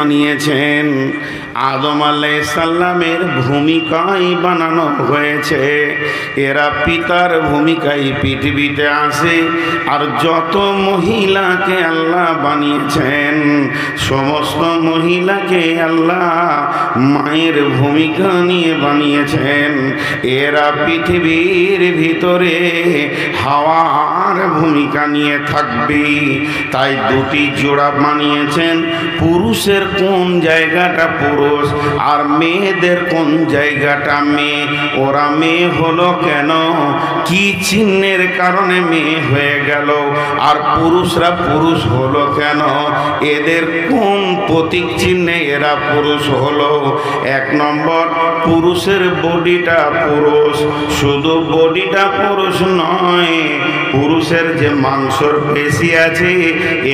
বানিয়েছেন আদম আলাইহিস সালামের ভূমিকায় বানানো হয়েছে। এরা পিতার ভূমিকায় পৃথিবীতে আসে। আর যত মহিলাকে আল্লাহ বানিয়েছেন সমস্ত মহিলাকে আল্লাহ মায়ের ভূমিকা নিয়ে বানিয়েছেন। এরা পৃথিবীর ভিতরে হাওয়ার ভূমিকা নিয়ে থাকবে। তাই দুটি জোড়া বানিয়েছেন, পুরুষের কোন জায়গাটা পুরুষ আর মেয়েদের কোন জায়গাটা মেয়ে। ওরা মেয়ে হলো কেন, কি চিহ্নের কারণে মেয়ে হয়ে গেল, আর পুরুষরা পুরুষ হলো কেন, এদের কোন প্রতীক চিহ্নে এরা পুরুষ হলো। এক নম্বর, পুরুষের বডিটা পুরুষ, শুধু বডিটা পুরুষ নয়, পুরুষের যে মাংসর পেশি আছে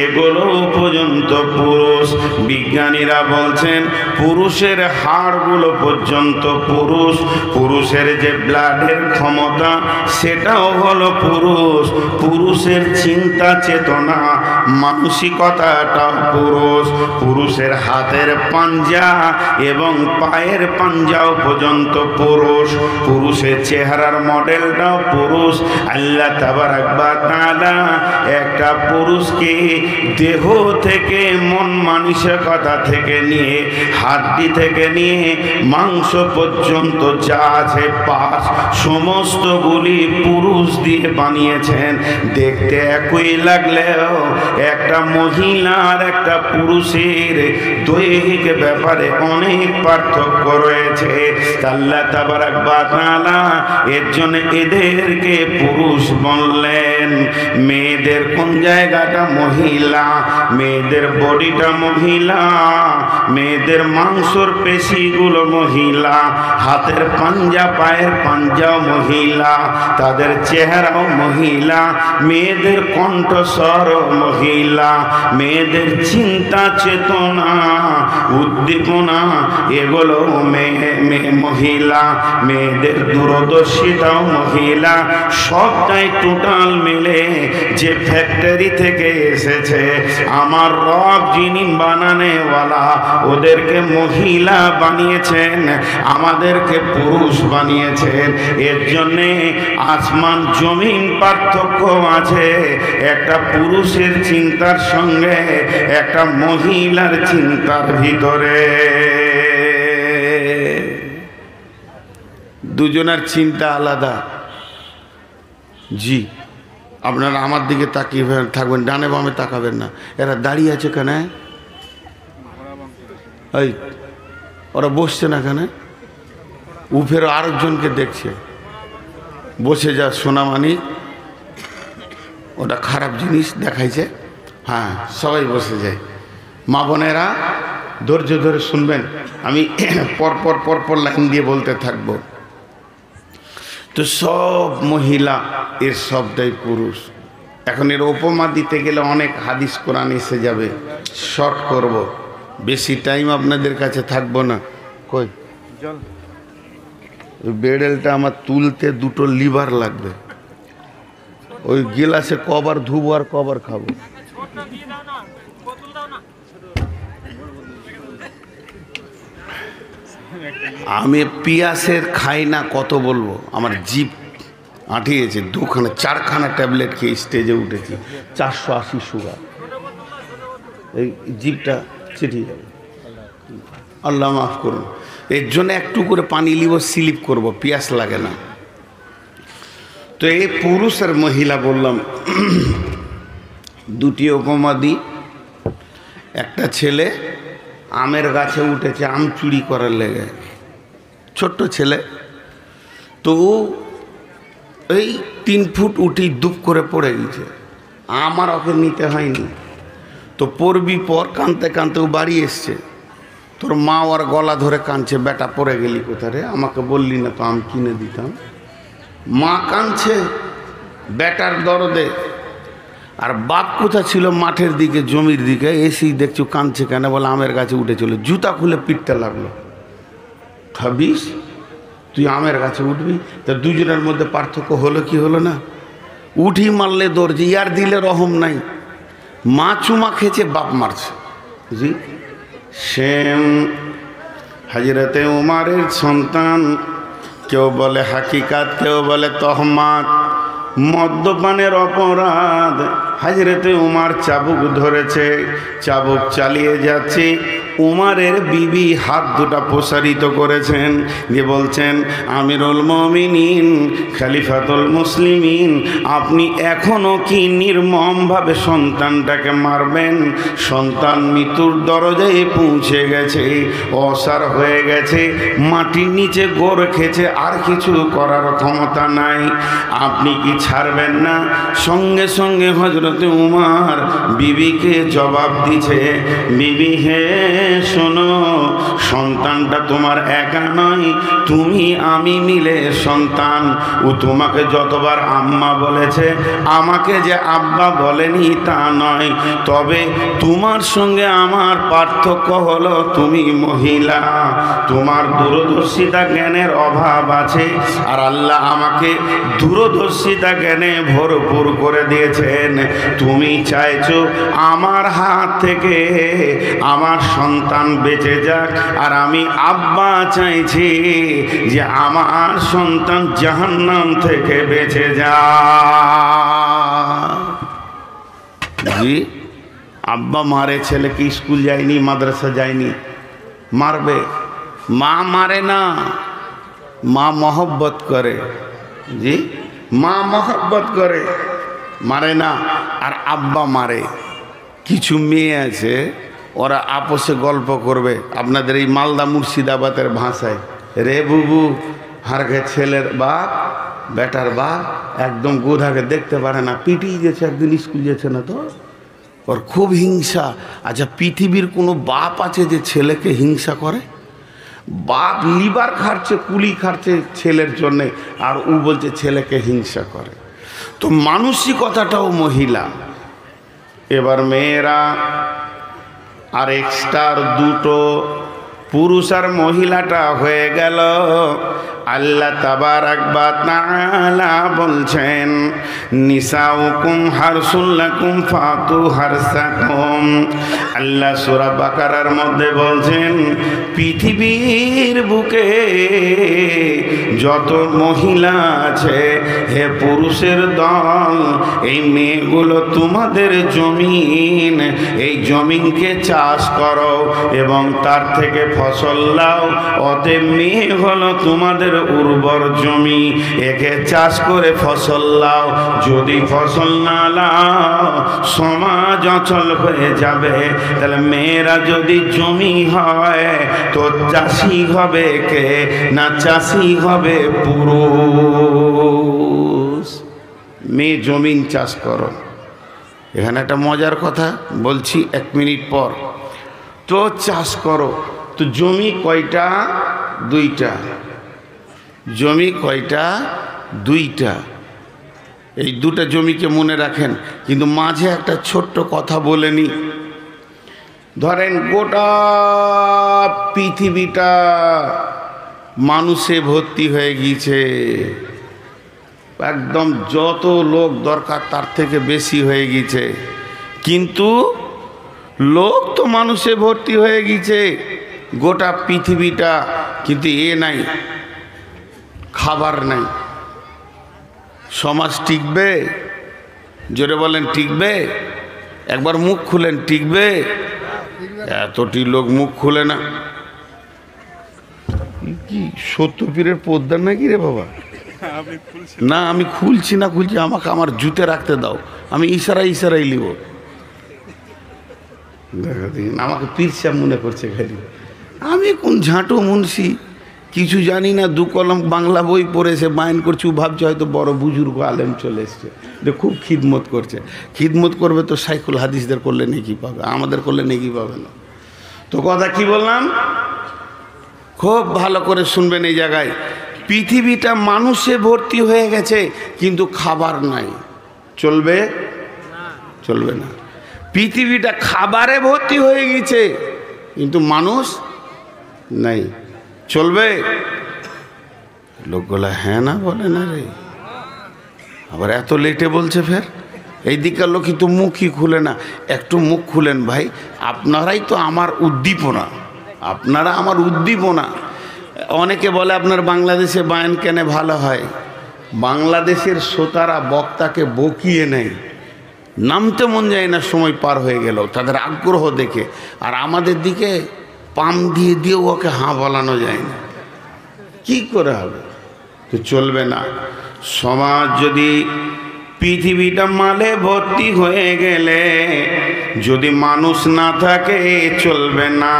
এগুলো পর্যন্ত পুরুষ। বিজ্ঞানীরা বলছেন পুরুষের হাড়গুলো পর্যন্ত পুরুষ। পুরুষের যে ব্লাডের ক্ষমতা সেটাও হলো পুরুষ। পুরুষের চিন্তা চেতনা মানসিকতাটাও পুরুষ। পুরুষের হাতের পাঞ্জা এবং পায়ের পাঞ্জাও পর্যন্ত পুরুষ। পুরুষের চেহারার মডেলটাও পুরুষ। আল্লাহ তাবারাক ওয়া তাআলা একটা পুরুষকে দেহ থেকে মন মানসিকতা থেকে নিয়ে হাড্ডি থেকে নিয়ে মাংস পর্যন্ত যা আছে পাশ সমস্তগুলি পুরুষ দিয়ে বানিয়েছেন। দেখতে একই লাগলেও একটা মহিলার একটা পুরুষের দৈহিক ব্যাপারে অনেক পার্থক্য রয়েছে। আল্লাহ তাবারাক ওয়া তাআলা এর জন্য এদেরকে পুরুষ বললেন। মেয়েদের কোন জায়গাটা মহিলা, মেয়েদের বডিটা মহিলা, মেয়েদের মাংসর পেশিগুলো মহিলা, হাতের পাঞ্জা পায়ের পাঞ্জাও মহিলা, তাদের চেহারাও মহিলা, মেয়েদের কণ্ঠস্বরও মহিলা, মেয়েদের চিন্তা চেতনা উদ্দীপনা এগুলো মহিলা, মেয়েদের দূরদর্শিতাও মহিলা। সবটাই টোটাল মিলে যে ফ্যাক্টরি থেকে এসেছে আমার রব যিনি বানানেওয়ালা ওদেরকে মহিলা বানিয়েছেন, আমাদেরকে পুরুষ বানিয়েছেন। এর জন্যে আসমান জমিন পার্থক্য আছে একটা পুরুষের চিন্তার সঙ্গে একটা মহিলার চিন্তার ভিতরে। দুজনের চিন্তা আলাদা। জি, আপনারা আমার দিকে তাকিয়ে থাকবেন, ডানে বামে তাকাবেন না। এরা দাঁড়িয়ে আছে কেন? এই ওরা বসছে না কেন? উফের আরেকজনকে দেখছে বসে যা সোনামানি, ওটা খারাপ জিনিস দেখাইছে। হ্যাঁ, সবাই বসে যায়। মা বোনেরা ধৈর্য ধরে শুনবেন, আমি পরপর পরপর লাইন দিয়ে বলতে থাকবো। তো সব মহিলা এর সবটাই পুরুষ। এখন এর উপমা দিতে গেলে অনেক হাদিস কোরআন এসে যাবে, শর্ট করব, বেশি টাইম আপনাদের কাছে থাকবো না। কই ওই বেডেলটা আমার তুলতে দুটো লিভার লাগবে, ওই গিলাসে কবার ধুবো আর কবার খাবো। আমি পিয়াসের খাই না, কত বলবো, আমার জিভ আঁটিয়েছে। দুখানা চারখানা ট্যাবলেট খেয়ে স্টেজে উঠেছি, 480 সুগার, এই জিভটা চিঠিয়ে যাবে। আল্লাহ মাফ করুন। এর জন্য একটু করে পানি লিব, স্লিপ করব, পিয়াস লাগে না। তো এই পুরুষ আর মহিলা বললাম। দুটি উপমা দিই। একটা ছেলে আমের গাছে উঠেছে আম চুরি করার লেগে, ছোট্ট ছেলে। তো এই 3 ফুট উঠি দুপ করে পড়ে গেছে, আমার ওকে নিতে হয়নি। তো পড়বি পর, কাঁদতে কাঁদতেও বাড়ি এসছে। তোর মা ওর গলা ধরে কাঁদছে, বেটা পড়ে গেলি কোথায় রে, আমাকে বললি না তো আম কিনে দিতাম। মা কাঁদছে বেটার দরদে, আর বাপ কোথা ছিল মাঠের দিকে জমির দিকে। এসেই দেখছো কাঁদছে কেন, বলে আমের গাছে উঠেছিল। জুতা খুলে পিটতে লাগলো। খাবিস তুই আমের গাছে উঠবি? তা দুজনের মধ্যে পার্থক্য হলো কি হলো না? উঠি মারলে দর্জি, ইয়ার দিলে রহম নাই। মা চুমা খেয়েছে, বাপ মারছে। জি, সে হযরতে উমরের সন্তান। কেউ বলে হাকিকাত, কেউ বলে তহমাত। মদ্যপানের অপরাধ। হযরতে উমর চাবুক ধরেছে, চাবুক চালিয়ে যাচ্ছে। উমরের বিবি হাত দুটা প্রসারিত করেছেন, যে বলছেন, আমিরুল মুমিনিন, খলিফাতুল মুসলিমিন, আপনি এখনো কি নির্মমভাবে সন্তানটাকে মারবেন? সন্তান মৃত্যুর দরজায় পৌঁছে গেছে, অসার হয়ে গেছে, মাটির নিচে গোড় খেছে, আর কিছু করার ক্ষমতা নাই, আপনি কি ছাড়বেন না? সঙ্গে সঙ্গে হযরতে উমর বিবিকে জবাব দিছে, বিবি হে শোনো, সন্তানটা তোমার একা নয়, তুমি আমি মিলে সন্তান। ও তোমাকে যতবার আম্মা বলেছে, আমাকে যে আব্বা বলেনি তা নয়, তবে তোমার সঙ্গে আমার পার্থক্য হলো তুমি মহিলা, তোমার দূরদর্শিতা জ্ঞানের অভাব আছে, আর আল্লাহ আমাকে দূরদর্শিতা জ্ঞানে ভরপুর করে দিয়েছেন। তুমি চাইছো আমার হাত থেকে আমার সন্তান বেঁচে যাক, আর আমি আব্বা চাইছি যে আমার সন্তান জাহান্নাম থেকে বেঁচে যাক। জি, আব্বা মারে, ছেলে কি স্কুল যায়নি, মাদ্রাসা যায়নি, মারবে? মা মারে না, মা মহব্বত করে। জি, মা মহব্বত করে, মারে না। আর আব্বা মারে। কিছু মেয়ে আছে, ওরা আপোষে গল্প করবে আপনাদের এই মালদা মুর্শিদাবাদের ভাষায়, রে বুবু, হারকে ছেলের বাপ, বেটার বাপ একদম গোধাকে দেখতে পারে না, পিটিয়ে গেছে, একদিন স্কুল যেছে না তো, ওর খুব হিংসা। আচ্ছা, পৃথিবীর কোনো বাপ আছে যে ছেলেকে হিংসা করে? বাপ লিভার খাচ্ছে, কুলি খাচ্ছে ছেলের জন্যে, আর ও বলছে ছেলেকে হিংসা করে। তো মানসিকতাটাও মহিলা। এবার মেয়েরা আর এক্সট্রার দুটো, পুরুষ আর মহিলাটা হয়ে গেল। আল্লাহ তাবারাক ওয়া তাআলা বলছেন, নিসাউকুম হারসুল লাকুম ফাতু হারসাকুম। আল্লাহ সূরা বাকারার মধ্যে বলছেন, পৃথিবীর বুকে যত মহিলা আছে, হে পুরুষের দল, এই মেয়েগুলো তোমাদের জমিন, এই জমিনকে চাষ করো এবং তার থেকে ফসল লাও। অতএব মেয়ে হলো তোমাদের উর্বর জমি, একে চাষ করে ফসল লাও। যদি ফসল না লাও, সমাজ অচল হয়ে যাবে। তাহলে মেয়েরা যদি জমি হয়, তো চাষি হবে কে? না, চাষি হবে পুরুষ। মেয়ে জমিন চাষ করো। এখানে একটা মজার কথা বলছি, 1 মিনিট পর। তো চাষ করো, তো জমি কয়টা? 2টা। জমি কয়টা? 2টা। এই 2টা জমিকে মনে রাখেন, কিন্তু মাঝে একটা ছোট্ট কথা বলে নি। ধরেন গোটা পৃথিবীটা মানুষে ভর্তি হয়ে গিয়েছে, একদম যত লোক দরকার তার থেকে বেশি হয়ে গিয়েছে, কিন্তু লোক তো মানুষে ভর্তি হয়ে গিয়েছে গোটা পৃথিবীটা, কিন্তু নাই, খাবার নাই। সমাজ টিকবে? জোরে বলেন, টিকবে? একবার মুখ খুলেন, টিকবে? এতটি লোক মুখ খুলে না। কি সত্যপীরের পোদ্দার নাকি রে বাবা? না, আমি খুলছি না, আমাকে আমার জুতে রাখতে দাও, আমি ইশারাই লিব। দেখা দিন আমাকে পীরসা মনে করছে খালি। আমি কোন ঝাঁটু মুন্সি, কিছু জানি না, 2 কলম বাংলা বই পড়েছে, বায়ন করছে, ভাবছে হয়তো বড় বুজুর্গ আলেম চলে এসছে, খুব খিদমত করছে। খিদমত করবে তো শাইখুল হাদিসদের করলে নেকি পাবে, আমাদের করলে নেকি পাবে না। তো কথা কি বললাম, খুব ভালো করে শুনবেন এই জায়গায়। পৃথিবীটা মানুষে ভর্তি হয়ে গেছে, কিন্তু খাবার নাই। চলবে? চলবে না। পৃথিবীটা খাবারে ভর্তি হয়ে গেছে, কিন্তু মানুষ নাই। চলবে? লোকগুলা হ্যাঁ না বলে না রে, আবার এত লেটে বলছে ফের। এই দিকের লোক কিন্তু মুখই খুলে না। একটু মুখ খুলেন ভাই, আপনারাই তো আমার উদ্দীপনা, আপনারা আমার উদ্দীপনা। অনেকে বলে আপনার বাংলাদেশে বায়ান কেন ভালো হয়। বাংলাদেশের শ্রোতারা বক্তাকে বকিয়ে নেয়, নামতে মন যায় না সময় পার হয়ে গেল তাদের আগ্রহ দেখে। আর আমাদের দিকে পাম দিয়ে দিয়েও ওকে হাঁ বলানো যায় না, কি করে হবে? তো চলবে না। সমাজ যদি পৃথিবীটা মালে ভর্তি হয়ে গেলে যদি মানুষ না থাকে চলবে না।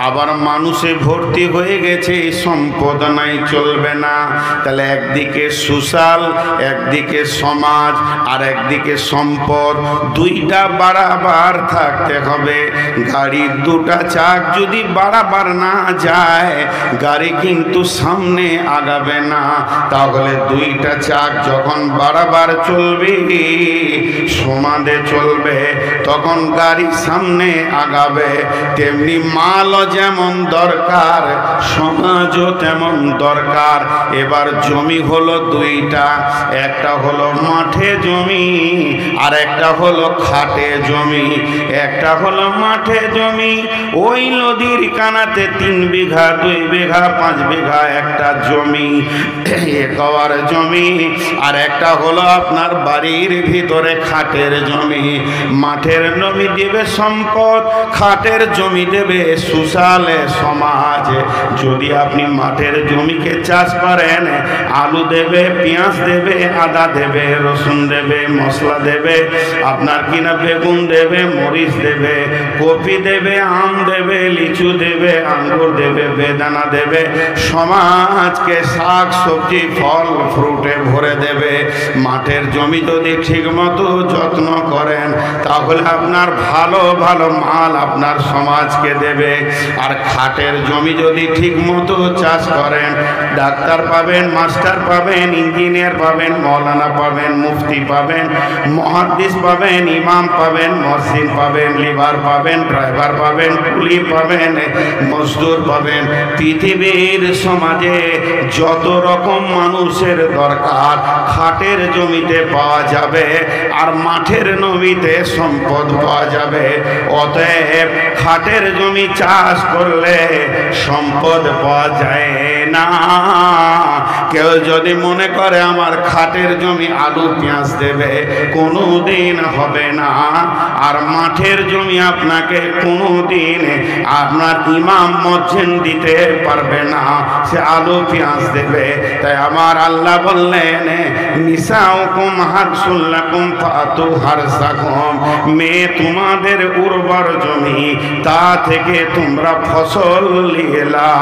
আবার মানুষে ভর্তি হয়ে গেছে, সম্পদ নাই, চলবে না। তাহলে একদিকে সোশ্যাল, একদিকে সমাজ, আর একদিকে সম্পদ, দুইটা বাড়াবার থাকতে হবে। গাড়ির দুটা চাক যদি বাড়াবার না যায়, গাড়ি কিন্তু সামনে আগাবে না। তাহলে দুইটা চাক যখন বাড়াবার চলবে, সমানে চলবে, তখন গাড়ি সামনে আগাবে। তেমনি মালও যেমন দরকার, সমাজও তেমন দরকার। এবার জমি হলো দুইটা, একটা হলো মাঠে জমি আর একটা হলো খাটে জমি। একটা হলো মাঠে জমি, ওই নদীর কানাতে 3 বিঘা 2 বিঘা 5 বিঘা একটা জমি, একবার জমি। আর একটা হলো আপনার বাড়ির ভিতরে খাটের জমি। মাঠের জমি দেবে সম্পদ, খাটের জমি দেবে সুশালে সমাজ। যদি আপনি মাঠের জমিকে চাষ করেন, আলু দেবে, পেঁয়াজ দেবে, আদা দেবে, রসুন দেবে, মশলা দেবে, আপনার কিনা বেগুন দেবে, মরিচ দেবে, কপি দেবে, আম দেবে, লিচু দেবে, আঙ্গুর দেবে, বেদানা দেবে, সমাজকে শাক সবজি ফল ফ্রুটে ভরে দেবে। মাঠের জমি যদি ঠিক মতো যত্ন করেন, তাহলে আপনার ভালো ভালো মাল আপনার সমাজকে দেবে। আর খাটের জমি যদি ঠিক মতো চাষ করেন, ডাক্তার পাবেন, মাস্টার পাবেন, ইঞ্জিনিয়ার পাবেন, মৌলানা পাবেন, মুফতি পাবেন, মুহাদ্দিস পাবেন, ইমাম পাবেন, মসজিদ পাবেন, লিভার পাবেন, ড্রাইভার পাবেন, কুলি পাবেন, মজদুর পাবেন। পৃথিবীর সমাজে যত রকম মানুষের দরকার খাটের জমিতে পাওয়া যাবে, আর মাঠের জমিতে সম্পদ পাওয়া যাবে। অতএব খাটের জমি চাষ করলে সম্পদ পাওয়া যায় না। কেউ যদি মনে করে আমার খাটের জমি আলু পেঁয়াজ দেবে, কোনো দিন হবে না। আর মাঠের জমি আপনাকে কোনো দিন আপনার ইমাম মসজিদ দিতে পারবে না, সে আলু পেঁয়াজ দেবে। তাই আমার আল্লাহ বললেন, নিসাউকুম হারসুল লাকুম ফাতু হারসাকুম, মেয়ে তোমাদের উর্বর জমি, তা থেকে তোমরা ফসল নিয়ে লাও।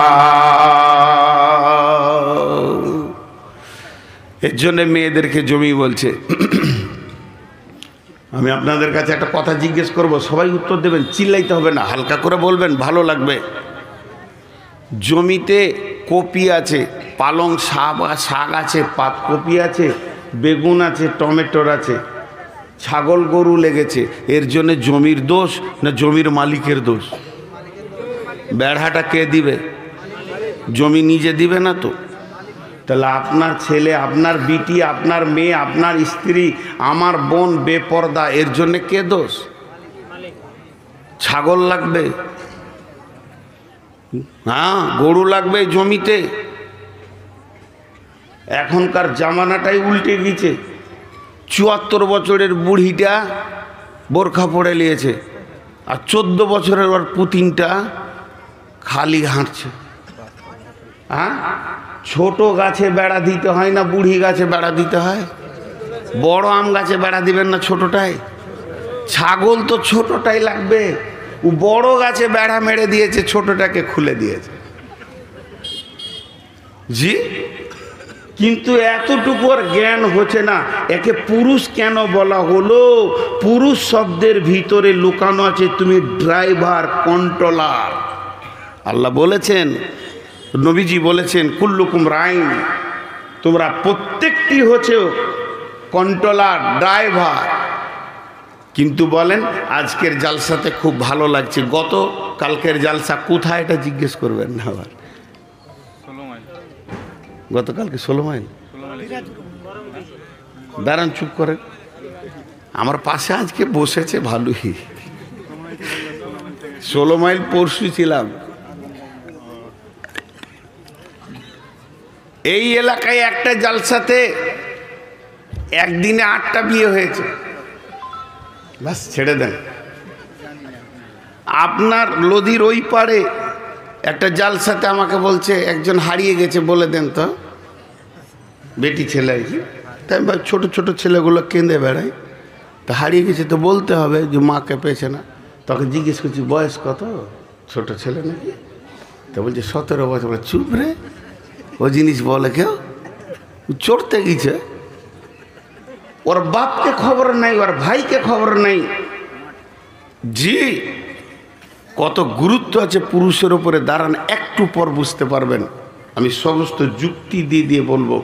এর জন্য মেয়েদেরকে জমি বলছে। আমি আপনাদের কাছে একটা কথা জিজ্ঞেস করব, সবাই উত্তর দেবেন, চিল্লাইতে হবে না, হালকা করে বলবেন, ভালো লাগবে। জমিতে কপি আছে, পালং শাক আছে, পাতকপি আছে, বেগুন আছে, টমেটোর আছে, ছাগল গরু লেগেছে, এর জন্য জমির দোষ না জমির মালিকের দোষ? বেড়াটা কে দিবে? জমি নিজে দিবে না তো। তাহলে আপনার ছেলে, আপনার বিটি, আপনার মেয়ে, আপনার স্ত্রী, আমার বোন বেপরদা, এর জন্য কে দোষ? ছাগল লাগবে, হ্যাঁ, গরু লাগবে জমিতে। এখনকার জামানাটাই উল্টে গিয়েছে। 74 বছরের বুড়িটা বোরখা পরে নিয়েছে, আর 14 বছরের ওর পুতিনটা খালি হাঁটছে। হ্যাঁ, ছোট গাছে বেড়া দিতে হয় না বুড়ি গাছে বেড়া দিতে হয়? বড় আম গাছে বেড়া দিবেন না ছোটটাই? ছাগল তো ছোটটাই লাগবে। ও বড় গাছে বেড়া মেরে দিয়েছে, ছোটটাকে খুলে দিয়েছে। জি, কিন্তু এতটুকু আর জ্ঞান হচ্ছে না। একে পুরুষ কেন বলা হলো? পুরুষ শব্দের ভিতরে লুকানো আছে তুমি ড্রাইভার, কন্ট্রোলার। আল্লাহ বলেছেন, নবীজি বলেছেন, কুল্লুকুম রাইন, তোমরা প্রত্যেকটি হচ্ছে কন্ট্রোলার, ড্রাইভার। কিন্তু বলেন আজকের জালসাতে খুব ভালো লাগছে, গত কালকের জালসা কোথায় এটা জিজ্ঞেস করবেন না আবার। গতকালকে 16 মাইল। দাঁড়ান, চুপ করেন। আমার পাশে আজকে বসেছে ভালোই, 16 মাইল পরশু ছিলাম। এই এলাকায় একটা জালসাতে একদিনে 8টা বিয়ে হয়েছে। বাস ছেড়ে দেন। আপনার নদীর ওই পারে একটা জালসাতে আমাকে বলছে একজন হারিয়ে গেছে, বলে দেন তো। বেটি ছেলে আর কি, তাই ছোট ছোট ছেলেগুলো কেঁদে বেড়ায়, তা হারিয়ে গেছে তো বলতে হবে যে মাকে পেয়েছে না। তখন জিজ্ঞেস করছি বয়স কত, ছোট ছেলে নাকি? তা বলছে 17 বছর। চুপ রে, ও জিনিস বলে কেউ? চড়তে গেছে, ওর বাপকে খবর নাই, ওর ভাইকে খবর নাই। জি, কত গুরুত্ব আছে পুরুষের উপরে দাঁড়ান, একটু পর বুঝতে পারবেন। আমি সমস্ত যুক্তি দিয়ে বলবো,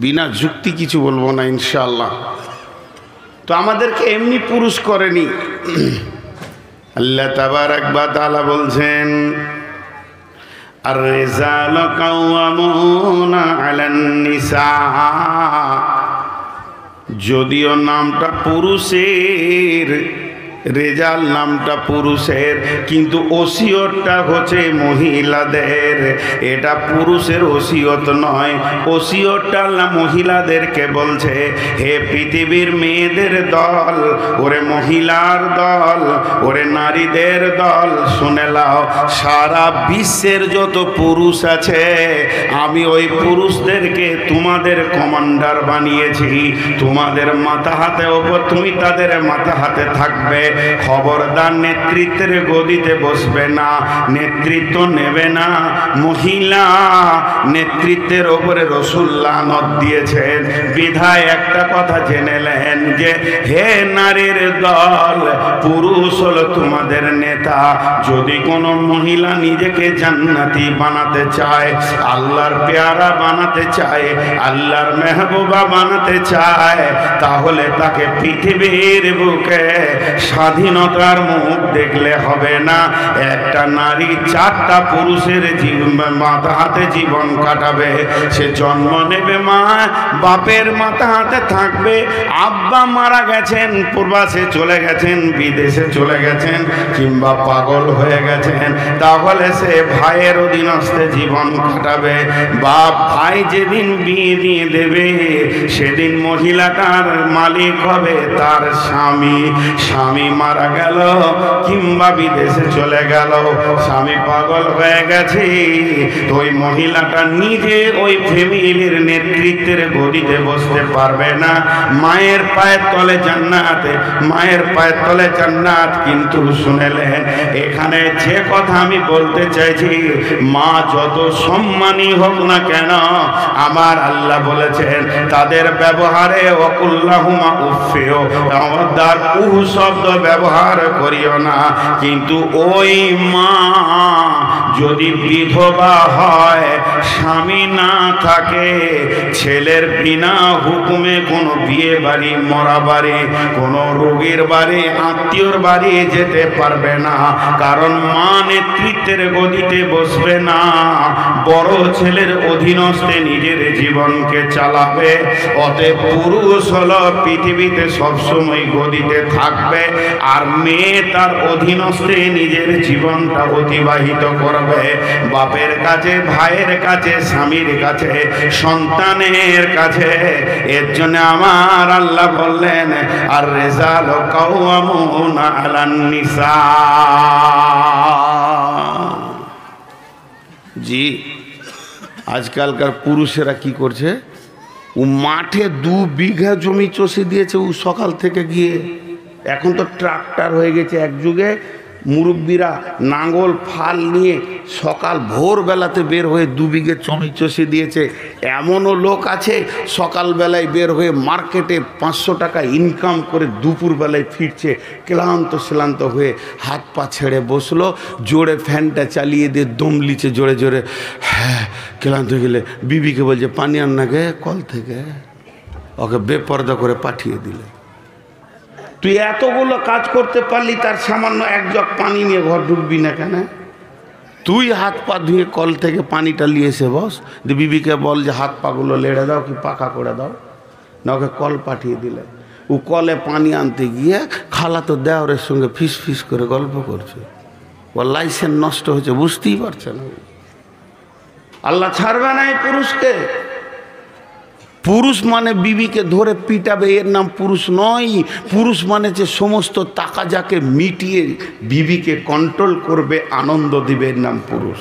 বিনা যুক্তি কিছু বলবো না ইনশাআল্লাহ। তো আমাদেরকে এমনি পুরুষ করেনি। আল্লাহ তাবারাক ওয়া তাআলা বলছেন, আর-রিজালু কাওয়ামুনা আলান নিসা। যদিও নামটা পুরুষের, রেজাল নামটা পুরুষের, কিন্তু ওসিয়তটা হচ্ছে মহিলাদের। এটা পুরুষের ওসিয়ত নয়, ওসিয়তটা আল্লাহ মহিলাদেরকে বলছে, হে পৃথিবীর মেয়েদের দল, ওরে মহিলার দল, ওরে নারীদের দল, শুনে লাও, সারা বিশ্বের যত পুরুষ আছে আমি ওই পুরুষদেরকে তোমাদের কমান্ডার বানিয়েছি। তোমাদের মাথা হাতে ওপর, তুমি তাদের মাথা হাতে থাকবে। খবরদার নেতৃত্বের গদিতে বসবে না, নেতৃত্ব নেবে না। মহিলা নেতৃত্বের ওপরে রাসূল লানত দিয়েছেন। বিধায় একটা কথা জেনে নেন যে হে নারীর দল, পুরুষ হলো তোমাদের নেতা। যদি কোনো মহিলা নিজেকে জান্নাতি বানাতে চায়, আল্লাহর পেয়ারা বানাতে চায়, আল্লাহর মেহবুবা বানাতে চায়, তাহলে তাকে পৃথিবীর বুকে স্বাধীনতার মুখ দেখলে হবে না। একটা নারী 4টা পুরুষের মাথা হাতে জীবন কাটাবে। সে জন্ম নেবে, মা বাপের মাথা হাতে থাকবে। আব্বা মারা গেছেন, প্রবাসে চলে গেছেন, বিদেশে চলে গেছেন, কিংবা পাগল হয়ে গেছেন, তাহলে সে ভাইয়ের অধীনস্থে জীবন কাটাবে। বাপ ভাই যেদিন বিয়ে দিয়ে দেবে, সেদিন মহিলাটার মালিক হবে তার স্বামী। স্বামী মারা গেল কিংবা বিদেশে চলে গেল, স্বামী পাগল হয়ে গেছে, ওই মহিলাটা নিজে ওই ফ্যামিলির নেতৃত্বের গদিতে বসতে পারবে না। মায়ের পায়ের তলে জান্নাতে, মায়ের পায়ের তলে জান্নাত। কিন্তু শুনেলেন, এখানে যে কথা আমি বলতে চাইছি, মা যত সম্মানী হোক না কেন, আমার আল্লাহ বলেছেন তাদের ব্যবহারে ওয়াকুল্লাহুমা উফিও, খবরদার উহ শব্দ ব্যবহার করিও না। কিন্তু ওই মা যদি বিধবা হয়, স্বামী না থাকে, ছেলের বিনা হুকুমে কোনো বিয়ে বাড়ি, মরা বাড়ি, কোনো রোগীর বাড়ি, আত্মীয়র বাড়ি যেতে পারবে না। কারণ মা নেতৃত্বের গদিতে বসবে না, বড় ছেলের অধীনস্থে নিজের জীবনকে চালাবে। অতএব পুরুষ হলো পৃথিবীতে সবসময় গদিতে থাকবে, আর মেয়ে তার অধীনস্থে নিজের জীবনটা অতিবাহিত করবে। বাপের কাছে, ভাইয়ের কাছে, স্বামীর কাছে, সন্তানের কাছে। এর জন্য আমার আল্লাহ বললেন, আর-রিজালু কাওয়ামুনা আলান নিসা। জি, আজকালকার পুরুষেরা কি করছে, ও মাঠে 2 বিঘা জমি চষে দিয়েছে, ও সকাল থেকে গিয়ে। এখন তো ট্রাক্টর হয়ে গেছে। এক যুগে মুরব্বীরা নাঙ্গল ফাল নিয়ে সকাল ভোরবেলাতে বের হয়ে 2 বিঘে জমি চষে দিয়েছে। এমনও লোক আছে সকালবেলায় বের হয়ে মার্কেটে 500 টাকা ইনকাম করে দুপুরবেলায় ফিরছে, ক্লান্ত হয়ে হাত পা ছেড়ে বসলো, জোরে ফ্যানটা চালিয়ে দিয়ে দম লিচে জোরে জোরে, হ্যাঁ ক্লান্ত হয়ে গেলে বিবিকে বলছে পানি আন না গে কল থেকে, ওকে বেপর্দা করে পাঠিয়ে দিলে। তুই এতগুলো কাজ করতে পারলি, তার সামান্য 1 জগ পানি নিয়ে ঘর ঢুকবি না কেন? তুই হাত পা ধুয়ে কল থেকে পানিটা নিয়ে এসে বস, বিবিকে বল যে হাত পাগুলো লেড়ে দাও কি পাকা করে দাও, না ওকে কল পাঠিয়ে দিলে। ও কলে পানি আনতে গিয়ে খালাতো দেওরের সঙ্গে ফিস ফিস করে গল্প করছে। ওর লাইসেন্স নষ্ট হয়েছে, বুঝতেই পারছে না। আল্লাহ ছাড়বে না এই পুরুষকে। পুরুষ মানে বিবিকে ধরে পিটাবে, এর নাম পুরুষ নয়। পুরুষ মানে যে সমস্ত টাকা যাকে মিটিয়ে বিবিকে কন্ট্রোল করবে, আনন্দ দিবে, এর নাম পুরুষ।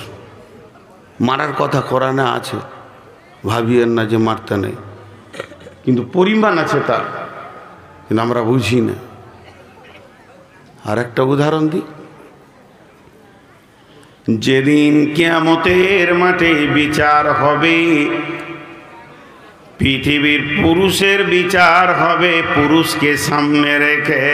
মারার কথা কোরআনে আছে, ভাবিয়েন না যে মারতে নেই, কিন্তু পরিমাণ আছে তার, কিন্তু আমরা বুঝি না। আর একটা উদাহরণ দিই, যেদিন কিয়ামতের মাঠে বিচার হবে, পৃথিবীর পুরুষের বিচার হবে পুরুষকে সামনে রেখে,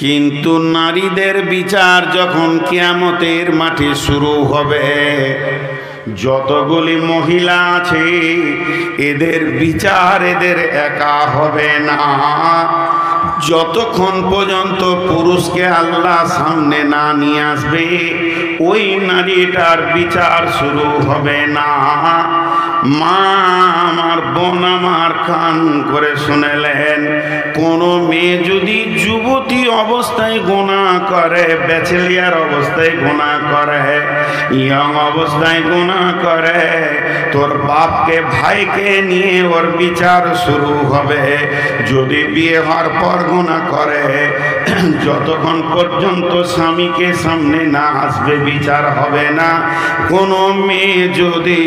কিন্তু নারীদের বিচার যখন কিয়ামতের মাঠে শুরু হবে, যতগুলি মহিলা আছে এদের বিচার এদের একা হবে না। যতক্ষণ পর্যন্ত পুরুষকে আল্লাহ সামনে না নিয়ে আসবে, ওই নারীটার বিচার শুরু হবে না। মা আমার, বোন আমার, কান করে শুনেলেন, কোনো মেয়ে যদি যুবতী অবস্থায় গুনাহ করে, ব্যাচেলিয়ার অবস্থায় গুনাহ করে, ইয়ং অবস্থায় গুনাহ করে, তোর বাপকে ভাইকে নিয়ে ওর বিচার শুরু হবে। যদি বিয়ে হওয়ার পর গুনাহ করে, যতক্ষণ পর্যন্ত স্বামীকে সামনে না আসবে বিচার হবে না। কোনো মেয়ে যদি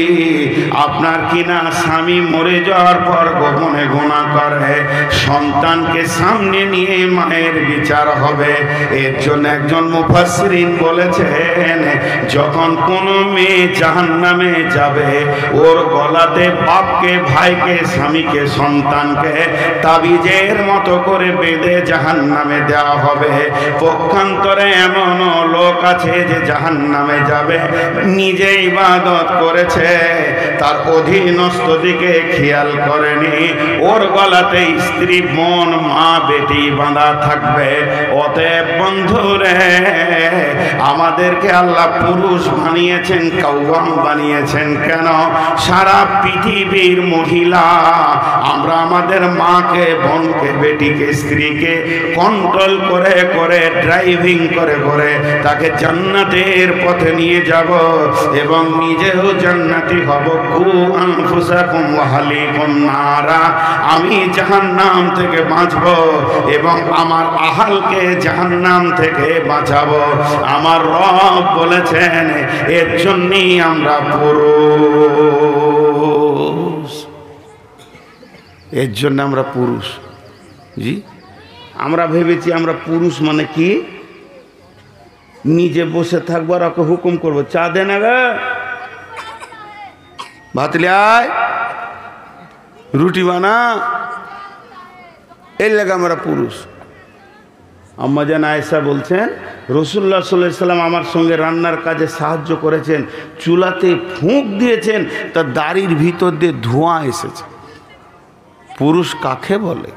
আপনার কিনা স্বামী মরে যাওয়ার পর গোপনে গুনাহ করে, সন্তানকে সামনে নিয়ে মায়ের বিচার হবে। এর জন্য একজন মুফাসসিরিন বলেছেন, যখন কোনো মেয়ে জাহান্নামে যাবে, ওর গলাতে বাপকে, ভাইকে, স্বামীকে, সন্তানকে তাবিজের মতো করে বেঁধে জাহান্নামে দেওয়া হবে। পক্ষান্তরে এমন লোক আছে যে জাহান্নামে যাবে, নিজে ইবাদত করেছে, তার অধীনস্থ দিকে খেয়াল করেনি, ওর গলাতে স্ত্রী, বোন, মা, বেটি বাঁধা থাকবে। অতএব বন্ধুরে, আমাদেরকে আল্লাহ পুরুষ বানিয়েছেন, কাওয়াম বানিয়েছেন কেন? সারা পৃথিবীর মহিলা আমরা আমাদের মাকে, বোনকে, বেটিকে, স্ত্রীকে কন্ট্রোল করে করে, ড্রাইভিং করে করে তাকে জান্নাতের পথে নিয়ে যাব এবং নিজেও জান্নাতি হব। কু আনফুসাকুম ওয়া আহলিকুম নারা, আমি জাহান্নাম থেকে বাঁচব এবং আমার আহালকে জাহান্নাম থেকে বাঁচাবো। আমার রব বলেছেন, এর জন্যই আমরা পুরুষ, এর জন্য আমরা পুরুষ। জি, আমরা ভেবেছি আমরা পুরুষ মানে কি, নিজে বসে থাকবো আর ওকে হুকুম করবো, চা দে না গে, ভাত লে আয়, রুটি বানা, এর লেগে আমরা পুরুষ। আম্মা জান আয়েশা বলছেন, রাসূলুল্লাহ সাল্লাল্লাহু আলাইহি সাল্লাম আমার সঙ্গে রান্নার কাজে সাহায্য করেছেন, চুলাতে ফুঁক দিয়েছেন, তার দাড়ির ভিতর দিয়ে ধোঁয়া এসেছে। পুরুষ কাকে বলে?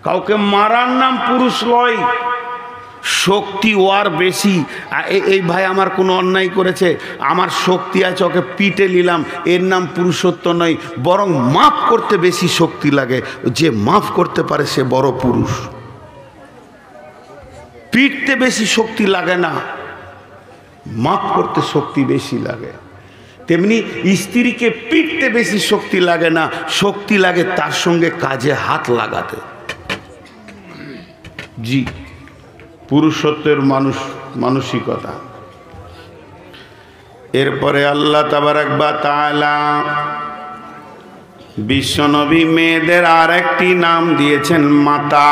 কাউকে মারার নাম পুরুষ লয়। শক্তি ওর বেশি, এই ভাই আমার কোনো অন্যায় করেছে, আমার শক্তি আছে, ওকে পিটে নিলাম, এর নাম পুরুষত্ব নয়, বরং মাফ করতে বেশি শক্তি লাগে। যে মাফ করতে পারে সে বড় পুরুষ। পিটতে বেশি শক্তি লাগে না, মাফ করতে শক্তি বেশি লাগে। তেমনি স্ত্রীকে পিটতে বেশি শক্তি লাগে না, শক্তি লাগে তার সঙ্গে কাজে হাত লাগাতে। জি, পুরুষত্বের মানসিকতা। এরপরে আল্লাহ তাবারাক ওয়া তাআলা বিশ্বনবী মেয়েদের আর একটি নাম দিয়েছেন মাতা।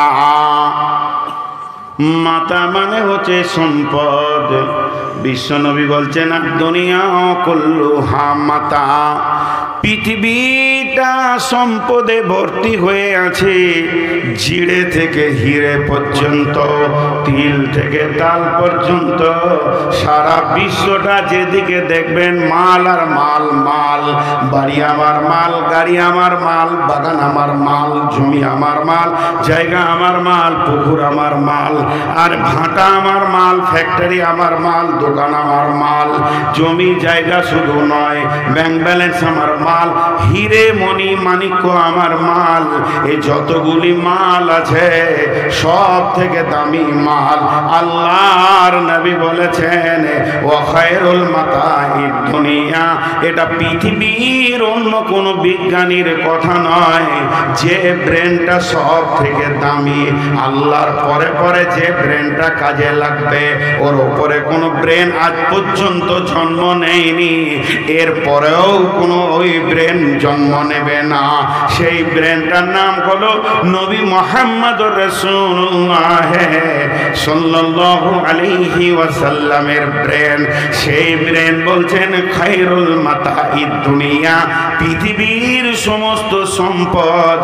মাতা মানে হচ্ছে সম্পদ। বিশ্বনবী বলছেন, দুনিয়া কুল্লুহা মাতা, পৃথিবীটা সম্পদে ভর্তি হয়ে আছে। জিড়ে থেকে হিরে পর্যন্ত, তিল থেকে তাল পর্যন্ত, সারা বিশ্বটা যেদিকে দেখবেন মাল আর মাল, মাল। বাড়ি আমার মাল, গাড়ি আমার মাল, বাগান আমার মাল, জমি আমার মাল, জায়গা আমার মাল, পুকুর আমার মাল, আর ভাটা আমার মাল, ফ্যাক্টরি আমার মাল, দোকান আমার মাল। জমি জায়গা শুধু নয়, ব্যাংক ব্যালেন্স আমার মাল, হিরে মণি মাণিক্য আমার মাল, এই যতগুলি মাল আছে সব থেকে দামি মাল। আল্লাহর নবী বলেছেন ওয়া খায়রুল মাতাইদ দুনিয়া, এটা পৃথিবীর অন্য কোনো বিজ্ঞানীর কথা নয়। যে ব্রেনটা সব থেকে দামি, আল্লাহর পরে পরে যে ব্রেনটা কাজে লাগবে, ওর উপরে কোনো ব্রেন আজ পর্যন্ত জন্ম নেয়নি, এরপরেও কোনো ওই ব্রেন জন্ম নেবে না। সেই ব্রেনটার নাম হলো নবী মুহাম্মদুর রাসূলুল্লাহ সাল্লাল্লাহু আলাইহি ওয়াসাল্লামের ব্রেন। সেই ব্রেন বলছেন খায়রুল মাতাইদ দুনিয়া, পৃথিবীর সমস্ত সম্পদ,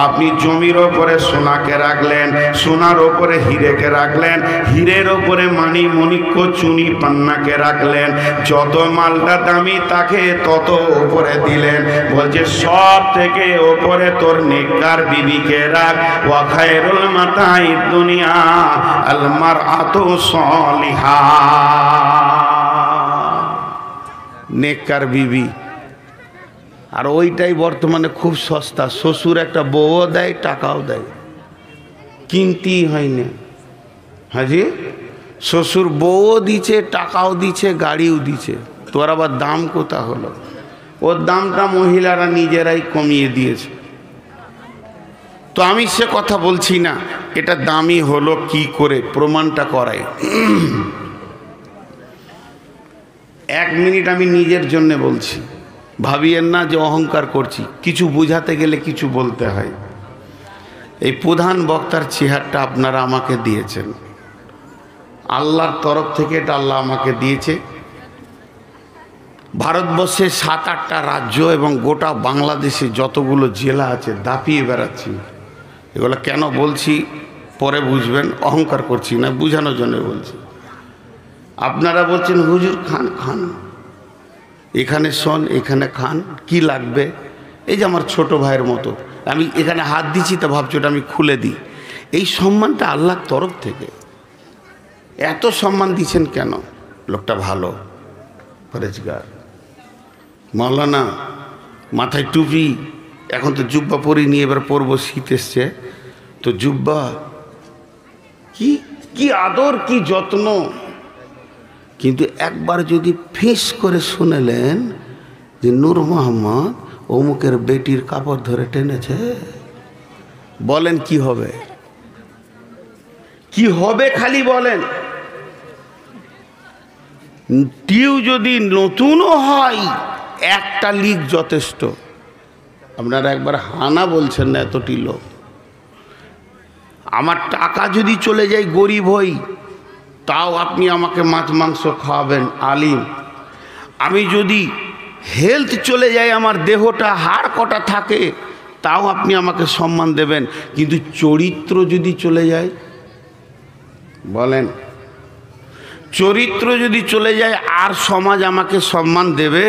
আপনি জমির ওপরে সোনাকে রাখলেন, সোনার ওপরে হীরেকে রাখলেন, হীরের ওপরে মানি মণিক্য চুনি পান্নাকে রাখলেন, যত মালটা দামি তাকে তত ওপরে দিলেন। বলছে সব থেকে ওপরে তোর নেককার বিবিকে রাখ। ওয়া খায়রুল মাতাইদ দুনিয়া আল মারআতু সালিহা, নেককার বিবি। আর ওইটাই বর্তমানে খুব সস্তা, শ্বশুর একটা বউও দেয়, টাকাও দেয়, কিনতেই হয় না। হাজি শ্বশুর বউও দিচ্ছে, টাকাও দিচ্ছে, গাড়িও দিচ্ছে, তোর আবার দাম কোথা হলো? ওর দামটা মহিলারা নিজেরাই কমিয়ে দিয়েছে। তো আমি সে কথা বলছি না, এটা দামি হলো কি করে, প্রমাণটা করাই। 1 মিনিট আমি নিজের জন্য বলছি, ভাবিয়েন না যে অহংকার করছি, কিছু বোঝাতে গেলে কিছু বলতে হয়। এই প্রধান বক্তার চেহারটা আপনারা আমাকে দিয়েছেন, আল্লাহর তরফ থেকে এটা আল্লাহ আমাকে দিয়েছে। ভারতবর্ষের 7-8টা রাজ্য এবং গোটা বাংলাদেশে যতগুলো জেলা আছে দাপিয়ে বেড়াচ্ছি। এগুলো কেন বলছি পরে বুঝবেন, অহংকার করছি না, বুঝানোর জন্য বলছি। আপনারা বলছেন হুজুর খান খান, এখানে শোন, এখানে খান, কি লাগবে? এই যে আমার ছোট ভাইয়ের মতো, আমি এখানে হাত দিচ্ছি তা ভাবছি ওটা আমি খুলে দিই। এই সম্মানটা আল্লাহর তরফ থেকে। এত সম্মান দিচ্ছেন কেন? লোকটা ভালো, পরেজগার, মাওলানা, মাথায় টুপি, এখন তো জুব্বা পরি নিয়ে এবার পরবো, শীত এসছে তো জুব্বা, কি কি আদর, কি যত্ন। কিন্তু একবার যদি ফিস করে শুনেলেন যে নূর মোহাম্মদ অমুকের বেটির কাপড় ধরে টেনেছে, বলেন কি হবে? কি হবে খালি বলেন। টিউ যদি নতুনও হয়, একটা লিগ যথেষ্ট। আপনারা একবার হানা বলছেন না, এতটি লোক। আমার টাকা যদি চলে যায়, গরিব হই, তাও আপনি আমাকে মাছ মাংস খাওয়াবেন, আলিম। আমি যদি হেলথ চলে যায়, আমার দেহটা হাড় কটা থাকে, তাও আপনি আমাকে সম্মান দেবেন। কিন্তু চরিত্র যদি চলে যায়, বলেন, চরিত্র যদি চলে যায় আর সমাজ আমাকে সম্মান দেবে?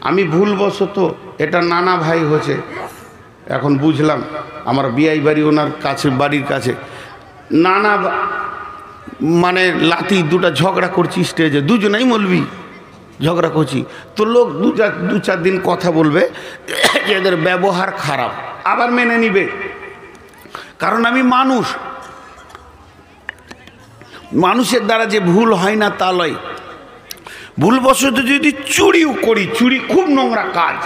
আমি ভুলবশত, এটা নানা ভাই হচ্ছে, এখন বুঝলাম, আমার বিয়াই বাড়ি ওনার কাছে, বাড়ির কাছে, নানা মানে লাতি দুটা ঝগড়া করছি স্টেজে, দুজনেই মলবি ঝগড়া করছি। তো লোক 2-4 দিন কথা বলবে যে এদের ব্যবহার খারাপ, আবার মেনে নিবে, কারণ আমি মানুষ। মানুষের দ্বারা যে ভুল হয় না তা নয়। ভুলবশত যদি চুরিও করি, চুরি খুব নোংরা কাজ,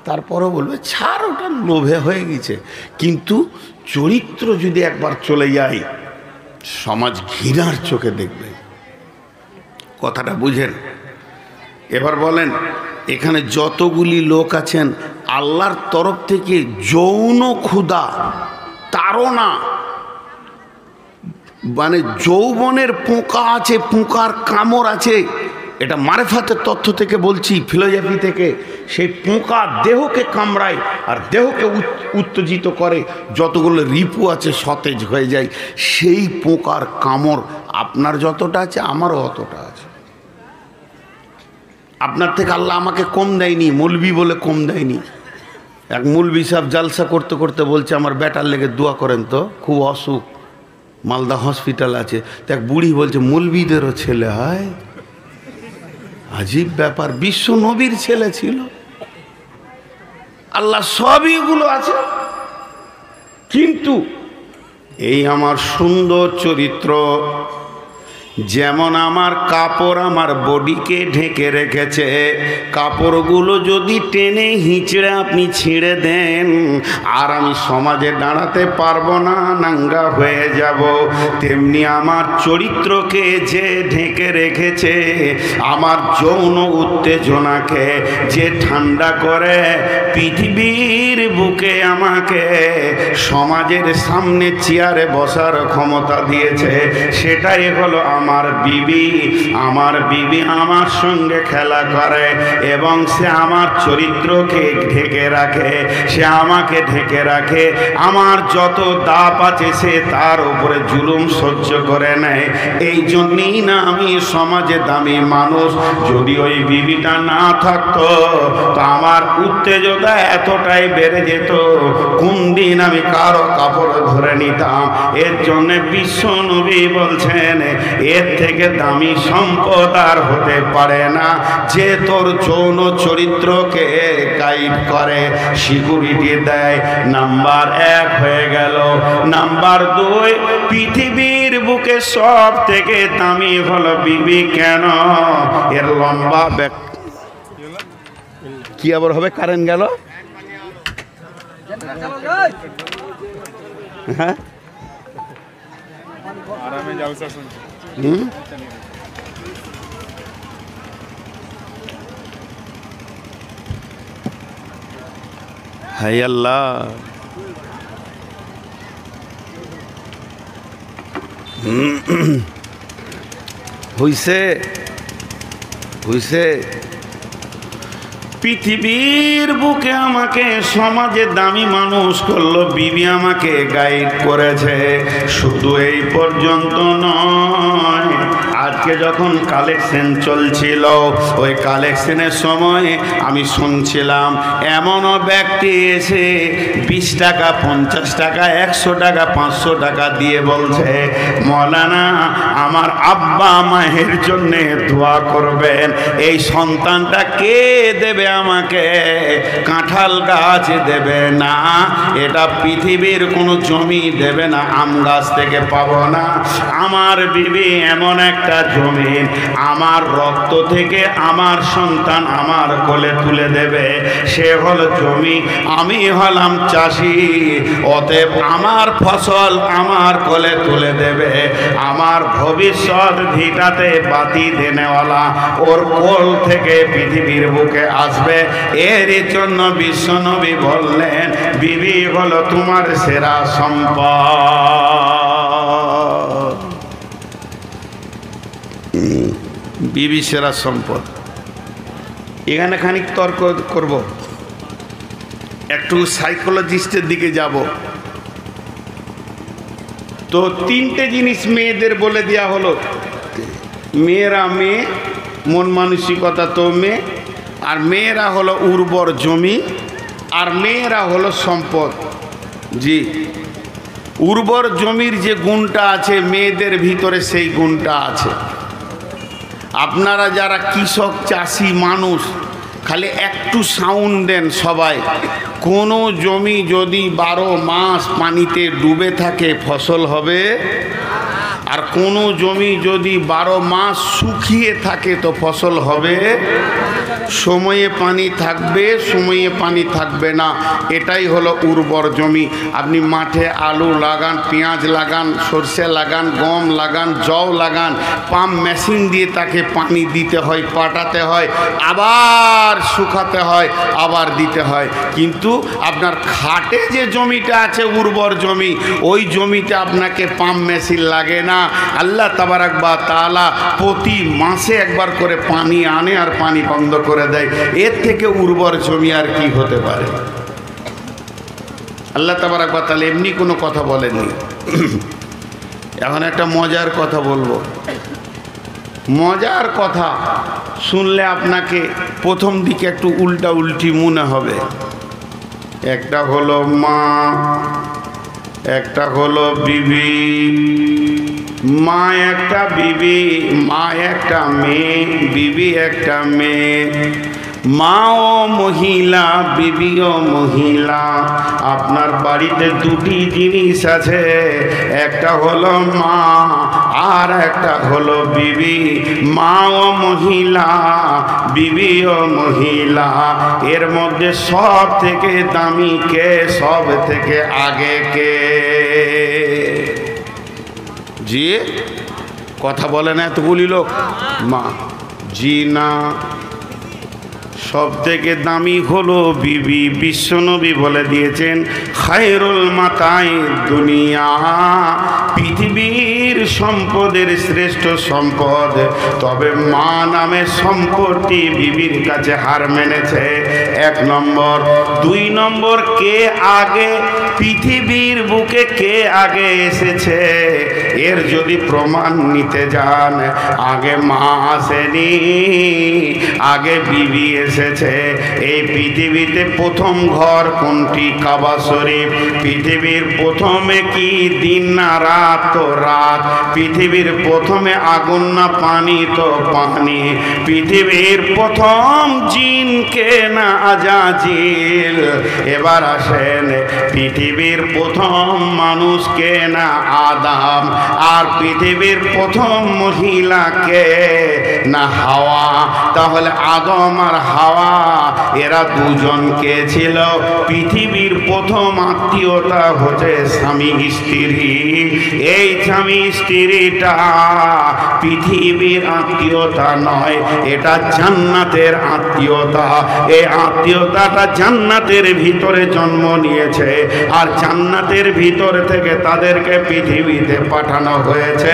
তারপরও বলবে ছাড়, ওটা লোভে হয়ে গেছে। কিন্তু চরিত্র যদি একবার চলে যায়, সমাজ ঘৃণার চোখে দেখবে। কথাটা বুঝেন? এবার বলেন, এখানে যতগুলি লোক আছেন, আল্লাহর তরফ থেকে যৌন ক্ষুধা, তাড়না, মানে যৌবনের পোকা আছে, পোকার কামড় আছে, এটা মারেফাতের তথ্য থেকে বলছি, ফিলোসফি থেকে। সেই পোকা দেহকে কামড়ায় আর দেহকে উত্তেজিত করে, যতগুলো রিপু আছে সতেজ হয়ে যায়। সেই পোকার কামড় আপনার যতটা আছে, আমারও অতটা আছে। আপনার থেকে আল্লাহ আমাকে কম দেয়নি, মৌলবি বলে কম দেয়নি। এক মৌলবি সাহেব জালসা করতে করতে বলছে আমার বেটার লেগে দোয়া করেন তো, খুব অসুখ, মালদা হসপিটাল আছে। তো এক বুড়ি বলছে মৌলবিদেরও ছেলে হয়? আজীব ব্যাপার, বিশ্ব নবীর ছেলে ছিল। আল্লাহ সবই এগুলো আছে, কিন্তু এই আমার সুন্দর চরিত্র, যেমন আমার কাপড় আমার বডিকে ঢেকে রেখেছে, কাপড়গুলো যদি টেনে হিঁচড়ে আপনি ছিঁড়ে দেন আর আমি সমাজে দাঁড়াতে পারবো না, নাঙ্গা হয়ে যাব। তেমনি আমার চরিত্রকে যে ঢেকে রেখেছে, আমার যৌন উত্তেজনাকে যে ঠান্ডা করে পৃথিবীর বুকে আমাকে সমাজের সামনে চেয়ারে বসার ক্ষমতা দিয়েছে, সেটাই হলো আমার বিবি। আমার বিবি আমার সঙ্গে খেলা করে এবং সে আমার চরিত্রকে ঢেকে রাখে, সে আমাকে ঢেকে রাখে। আমার যত দাপ আছে সে তার উপরে জুলুম সহ্য করে নেয়। এই জন্যই না আমি সমাজে দামি মানুষ। যদি ওই বিবিটা না থাকতো তো আমার উত্তেজনা এতটাই বেড়ে যেত, কোন দিন আমি কারো কাপড় ধরে নিতাম। এর জন্য বিশ্ব নবী বলছেন, এর থেকে দামি সম্পদ আর হতে পারে না যে তোর যৌন চরিত্রকে গাইড করে, সিকিউরিটি দেয়। নাম্বার 1 হয়ে গেল। নাম্বার 2, পৃথিবীর বুকে সব থেকে দামি হলো বিবি। কেন? এর লম্বা ব্যাক কি আবার হবে? কারেন্ট গেল। হ্যাঁ, হাই আল্লাহ। হইছে হইছে। পৃথিবীর বুকে আমাকে সমাজে দামি মানুষ করলো, বিবি আমাকে গাইড করেছে। শুধু এই পর্যন্ত নয়, আজকে যখন কালেকশন চলছিল, ওই কালেকশনের সময় আমি শুনছিলাম এমনও ব্যক্তি এসে 20 টাকা, 50 টাকা, 100 টাকা, 500 টাকা দিয়ে বলছে, মৌলানা আমার আব্বা মায়ের জন্য দোয়া করবেন, এই সন্তানটা কে দেবে আমাকে? কাঁঠাল গাছ দেবে না, এটা পৃথিবীর কোনো জমি দেবে না, আম গাছ থেকে পাবো না। আমার বিবি এমন একটা জমিন, আমার রক্ত থেকে আমার সন্তান আমার কোলে তুলে দেবে, সে হলো জমি। আমি হলাম চাষি, অতএব আমার ফসল আমার কোলে তুলে দেবে। আমার ভবিষ্যৎ ভিটাতে বাতি দেনেওয়ালা ওর কোল থেকে পৃথিবীর বুকে আসবে। এর জন্য বিশ্বনবী বললেন, বিবি হলো তোমার সেরা সম্পদ। বিবি সেরা সম্পদ। এখানে খানিক তর্ক করব, একটু সাইকোলজিস্টের দিকে যাব। তো 3টে জিনিস মেয়েদের বলে দেওয়া হলো। মেয়েরা মেয়ে, মন মানসিকতা তো মেয়ে, আর মেয়েরা হলো উর্বর জমি, আর মেয়েরা হলো সম্পদ। জি, উর্বর জমির যে গুণটা আছে মেয়েদের ভিতরে, সেই গুণটা আছে। আপনারা যারা কৃষক চাষি মানুষ, খালি একটু সাউন্ড দেন সবাই। কোনো জমি যদি 12 মাস পানিতে ডুবে থাকে ফসল হবে, আর কোনো জমি যদি 12 মাস শুকিয়ে থাকে তো ফসল হবে। সময়ে পানি থাকবে, সময়ে পানি থাকবে না, এটাই হলো উর্বর জমি। আপনি মাঠে আলু লাগান, পেঁয়াজ লাগান, সরষে লাগান, গম লাগান, জও লাগান, পাম্প মেশিন দিয়ে তাকে পানি দিতে হয়, পাটাতে হয়, আবার শুকাতে হয়, আবার দিতে হয়। কিন্তু আপনার খাটে যে জমিটা আছে উর্বর জমি, ওই জমিতে আপনাকে পাম্প মেশিন লাগে না। আল্লাহ তাবারাক ওয়া তাআলা প্রতি মাসে একবার করে পানি আনে আর পানি বন্ধ করে দেয়। এর থেকে উর্বর জমি আর কি হতে পারে? আল্লাহ তাবারাক ওয়া তাআলা এমনি কোনো কথা বলেননি। এখন একটা মজার কথা বলবো। মজার কথা শুনলে আপনাকে প্রথম দিকে একটু উল্টা উল্টি মনে হবে। একটা হলো মা, একটা হলো বিবি। মা একটা, বিবি, মা একটা মেয়ে, বিবি একটা মেয়ে। মাও মহিলা, বিবিও মহিলা। আপনার বাড়িতে দুটি জিনিস আছে, একটা হলো মা আর একটা হলো বিবি। মাও মহিলা, বিবিও মহিলা। এর মধ্যে সব থেকে দামি কে, সব থেকে আগে কে? জি কথা বলে না এতগুলি লোক? মা। জি না, সব থেকে দামি হলো বিবি। বিশ্বনবী বলে দিয়েছেন খায়রুল মাতাই দুনিয়া, পৃথিবীর সম্পদের শ্রেষ্ঠ সম্পদ। তবে মা নামের সম্পত্তি বিবির কাছে হার মেনেছে, 1 নম্বর। 2 নম্বর, কে আগে পৃথিবীর বুকে কে আগে এসেছে এর যদি প্রমাণ নিতে যান, আগে মা আসেনি, আগে বিবি এসেছে। এই পৃথিবীতে প্রথম ঘর কোনটি? কাবা শরীফ। পৃথিবীর প্রথমে কি দিন না রাত? তো রাত। পৃথিবীর প্রথমে আগুন না পানি? তো পানি। পৃথিবীর প্রথম জিন কে না আজাজিল? এবার আসেন, পৃথিবীর প্রথম মানুষ কে না আদম? আর পৃথিবীর প্রথম মহিলা কে না হাওয়া? তাহলে আদম আর হাওয়া এরা দুজন কে ছিল? পৃথিবীর প্রথম আত্মীয়তা হচ্ছে স্বামী স্ত্রী। এই স্বামী স্ত্রীটা পৃথিবীর আত্মীয়তা নয়, এটা জান্নাতের আত্মীয়তা। এই আত্মীয়তাটা জান্নাতের ভিতরে জন্ম নিয়েছে, আর জান্নাতের ভিতর থেকে তাদেরকে পৃথিবীতে পাঠানো হয়েছে।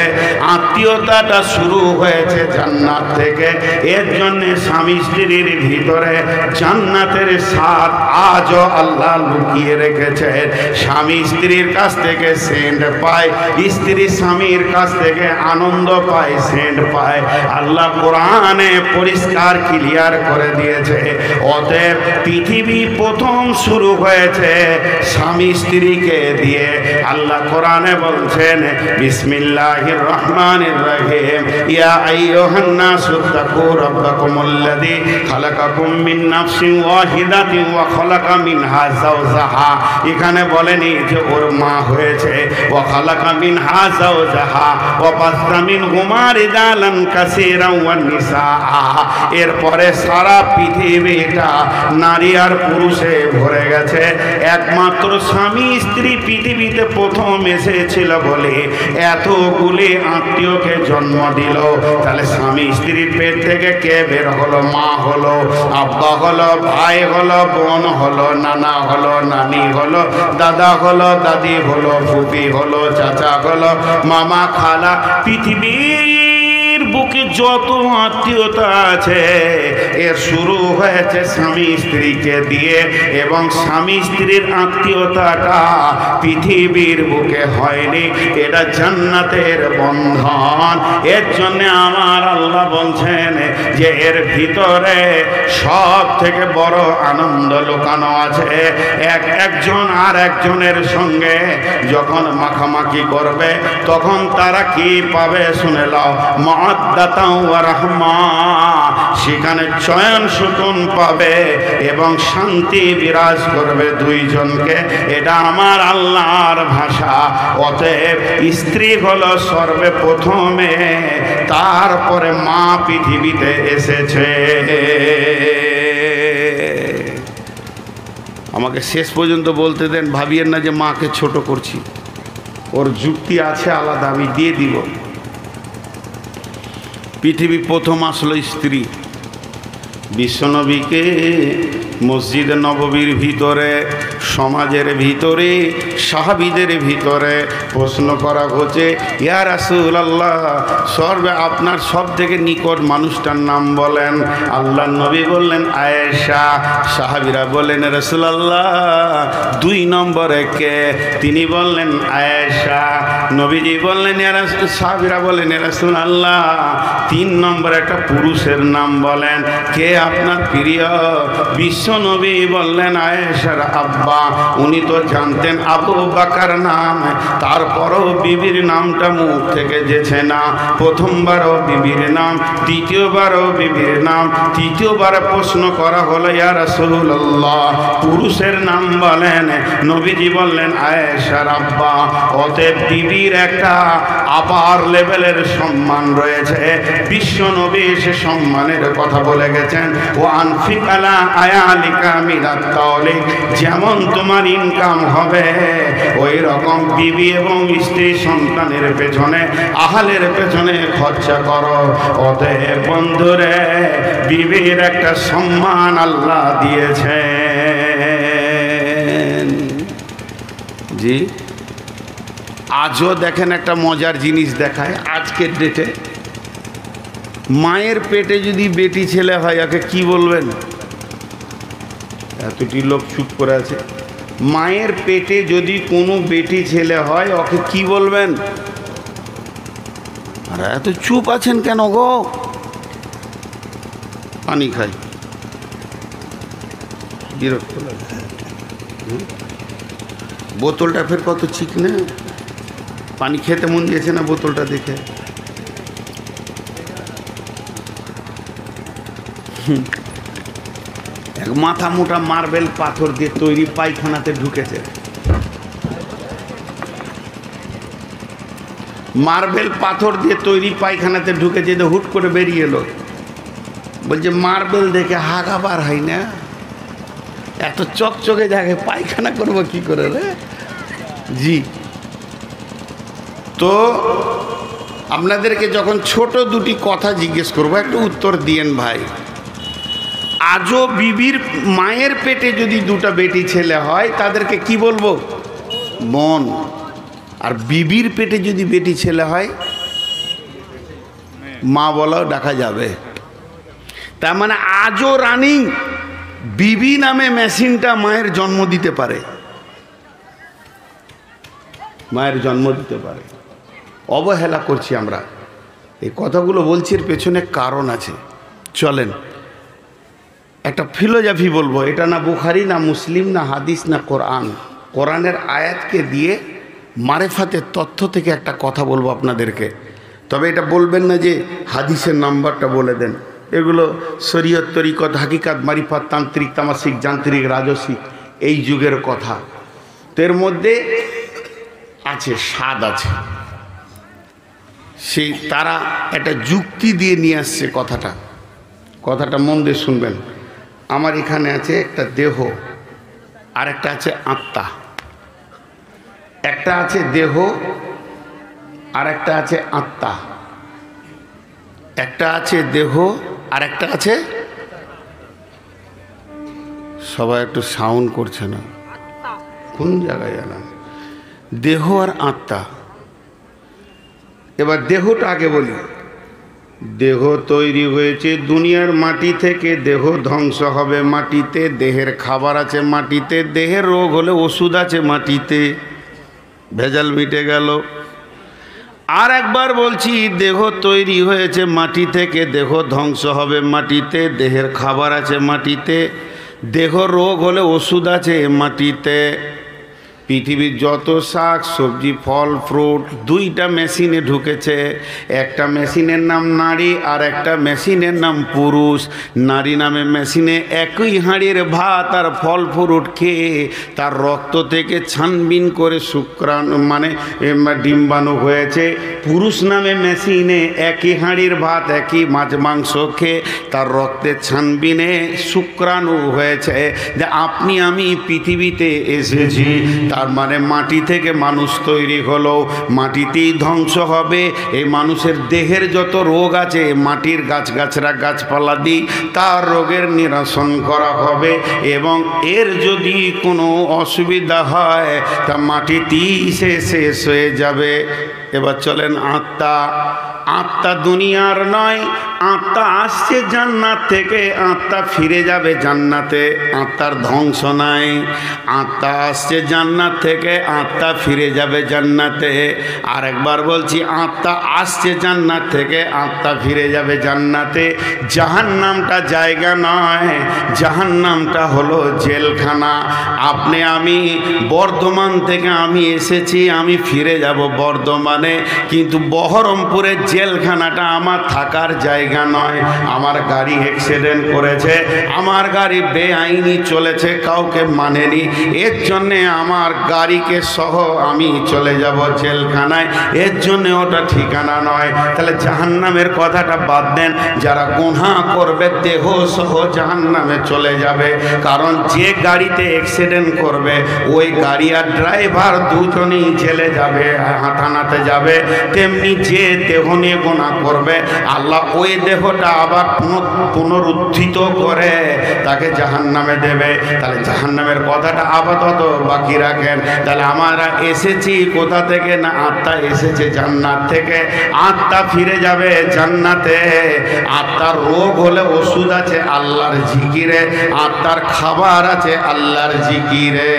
আত্মীয়তাটা শুরু হয়েছে জান্নাত থেকে। এর জন্য স্বামী স্ত্রীর ভিতরে জান্নাতের স্বাদ আজও আল্লাহ লুকিয়ে রেখেছে। স্বামী স্ত্রীর কাছ থেকে সেন্ট পায়, স্ত্রী স্বামীর কাছ থেকে আনন্দ পায়, সেন্ট পায়। আল্লাহ কোরআনে পরিষ্কার ক্লিয়ার করে দিয়েছে। অতএব পৃথিবী প্রথম শুরু হয়েছে স্বামী স্ত্রীকে দিয়ে। আল্লাহ কোরআনে বলছেন বিসমিল্লাহির রহমানির রহিম, ইয়া আইয়ুহান নাসু তাকু রাব্বাকুমুল্লাযী খালাকাকুম মিন নাফসিন ওয়াহিদাতিন ওয়া খালাকা মিনহা যাওজাহা। এখানে বলেনি যে ওর মা হয়েছে, ওয়া খালাকা মিনহা যাওজাহা ওয়া বাসসা মিনহুমা রিজালান কাসীরান ওয়া নিসাআ। এরপরে সারা পৃথিবীটা নারী আর পুরুষে ভরে গেছে। একমাত্র স্বামী স্ত্রী পৃথিবীতে প্রথম এসেছিল বলে এতগুলি আত্মীয়কে জন্ম দিল। তাহলে স্বামী স্ত্রীর পেট থেকে কে বের হলো? মা হলো, আব্বা হলো, ভাই হলো, বোন হলো, নানা হলো, নানি হলো, দাদা হলো, দাদি হলো, ফুফি হলো, চাচা হলো, মামা, খালা। পৃথিবীর বুকে যত আত্মীয়তা আছে এর শুরু হয়েছে স্বামী স্ত্রীকে দিয়ে। এবং স্বামী স্ত্রীর আত্মীয়তাটা পৃথিবীর বুকে হয়নি, এটা জান্নাতের বন্ধন। এর জন্য আমার আল্লাহ বলছেন যে এর ভিতরে সব থেকে বড় আনন্দ লুকানো আছে। একজন আর একজনের সঙ্গে যখন মাখামাখি করবে তখন তারা কি পাবে শুনে নাও, মাওয়াদ্দাতাও ওয়া রাহমা। সেখানে চয়ন সুকুন পাবে এবং শান্তি বিরাজ করবে দুইজনকে। এটা আমার আল্লাহর ভাষা। অতএব স্ত্রী হলো সর্বপ্রথমে, তারপরে মা পৃথিবীতে এসেছে। আমাকে শেষ পর্যন্ত বলতে দেন, ভাবিয়েন না যে মাকে ছোট করছি। ওর যুক্তি আছে আলাদা, আমি দিয়ে দিব। পৃথিবী প্রথম আসলো স্ত্রী। বিশ্বনবীকে মসজিদে নববীর ভিতরে, সমাজের ভিতরে, সাহাবীদের ভিতরে প্রশ্ন করা হচ্ছে, ইয়া রাসূলুল্লাহ, আপনার সব থেকে নিকট মানুষটার নাম বলেন। আল্লাহর নবী বললেন আয়েশা। সাহাবীরা বললেন রাসূলুল্লাহ 2 নম্বরে কে? তিনি বললেন আয়েশা। নবীজি বললেন, সাহাবীরা বললেন রাসূলুল্লাহ 3 নম্বরে একটা পুরুষের নাম বলেন, কে আপনার প্রিয়? বিশ্বনবী বললেন আয়েশার আব্বা। রাব্বা, উনি তো জানতেন আবু বকর নাম, তারপরও বিবির নামটা মুখ থেকে যেছে না। প্রথমবারও বিবির নাম, দ্বিতীয়বারও বিবির নাম, তৃতীয়বার প্রশ্ন করা হলো ইয়া রাসূলুল্লাহ পুরুষের নাম বলেন। নবীজি বললেন আয়েশা রাব্বা। অতএব বিবির একটা আপার লেভেলের সম্মান রয়েছে। বিশ্ব নবী সে সম্মানের কথা বলে গেছেন, ও আনফিক আলা আয়ালিকা মিনাত তাওলিক, যেমন তোমার ইনকাম হবে ওই রকম বিবি এবং স্ত্রী সন্তানের পেছনে, আহালের পেছনে খরচা করো। অতএব বন্ধুরে, বিবির একটা সম্মান আল্লাহ দিয়েছেন। জি, আজও দেখেন একটা মজার জিনিস দেখায় আজকের ডেটে। মায়ের পেটে যদি বেটি ছেলে হয় ওকে কি বলবেন? এতটি লোক চুপ করে আছে। মায়ের পেটে যদি কোনো বেটি ছেলে হয় ওকে কি বলবেন? আর এত চুপ আছেন কেন গো? পানি খাই, বিরক্ত লাগে। বোতলটা ফের কত চিকনে, পানি খেতে মন দিয়েছে না বোতলটা দেখে। এক মাথা মোটা মার্বেল পাথর দিয়ে তৈরি পায়খানাতে ঢুকেছে। মার্বেল পাথর দিয়ে তৈরি পায়খানাতে ঢুকেছে, হুট করে বেরিয়ে এলো। বলছে মার্বেল দেখে হাগা বার হয় না, এত চকচকে জায়গায় পায়খানা করবো কি করে রে? জি, তো আপনাদেরকে যখন ছোট দুটি কথা জিজ্ঞেস করবো একটু উত্তর দিয়েন ভাই। আজও বিবির মায়ের পেটে যদি দুটো বেটি ছেলে হয় তাদেরকে কি বলবো? বোন। আর বিবির পেটে যদি বেটি ছেলে হয় মা বলাও ডাকা যাবে। তার মানে আজও রানিং বিবি নামে মেশিনটা মায়ের জন্ম দিতে পারে, মায়ের জন্ম দিতে পারে। অবহেলা করছি আমরা। এই কথাগুলো বলছি এর পেছনে কারণ আছে। চলেন একটা ফিলোজফি বলবো। এটা না বুখারি, না মুসলিম, না হাদিস, না কোরআন। কোরআনের আয়াতকে দিয়ে মারেফাতের তথ্য থেকে একটা কথা বলবো আপনাদেরকে। তবে এটা বলবেন না যে হাদিসের নাম্বারটা বলে দেন। এগুলো শরীয়ত, তরিকত, হাকিকাত, মারিফাত, তান্ত্রিক, তামাসিক, যান্ত্রিক, রাজসিক এই যুগের কথা। তো এর মধ্যে আছে স্বাদ আছে। সেই তারা একটা যুক্তি দিয়ে নিয়ে আসছে কথাটা মন দিয়ে শুনবেন। আমার এখানে আছে একটা দেহ, আর একটা আছে আত্মা। একটা আছে দেহ আর একটা আছে আত্মা। একটা আছে দেহ আর একটা আছে, সবাই একটু সাউন্ড করছে না, কোন জায়গায় জানা? দেহ আর আত্মা। এবার দেহটা আগে বলি। দেহ তৈরি হয়েছে দুনিয়ার মাটি থেকে, দেহ ধ্বংস হবে মাটিতে। দেহের খাবার আছে মাটিতে, দেহের রোগ হলে ওষুধ আছে মাটিতে, ভেজাল মিটে গেল। আর একবার বলছি, দেহ তৈরি হয়েছে মাটি থেকে, দেহ ধ্বংস হবে মাটিতে, দেহের খাবার আছে মাটিতে, দেহ রোগ হলে ওষুধ আছে মাটিতে। পৃথিবীর যত শাক সবজি, ফল, ফ্রুট দুইটা মেশিনে ঢুকেছে। একটা মেশিনের নাম নারী আর একটা মেশিনের নাম পুরুষ। নারী নামে মেশিনে একই হাঁড়ির ভাত আর ফল ফ্রুট খেয়ে তার রক্ত থেকে ছানবিন করে শুক্রাণু মানে ডিম্বাণু হয়েছে। পুরুষ নামে মেশিনে একই হাঁড়ির ভাত, একই মাছ মাংস খেয়ে তার রক্তের ছানবিনে শুক্রাণু হয়েছে। যে আপনি আমি পৃথিবীতে এসেছি, তার মানে মাটি থেকে মানুষ তৈরি হলো, মাটিতেই ধ্বংস হবে। এই মানুষের দেহের যত রোগ আছে, মাটির গাছগাছরা গাছপালা দিয়ে তার রোগের নিরসন করা হবে। এবং এর যদি কোনো অসুবিধা হয় তা মাটিতেই সে শেষ হয়ে যাবে। এবার চলেন আত্মা। আত্মা দুনিয়ার নয়, আত্মা আসছে জান্নাত থেকে, আত্মা ফিরে যাবে জান্নাতে, আত্মার ধ্বংস নাই। আত্মা আসছে জান্নাত থেকে, আত্মা ফিরে যাবে জান্নাতে। আর একবার বলছি, আত্মা আসছে জান্নাত থেকে, আত্মা ফিরে যাবে জান্নাতে। জাহান্নামটা জায়গা নয়, জাহান্নামটা হলো জেলখানা। আপনি আমি বর্ধমান থেকে আমি এসেছি, আমি ফিরে যাব বর্ধমানে, কিন্তু বহরমপুরের জেলখানাটা আমার থাকার জায়গা নয়। আমার গাড়ি অ্যাক্সিডেন্ট করেছে, আমার গাড়ি বেআইনি চলেছে, কাউকে মানেনি, এর জন্যে আমার গাড়িকে সহ আমি চলে যাব জেলখানায়, এর জন্যে ওটা ঠিকানা নয়। তাহলে জাহান্নামের কথাটা বাদ দেন, যারা গুনাহ করবে দেহ সহ জাহান্নামে চলে যাবে। কারণ যে গাড়িতে অ্যাক্সিডেন্ট করবে ওই গাড়ি আর ড্রাইভার দুজনেই জেলে যাবে, থানাতে যাবে। তেমনি যে দেহ নিয়ে গুনাহ করবে আল্লাহ ওই দেহটা আবার পুনরুত্থিত করে তাকে জাহান্নামে দেবে। তাহলে জাহান্নামের কথাটা আপাতত বাকি রাখেন। তাহলে আমরা এসেছি কোথা থেকে? না, আত্মা এসেছে জান্নাত থেকে, আত্মা ফিরে যাবে জান্নাতে। আত্মার রোগ হলে ওষুধ আছে আল্লাহর জিকিরে, আত্মার খাবার আছে আল্লাহর জিকিরে।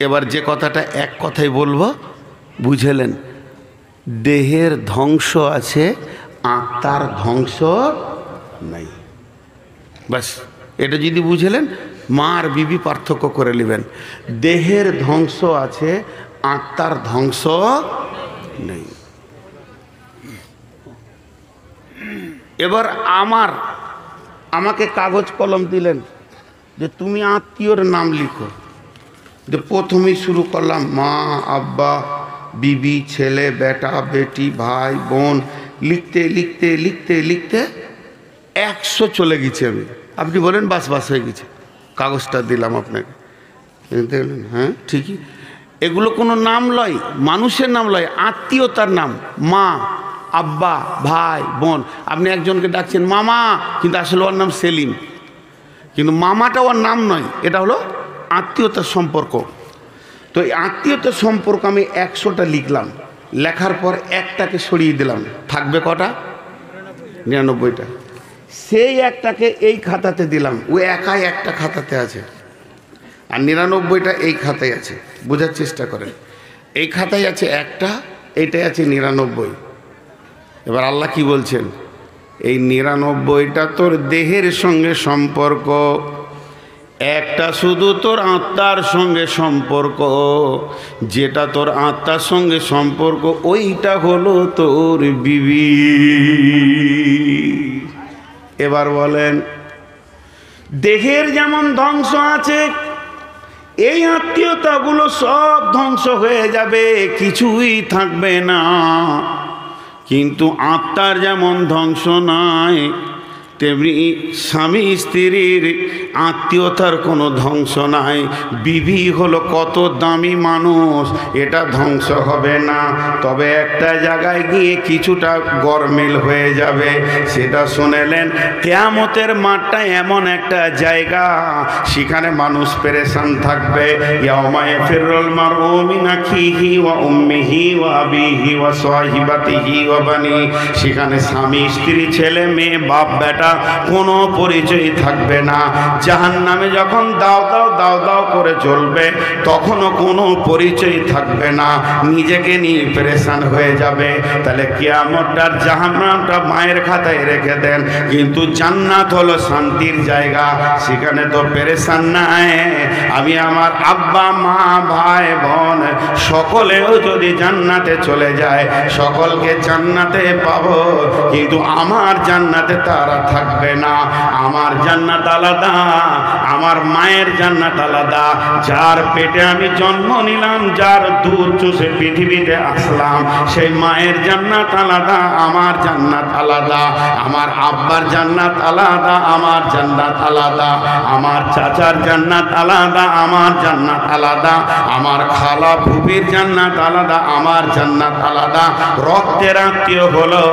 এবার যে কথাটা এক কথাই বলবো, বুঝলেন? দেহের ধ্বংস আছে, আত্মার ধ্বংস নাই। বাস এটা যদি বুঝলেন, মা আর বিবি পার্থক্য করে নেবেন। দেহের ধ্বংস আছে, আত্মার ধ্বংস নেই। এবার আমাকে কাগজ কলম দিলেন যে তুমি আত্মীয়র নাম লিখো। যে প্রথমেই শুরু করলাম মা, আব্বা, বিবি, ছেলে, বেটা, বেটি, ভাই, বোন, লিখতে লিখতে লিখতে লিখতে 100 চলে গেছি আমি। আপনি বলেন বাস বাস হয়ে গেছে, কাগজটা দিলাম আপনাকে। দেখলেন? হ্যাঁ ঠিকই। এগুলো কোনো নাম লয়, মানুষের নাম লয়, আত্মীয়তার নাম। মা, আব্বা, ভাই, বোন। আপনি একজনকে ডাকছেন মামা, কিন্তু আসলে ওর নাম সেলিম, কিন্তু মামাটা ওর নাম নয়, এটা হলো আত্মীয়তার সম্পর্ক। তো এই আত্মীয়তার সম্পর্ক আমি 100টা লিখলাম, লেখার পর একটাকে সরিয়ে দিলাম, থাকবে কটা? 99টা। সেই একটাকে এই খাতাতে দিলাম, ও একাই একটা খাতাতে আছে, আর 99টা এই খাতায় আছে। বোঝার চেষ্টা করেন, এই খাতায় আছে একটা, এইটাই আছে 99। এবার আল্লাহ কি বলছেন? এই 99টা তোর দেহের সঙ্গে সম্পর্ক, একটা শুধু তোর আত্মার সঙ্গে সম্পর্ক। যেটা তোর আত্মার সঙ্গে সম্পর্ক ওইটা হলো তোর বিবি। এবার বলেন, দেহের যেমন ধ্বংস আছে, এই আত্মীয়তাগুলো সব ধ্বংস হয়ে যাবে, কিছুই থাকবে না। কিন্তু আত্মার যেমন ধ্বংস নাই, তেমনি স্বামী স্ত্রীর আত্মীয়তার কোনো ধ্বংস নাই। বিবি হলো কত দামি মানুষ, এটা ধ্বংস হবে না, তবে একটা জায়গায় গিয়ে কিছুটা গরমিল হয়ে যাবে। সেটা শুনেলেন, কিয়ামতের মাঠটা এমন একটা জায়গা, সেখানে মানুষ পেরেশান থাকবে। ইয়াউমা ইয়াফিরুল মারউ মিন আখিহি ওয়া উম্মিহি ওয়া আবিহি ওয়া সাহিবাতিহি ওয়া বানি। সেখানে স্বামী স্ত্রী, ছেলে মেয়ে, বাপ বেটা কোনো পরিচয় থাকবে না। জাহান্নামে যখন দাও দাও দাও দাও করে চলবে, তখনও কোনো পরিচয় থাকবে না, নিজেকে নিয়ে পেরেশান হয়ে যাবে। তাহলে কিয়ামতটার জাহান্নামটা মায়ের খাতায় রেখে দেন, কিন্তু জান্নাত হলো শান্তির জায়গা, সেখানে তো পেরেশান নাই। আমি আমার আব্বা, মা, ভাই, বোন সকলেও যদি জান্নাতে চলে যায়, সকলকে জান্নাতে পাবো, কিন্তু আমার জান্নাতে তারা থাকবে না। আমার জান্নাত আলাদা, আমার মায়ের জান্নাত আলাদা। যার পেটে আমি জন্ম নিলাম, যার দুধ চুষে পৃথিবীতে আসলাম, সেই মায়ের জান্নাত আলাদা, আমার জান্নাত আলাদা। আমার আব্বার জান্নাত আলাদা, আমার জান্নাত আলাদা। আমার চাচার জান্নাত আলাদা, আমার জান্নাত আলাদা। আমার খালা ফুপির জান্নাত আলাদা, আমার জান্নাত আলাদা। রক্তের আত্মীয় হলো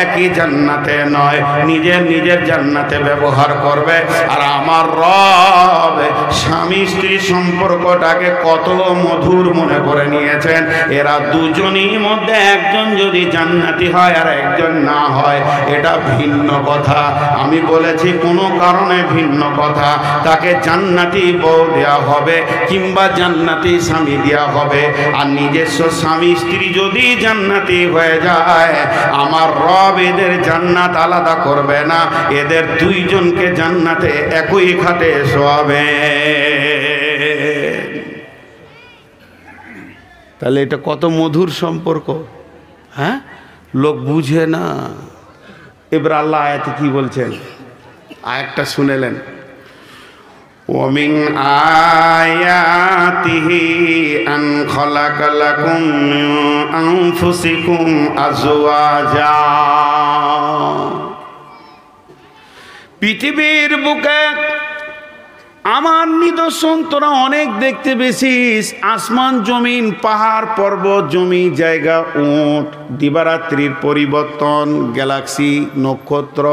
একই জান্নাতে নয়। নিজের নিজের জান্নাতে ব্যবহার করবে। আর আমার রব স্বামী স্ত্রী সম্পর্কটাকে কত মধুর মনে করে নিয়েছেন। এরা দুজনই মধ্যে একজন যদি জান্নাতি হয় আর একজন না হয়, এটা ভিন্ন কথা। আমি বলেছি কোনো কারণে ভিন্ন কথা, তাকে জান্নাতি বউ দেওয়া হবে কিংবা জান্নাতি স্বামী দেওয়া হবে। আর নিজস্ব স্বামী স্ত্রী যদি জান্নাতি হয়ে যায়, আমার রব এদের জান্নাত আলাদা করবে না, এদের দুইজনকে জান্নাতে একই খাটে শোয়াবে। তাহলে এটা কত মধুর সম্পর্ক, হ্যাঁ? লোক বুঝে না। এবার আল্লাহ আয়াতে কি বলছেন, আয়াতটা শুনেলেন, ওমিন আয়াতিহি আন খালাকা লাকুম মিন আনফুসিকুম আজওয়াজা। পৃথিবীর বুকে আমার নিদর্শন তোরা অনেক দেখতে পেয়েছিস। আসমান জমিন, পাহাড় পর্বত, জমি জায়গা, উট, দিবারাত্রির পরিবর্তন, গ্যালাক্সি, নক্ষত্র,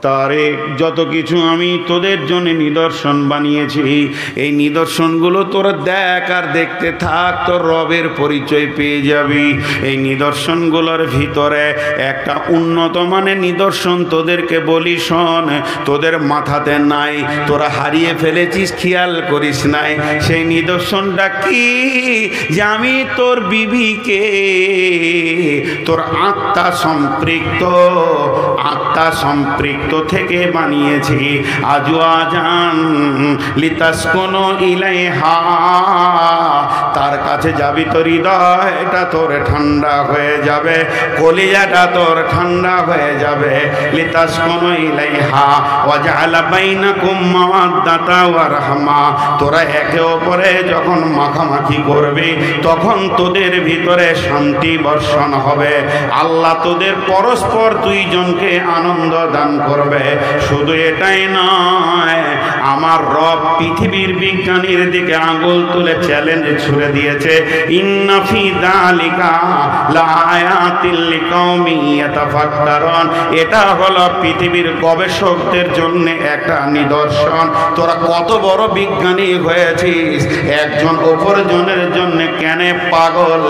তারে, যত কিছু আমি তোদের জন্য নিদর্শন বানিয়েছি। এই নিদর্শনগুলো তোরা দেখ আর দেখতে থাক, তোর রবের পরিচয় পেয়ে যাবি। এই নিদর্শনগুলোর ভিতরে একটা উন্নত মানের নিদর্শন তোদেরকে বলি, শোন, তোদের মাথাতে নাই, তোরা হারিয়ে ফেলেছিস, খেয়াল করিস নাই। সেই নিদর্শনটা কি? যে আমি তোর বিবিকে তোর আত্মা সম্পৃক্ত থেকে বানিয়েছি। আজওয়াজান লিতাসকুনু ইলাইহা, তার কাছে যাবি তোর হৃদয়টা তোর ঠান্ডা হয়ে যাবে, কলিজাটা তোর ঠান্ডা হয়ে যাবে। লিতাসকুনু ইলাইহা ওয়া জাআলা বাইনাকুম মাওয়াদ্দাতা ওয়া রাহমা, তোরা একে অপরে যখন মাখামাখি করবি তখন তোদের ভিতরে শান্তি বর্ষণ হবে। আল্লাহ তোদের পরস্পর দুইজনকে আনন্দ দান করবে। শুধু এটাই নয়, আমার রব পৃথিবীর বিজ্ঞানীর দিকে আঙুল তুলে চ্যালেঞ্জ ছুড়ে দিয়েছে, ইন্না ফি যালিকা লাআয়াতিল লিকাউমিন ইয়াতাফাক্কারুন। এটা হলো পৃথিবীর গবেষকদের জন্য একটা নিদর্শন। তোরা কত বড় বিজ্ঞানী হয়েছিস, একজন অপরজনের জন্য কেন পাগল,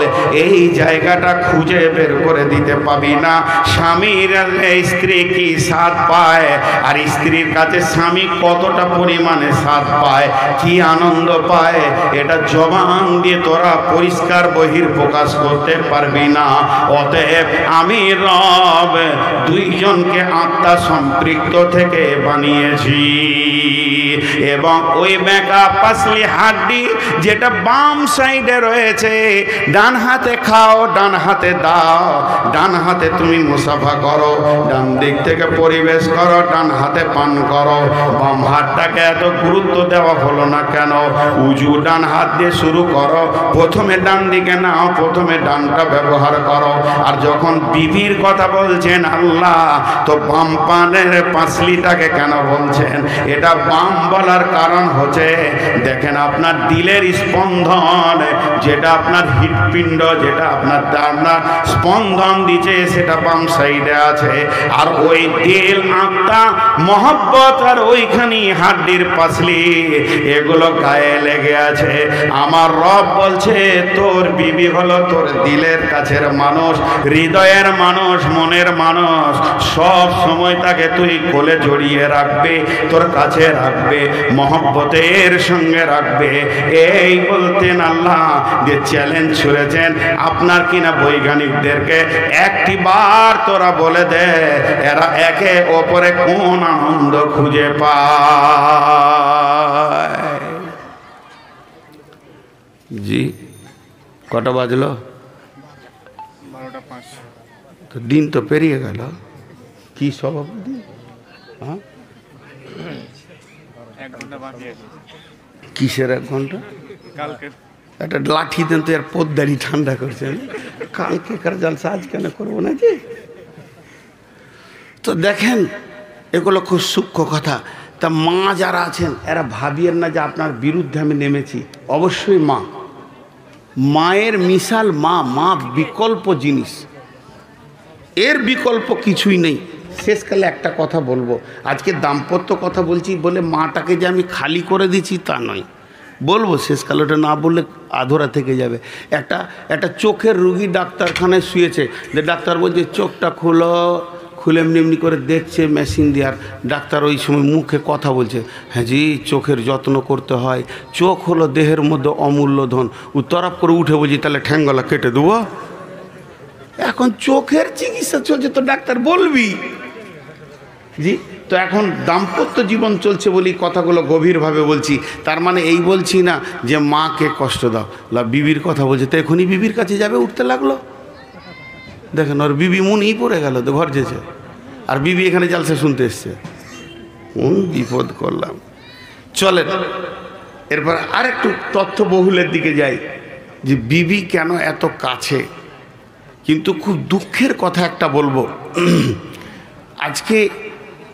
এই জায়গাটা খুঁজে বের করে দিতে পাবি না। স্বামীর স্ত্রী কি স্বাদ পায়, আর স্ত্রীর কাছে স্বামী কতটা পরিমাণে স্বাদ পায়, কি আনন্দ পায়, এটা জবান দিয়ে তোরা পরিষ্কার বহির প্রকাশ করতে পারবি না। অতএব আমি রব দুইজনকে আত্মা সম্পৃক্ত থেকে বানিয়েছি। এবং ওই বেঁকা পাসলি হাড্ডি যেটা বাম সাইডে রয়েছে, ডান হাতে খাও, ডান হাতে দাও, ডান হাতে তুমি মুসাফা করো, ডান দিক থেকে পরিবেশ করো, ডান হাতে পান করো। বাম হাতটাকে এত গুরুত্ব দেওয়া হলো না কেন? উজু ডান হাত দিয়ে শুরু করো, প্রথমে ডান দিকে নাও, প্রথমে ডানটা ব্যবহার করো। আর যখন বিবির কথা বলছেন আল্লাহ, তো বাম পানের পাঁচলিটাকে কেন বলছেন? এটা বাম বলার কারণ হচ্ছে, দেখেন আপনার দিলের স্পন্দন, যেটা আপনার হৃৎপিণ্ড, যেটা আপনার স্পন্দন দিচ্ছে, সেটা বাম সাইডে আছে। আর ওই দিল, আত্মা, মহব্বত আর ওইখানে হাড্ডির পাসলি, এগুলো গায়ে লেগে আছে। আমার রব বলছে তোর বিবি হলো তোর দিলের কাছের মানুষ, হৃদয়ের মানুষ, মনের মানুষ। সব সময় তাকে তুই কোলে জড়িয়ে রাখবে, তোর কাছে রাখবে, মহব্বতের সঙ্গে রাখবে। এই বলতেন আল্লাহ যে চ্যালেঞ্জ ছুড়েছেন আপনার কিনা বৈজ্ঞানিকদেরকে, একটি বার তোরা বলে দে এরা একে অপরে কোন আনন্দ খুঁজে পায়। জি, কটা বাজলো? 12:05। তো দিন তো পেরিয়ে গেল। কি সভাপতি? হ্যাঁ, 1 ঘন্টা বাকি আছে। কিসের 1 ঘন্টা? কালকে একটা লাঠি দেন তো, এর পোদ্দারি ঠান্ডা করছেন। কালকে কার জলসা আজ কেন করবো না জি? তো দেখেন, এগুলো খুব সূক্ষ্ম কথা। তা মা যারা আছেন এরা ভাবিয়েন না যে আপনার বিরুদ্ধে আমি নেমেছি। অবশ্যই মা, মায়ের মিশাল মা, মা বিকল্প জিনিস, এর বিকল্প কিছুই নেই। শেষকালে একটা কথা বলবো, আজকে দাম্পত্য কথা বলছি বলে মাটাকে যে আমি খালি করে দিচ্ছি তা নয়, বলবো শেষকালে, ওটা না বললে আধরা থেকে যাবে। একটা চোখের রুগী ডাক্তারখানায় শুয়েছে, যে ডাক্তার বলছে চোখটা খুলে এমনি এমনি করে দেখছে মেশিন দিয়ে, আর ডাক্তার ওই সময় মুখে কথা বলছে, হ্যাঁ জি চোখের যত্ন করতে হয়, চোখ হলো দেহের মধ্যে অমূল্য ধন। ও তরফ করে উঠে বলছি তাহলে ঠ্যাঙ্গলা কেটে দেবো। এখন চোখের চিকিৎসা চলছে তো ডাক্তার বলবি জি। তো এখন দাম্পত্য জীবন চলছে বলি কথাগুলো গভীরভাবে বলছি, তার মানে এই বলছি না যে মাকে কষ্ট দাও। বিবির কথা বলছে, তো এখনই বিবির কাছে যাবে, উঠতে লাগলো, দেখেন ওর বিবি মনেই পড়ে গেল, তো ঘর যেছে, আর বিবি এখানে জালসা শুনতে এসছে, কোন বিপদ করলাম। চলেন এরপর আর একটু তথ্যবহুলের দিকে যাই, যে বিবি কেন এত কাছে। কিন্তু খুব দুঃখের কথা একটা বলবো, আজকে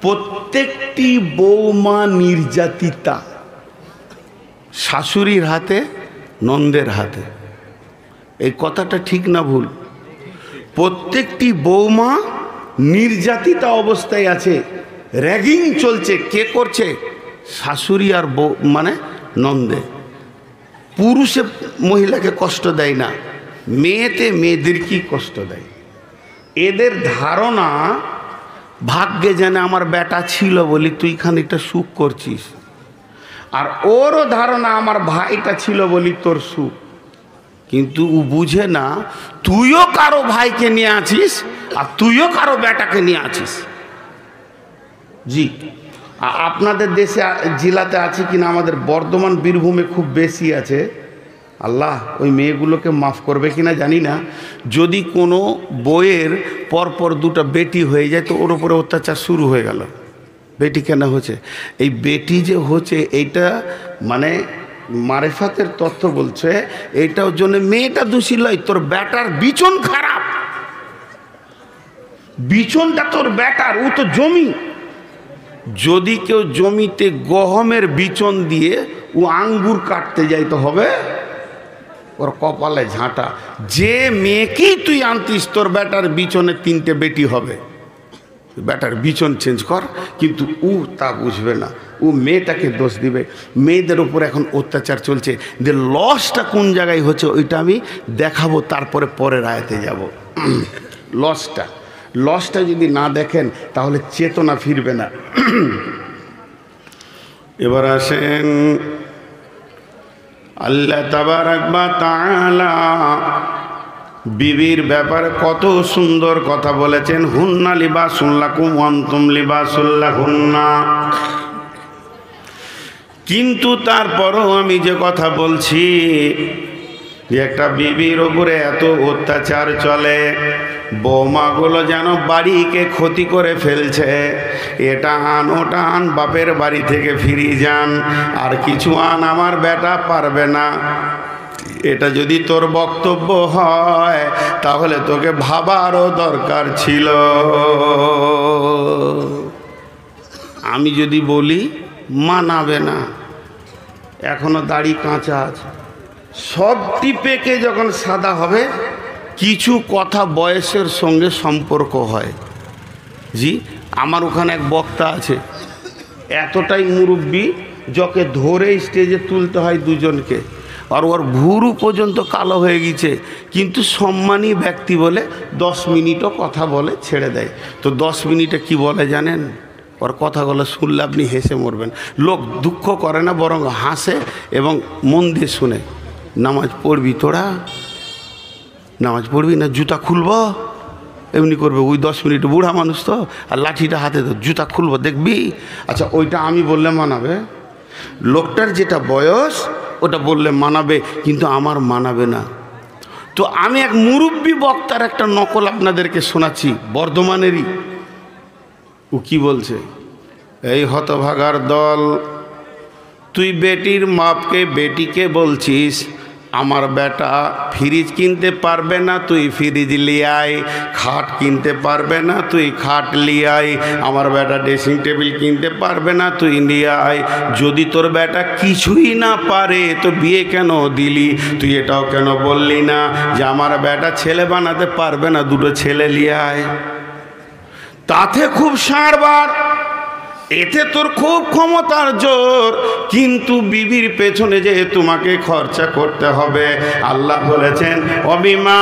প্রত্যেকটি বৌমা নির্যাতিতা, শাশুড়ির হাতে নন্দের হাতে। এই কথাটা ঠিক না ভুল? প্রত্যেকটি বৌমা নির্যাতিতা অবস্থায় আছে, র্যাগিং চলছে। কে করছে? শাশুড়ি আর বউ মানে নন্দে। পুরুষে মহিলাকে কষ্ট দেয় না, মেয়েদেরকেই কষ্ট দেয়। এদের ধারণা ভাগ্যে জানে আমার বেটা ছিল বলি তুই খানিকটা সুখ করছিস, আর ওরও ধারণা আমার ভাইটা ছিল বলি তোর সুখ। কিন্তু ও বুঝে না তুইও কারো ভাইকে নিয়ে আছিস আর তুইও কারো বেটাকে নিয়ে আছিস। জি, আপনাদের দেশে জেলাতে আছে কিনা, আমাদের বর্ধমান বীরভূমে খুব বেশি আছে। আল্লাহ ওই মেয়েগুলোকে মাফ করবে কিনা জানি না। যদি কোনো বইয়ের পরপর দুটো বেটি হয়ে যায় তো ওর উপরে অত্যাচার শুরু হয়ে গেল। বেটি কেন হচ্ছে? এই বেটি যে হচ্ছে এইটা মানে মারেফাতের তথ্য বলছে, এইটার জন্য মেয়েটা দোষী লয়, তোর বেটার বিচন খারাপ, বিচনটা তোর বেটার, ও তো জমি। যদি কেউ জমিতে গহমের বিচন দিয়ে ও আঙ্গুর কাটতে যায় তো হবে ওর কপালে ঝাঁটা। যে মেয়েকেই তুই আনতিস তোর বেটার বিচনে 3টে বেটি হবে, বেটার বিচন চেঞ্জ কর। কিন্তু ও তা বুঝবে না, ও মেয়েটাকে দোষ দিবে। মেয়েদের উপর এখন অত্যাচার চলছে, যে লসটা কোন জায়গায় হচ্ছে ওইটা আমি দেখাবো, তারপরে পরের আয়াতে যাব। লসটা যদি না দেখেন তাহলে চেতনা ফিরবে না। এবার আসেন আল্লাহ তাবারাক ওয়া তাআলা বিবির ব্যাপারে কত সুন্দর কথা বলেছেন। হুন্না লিবাসুল লাকুম ওয়া আনতুম লিবাসুল লাহুন্না। কিন্তু তারপরও আমি যে কথা বলছি, যে একটা বিবির ওপরে এত অত্যাচার চলে, বৌমাগুলো যেন বাড়িকে ক্ষতি করে ফেলছে। এটা আন ওটা আন, বাপের বাড়ি থেকে ফিরে যান, আর কিছু আন, আমার বেটা পারবে না। এটা যদি তোর বক্তব্য হয় তাহলে তোকে ভাবারও দরকার ছিল। আমি যদি বলি মানাবে না, এখনো দাড়ি কাঁচা আছে। সবটি পেকে যখন সাদা হবে, কিছু কথা বয়সের সঙ্গে সম্পর্ক হয়। জি, আমার ওখানে এক বক্তা আছে, এতটাই মুরব্বী, যকে ধরে স্টেজে তুলতে হয় দুজনকে, আর ওর ভুরু পর্যন্ত কালো হয়ে গেছে, কিন্তু সম্মানী ব্যক্তি বলে 10 মিনিটও কথা বলে ছেড়ে দেয়। তো 10 মিনিটে কি বলে জানেন? ওর কথাগুলো শুনলে আপনি হেসে মরবেন। লোক দুঃখ করে না, বরং হাসে এবং মন দিয়ে শুনে। নামাজ পড়বি তোরা? নামাজ পড়বি না? জুতা খুলব? এমনি করবে ওই 10 মিনিট। বুড়া মানুষ তো, আর লাঠিটা হাতে তো, জুতা খুলব দেখবি। আচ্ছা, ওইটা আমি বললে মানাবে? লোকটার যেটা বয়স ওটা বললে মানাবে, কিন্তু আমার মানাবে না। তো আমি এক মুরব্বী বক্তার একটা নকল আপনাদেরকে শোনাচ্ছি, বর্ধমানেরই। ও কি বলছে? এই হতভাগার দল, তুই বেটির মাপকে বেটিকে বলছিস আমার বেটা ফ্রিজ কিনতে পারবে না, তুই ফ্রিজ লিয়াই। খাট কিনতে পারবে না, তুই খাট লিয়াই। আমার বেটা ড্রেসিং টেবিল কিনতে পারবে না, তুই নিয়ে আয়। যদি তোর বেটা কিছুই না পারে তো বিয়ে কেন দিলি? তুই এটাও কেন বললি না যে আমার বেটা ছেলে বানাতে পারবে না, 2টো ছেলে লিয়ে আয়? তাতে খুব সারবার, এতে তোর খুব ক্ষমতার জোর, কিন্তু বিবির পেছনে যে তোমাকে খরচা করতে হবে। আল্লাহ বলেছেন অবিমা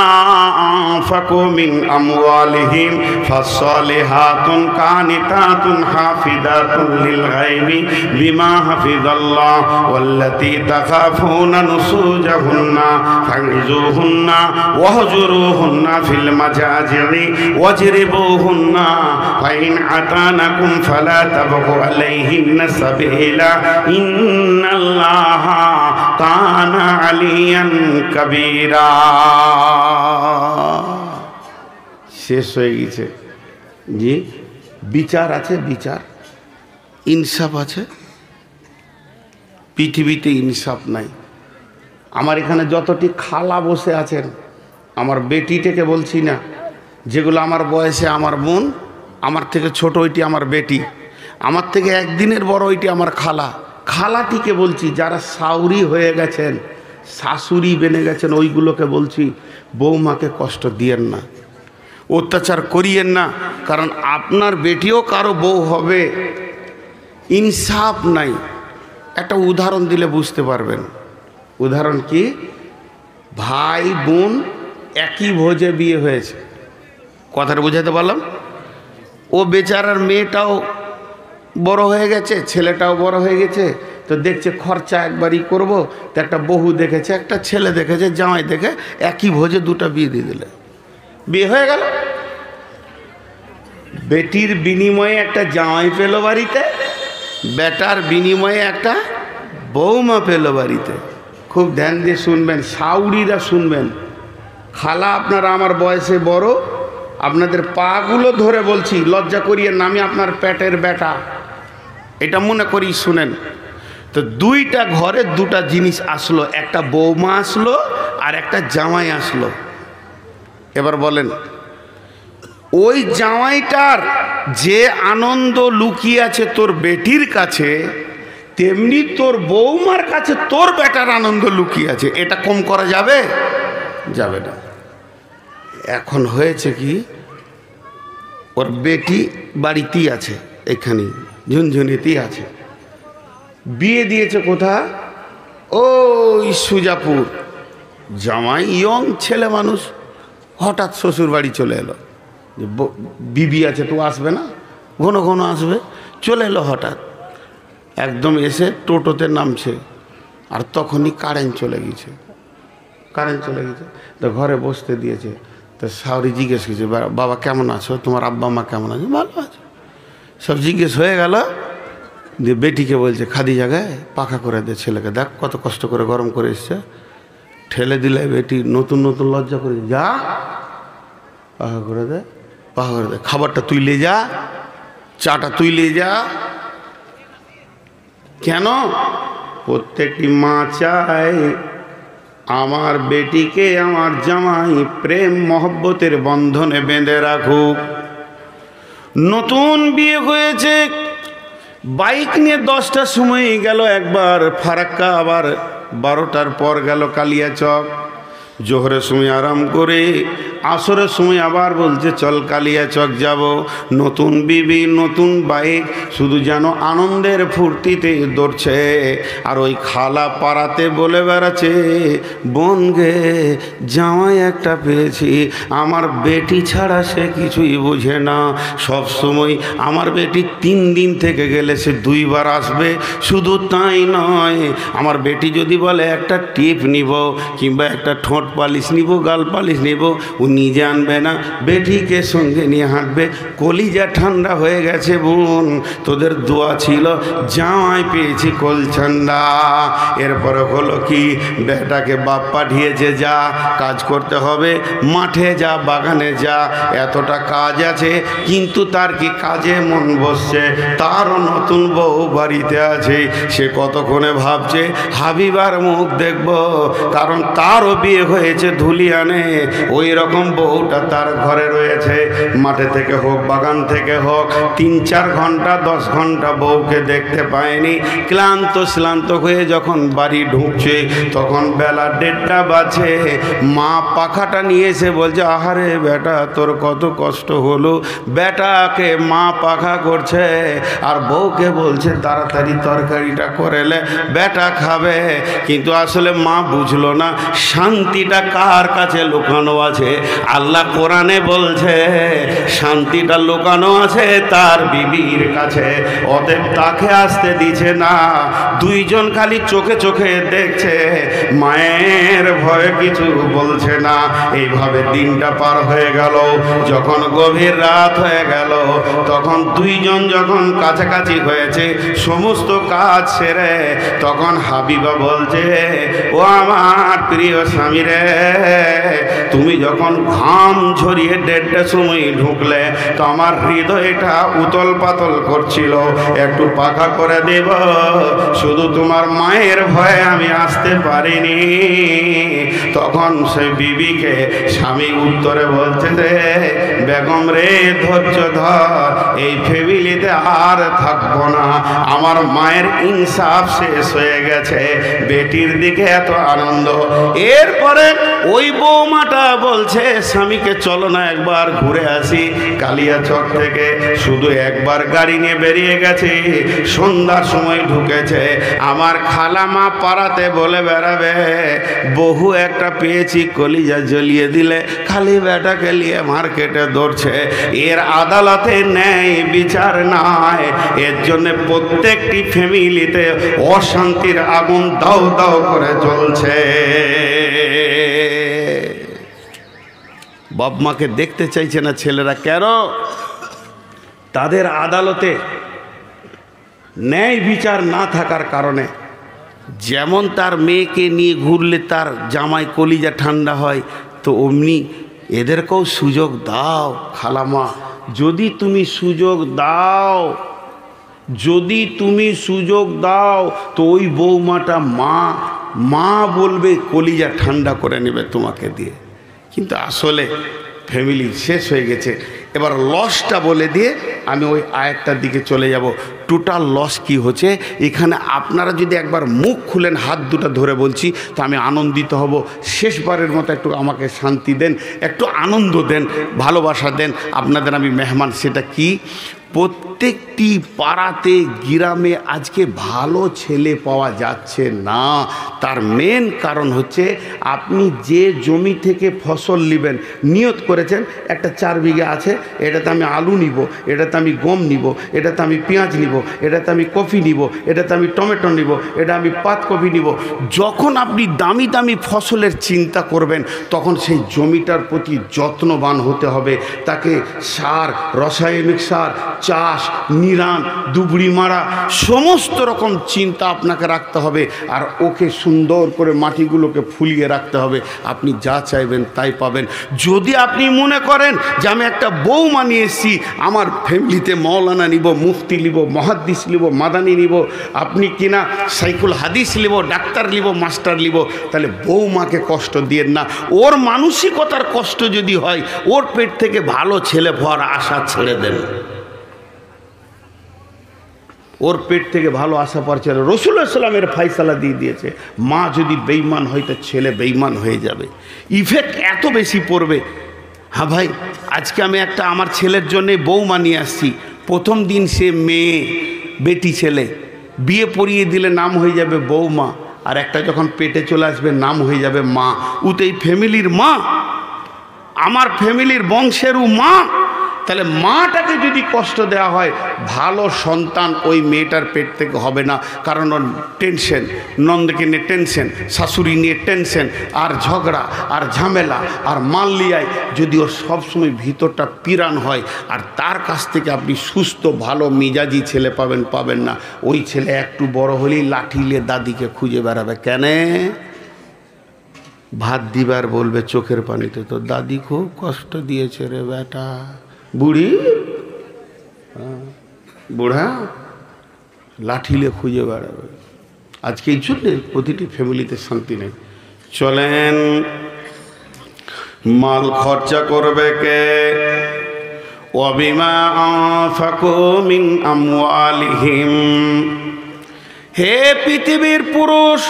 আনফাকু মিন আমওয়ালিহিম ফাসসালিহাতুন কানিতাতুন হাফিজাতুন লিল গায়বি বিমা হাফিজাল্লাহ ওয়াল্লাতী তাখাফুনা নুসুজাহুন্না ফাইজুহুন্না ওয়াহজুরুহুন্না ফিল মাজাজি'i ওয়াজরিবুহুন্না ফাইন আতানাকুম ফালা আলাইহিন্না সাবিলা ইন্নাল্লাহা কানা আলিয়ান কাবীরা। শেষ হয়ে গেছে জি। বিচার আছে, বিচার ইনসাফ আছে। পৃথিবীতে ইনসাফ নাই। আমার এখানে যতটি খালা বসে আছেন, আমার বেটিটাকে বলছি না, যেগুলো আমার বয়সে আমার বোন, আমার থেকে ছোট ওইটি আমার বেটি, আমার থেকে একদিনের বড় ওইটি আমার খালা। খালাটিকে বলছি, যারা সাউরি হয়ে গেছেন, শাশুড়ি বেনে গেছেন, ওইগুলোকে বলছি বৌমাকে কষ্ট দিয়েন না, অত্যাচার করিয়েন না, কারণ আপনার বেটিও কারো বউ হবে। ইনসাফ নাই। একটা উদাহরণ দিলে বুঝতে পারবেন। উদাহরণ কি? ভাই বোন একই ভোজে বিয়ে হয়েছে, কথাটা বুঝাতে পারলাম? ও বেচারার মেয়েটাও বড় হয়ে গেছে, ছেলেটাও বড় হয়ে গেছে, তো দেখছে খরচা একবারই করব, তো একটা বহু দেখেছে, একটা ছেলে দেখেছে, জামাই দেখে একই ভোজে দুটো বিয়ে দিয়ে দিলে, বিয়ে হয়ে গেল। বেটির বিনিময়ে একটা জামাই পেল বাড়িতে, বেটার বিনিময়ে একটা বৌমা পেল বাড়িতে। খুব ধ্যান দিয়ে শুনবেন, সাউরিরা শুনবেন। খালা আপনারা আমার বয়সে বড়, আপনাদের পাগুলো ধরে বলছি, লজ্জা করিয়েন না, আমি আপনার পেটের বেটা, এটা মনে করি শুনেন। তো দুইটা ঘরে দুটা জিনিস আসলো, একটা বৌমা আসলো আর একটা জামাই আসলো। এবার বলেন, ওই জামাইটার যে আনন্দ লুকিয়ে আছে তোর বেটির কাছে, তেমনি তোর বৌমার কাছে তোর বেটার আনন্দ লুকিয়ে আছে। এটা কম করা যাবে? যাবে না। এখন হয়েছে কি, ওর বেটি বাড়িতেই আছে, এখানে ঝুনঝুনিতেই আছে, বিয়ে দিয়েছে কোথা? ওই সুজাপুর। জামাই ইয়ং ছেলে মানুষ, হঠাৎ শ্বশুর বাড়ি চলে এলো, যে বিবি আছে তো আসবে না, ঘন ঘন আসবে, চলে এলো হঠাৎ, একদম এসে টোটোতে নামছে, আর তখনই কারেন্ট চলে গেছে। কারেন্ট চলে গেছে তো ঘরে বসতে দিয়েছে। তো শাওরি জিজ্ঞেস করছে, বাবা কেমন আছো, তোমার আব্বা মা কেমন আছে? ভালো আছে, সব জিজ্ঞেস হয়ে গেল। দিয়ে বেটিকে বলছে, খাদি জায়গায় পাখা করে দে ছেলেকে, দেখ কত কষ্ট করে গরম করে এসছে। ঠেলে দিলে বেটি নতুন নতুন লজ্জা করে, যা পাখা করে দে, পাখা করে দে, খাবারটা তুই লে যা, চাটা তুই লে যা। কেন? প্রত্যেকটি মা চায় আমার বেটিকে আমার জামাই প্রেম মহব্বতের বন্ধনে বেঁধে রাখুক। নতুন বিয়ে হয়েছে, বাইক নিয়ে 10টার সময় গেল একবার ফারাক্কা, আবার 12টার পর গেল কালিয়াচক। জোহরের সময় আরাম করে আসরের সময় আবার বলছে চল কালিয়াচক যাব। নতুন বিবি, নতুন বাইক, শুধু যেন আনন্দের ফুর্তিতে দৌড়ছে। আর ওই খালা পাড়াতে বলে বেড়াচ্ছে, বোন গে জামাই একটা পেয়েছি, আমার বেটি ছাড়া সে কিছুই বোঝে না। সব সময় আমার বেটি 3 দিন থেকে গেলে সে 2 বার আসবে। শুধু তাই নয়, আমার বেটি যদি বলে একটা টিপ নিব কিংবা একটা ঠোঁট পালিশ নিব, গাল পালিশ নিব, ও নিজে আনবে না, বেটিকে সঙ্গে নিয়ে হাঁটবে। কলিজা ঠান্ডা হয়ে গেছে বোন, তোদের দোয়া ছিল, জামাই পেয়েছি কল ঠান্ডা। এরপরে হলো কি, বেটাকে বাপ পাঠিয়েছে, যা কাজ করতে হবে, মাঠে যা, বাগানে যা, এতটা কাজ আছে। কিন্তু তার কি কাজে মন বসছে? তারও নতুন বউ বাড়িতে আছে, সে কতক্ষণে ভাবছে হাবিবার মুখ দেখব, কারণ তারও বিয়ে হয়েছে ধুলিয়ানে। ওই রকম এরকম বউটা তার ঘরে রয়েছে, মাঠে থেকে হোক বাগান থেকে হোক 3-4 ঘন্টা 10 ঘন্টা বউকে দেখতে পায়নি। ক্লান্ত হয়ে যখন বাড়ি ঢুকছে তখন বেলা 1:30 বাজে। মা পাখাটা নিয়ে এসে বলছে, আহারে বেটা তোর কত কষ্ট হলো। বেটাকে মা পাখা করছে আর বউকে বলছে তাড়াতাড়ি তরকারিটা করেলে বেটা খাবে। কিন্তু আসলে মা বুঝলো না শান্তিটা কার কাছে লুকানো আছে। আল্লাহ কোরআনে বলছে শান্তিটা লুকানো আছে তার বিবির কাছে, অতএব তাকে আসতে দিছে না। দুইজন খালি চোখে চোখে দেখছে, মায়ের ভয়ে কিছু বলছে না। এইভাবে দিনটা পার হয়ে গেল। যখন গভীর রাত হয়ে গেল তখন দুইজন যখন কাছাকাছি হয়েছে সমস্ত কাজ সেরে, তখন হাবিবা বলছে, ও আমার প্রিয় স্বামী রে, তুমি যখন ঘাম ঝরিয়ে 1:30টার সময় ঢুকলে তো আমার হৃদয়টা উতল পাতল করছিল, একটু পাখা করে দেব। শুধু তোমার মায়ের ভয়ে আমি আসতে পারিনি। তখন সে বিবিকে স্বামী উত্তরে বলছে যে, বেগম রে ধৈর্য ধর, এই ফ্যামিলিতে আর থাকবো না। আমার মায়ের ইনসাফ শেষ হয়ে গেছে, বেটির দিকে এত আনন্দ। এরপরে ওই বৌমাটা বলছে স্বামীকে, চলো না একবার ঘুরে আসি কালিয়াচক থেকে। শুধু একবার গাড়ি নিয়ে বেরিয়ে গেছে, সন্ধ্যার সময় ঢুকেছে। আমার খালামা পাড়াতে বলে বেড়াবে, বহু একটা পেয়েছি কলিজা জ্বলিয়ে দিলে, খালি বেটাকে নিয়ে মার্কেটে দৌড়ছে। এর আদালতে ন্যায় বিচার নাই। এর জন্য প্রত্যেকটি ফ্যামিলিতে অশান্তির আগুন দাউ দাউ করে জ্বলছে। বাপ মাকে দেখতে চাইছে না ছেলেরা, কেন? তাদের আদালতে ন্যায় বিচার না থাকার কারণে। যেমন তার মেয়েকে নিয়ে ঘুরলে তার জামাই কলিজা ঠান্ডা হয়, তো অমনি এদেরকেও সুযোগ দাও খালামা। যদি তুমি সুযোগ দাও, যদি তুমি সুযোগ দাও তো ওই বৌমাটা মা বলবে, কলিজা ঠান্ডা করে নেবে তোমাকে দিয়ে। কিন্তু আসলে ফ্যামিলি শেষ হয়ে গেছে। এবার লসটা বলে দিয়ে আমি ওই আয়াতটার দিকে চলে যাব। টোটাল লস কি হচ্ছে এখানে আপনারা যদি একবার মুখ খুলেন, হাত দুটো ধরে বলছি, তো আমি আনন্দিত হব। শেষবারের মতো একটু আমাকে শান্তি দেন, একটু আনন্দ দেন, ভালোবাসা দেন। আপনাদের আমি মেহমান। সেটা কি? প্রত্যেকটি পাড়াতে গ্রামে আজকে ভালো ছেলে পাওয়া যাচ্ছে না। তার মেন কারণ হচ্ছে আপনি যে জমি থেকে ফসল নেবেন, নিয়ত করেছেন একটা 4 বিঘা আছে, এটাতে আমি আলু নিব, এটাতে আমি গম নিব, এটাতে আমি পেঁয়াজ নিব, এটাতে আমি কফি নিব, এটাতে আমি টমেটো নিব, এটা আমি পাতকপি নিব। যখন আপনি দামি দামি ফসলের চিন্তা করবেন তখন সেই জমিটার প্রতি যত্নবান হতে হবে। তাকে সার, রাসায়নিক সার, চাষ, নিরান, দুবড়ি মারা, সমস্ত রকম চিন্তা আপনাকে রাখতে হবে। আর ওকে সুন্দর করে মাটিগুলোকে ফুলিয়ে রাখতে হবে। আপনি যা চাইবেন তাই পাবেন। যদি আপনি মনে করেন যে আমি একটা বৌমা নিয়ে এসেছি, আমার ফ্যামিলিতে মৌলানা নিব, মুফতি নিব, মহাদ্দিস নিব, মাদানি নিব, আপনি কিনা সাইকুল হাদিস নিব, ডাক্তার নিব, মাস্টার নিব, তাহলে বৌমাকে কষ্ট দিয়েন না। ওর মানসিকতার কষ্ট যদি হয়, ওর পেট থেকে ভালো ছেলে হওয়ার আশা ছেড়ে দেন। ওর পেট থেকে ভালো আশা পাচ্ছে। রাসূলুল্লাহ সাল্লামের ফায়সালা দিয়ে দিয়েছে, মা যদি বেঈমান হয় তো ছেলে বেঈমান হয়ে যাবে। ইফেক্ট এত বেশি পড়বে। হ্যাঁ ভাই, আজকে আমি একটা আমার ছেলের জন্যে বৌমা নিয়ে আসছি। প্রথম দিন সে মেয়ে, বেটি ছেলে, বিয়ে পড়িয়ে দিলে নাম হয়ে যাবে বৌমা, আর একটা যখন পেটে চলে আসবে নাম হয়ে যাবে মা। উতেই ফ্যামিলির মা, আমার ফ্যামিলির বংশেরও মা। তাহলে মাটাকে যদি কষ্ট দেওয়া হয়, ভালো সন্তান ওই মেয়েটার পেট থেকে হবে না। কারণ ওর টেনশন, নন্দকে নিয়ে টেনশন, শাশুড়ি নিয়ে টেনশন, আর ঝগড়া আর ঝামেলা আর মাল্লিয়ায় যদি ওর সবসময় ভিতরটা পিরান হয়। আর তার কাছ থেকে আপনি সুস্থ ভালো মিজাজি ছেলে পাবেন না। ওই ছেলে একটু বড় হলেই লাঠি নিয়ে দাদিকে খুঁজে বেড়াবে। কেন? ভাত দিবার বলবে চোখের পানিতে, তো দাদি খুব কষ্ট দিয়েছে রে বেটা। বুড়ি, বুড়া লাঠিলে খুঁজে বেড়াবে। আজকে এই জন্যে প্রতিটি ফ্যামিলিতে শান্তি নেই। চলেন মাল খরচা করবে কে? ওয়াবিমা আনফাকু মিন আমওয়ালিহিম। হে পৃথিবীর পুরুষ,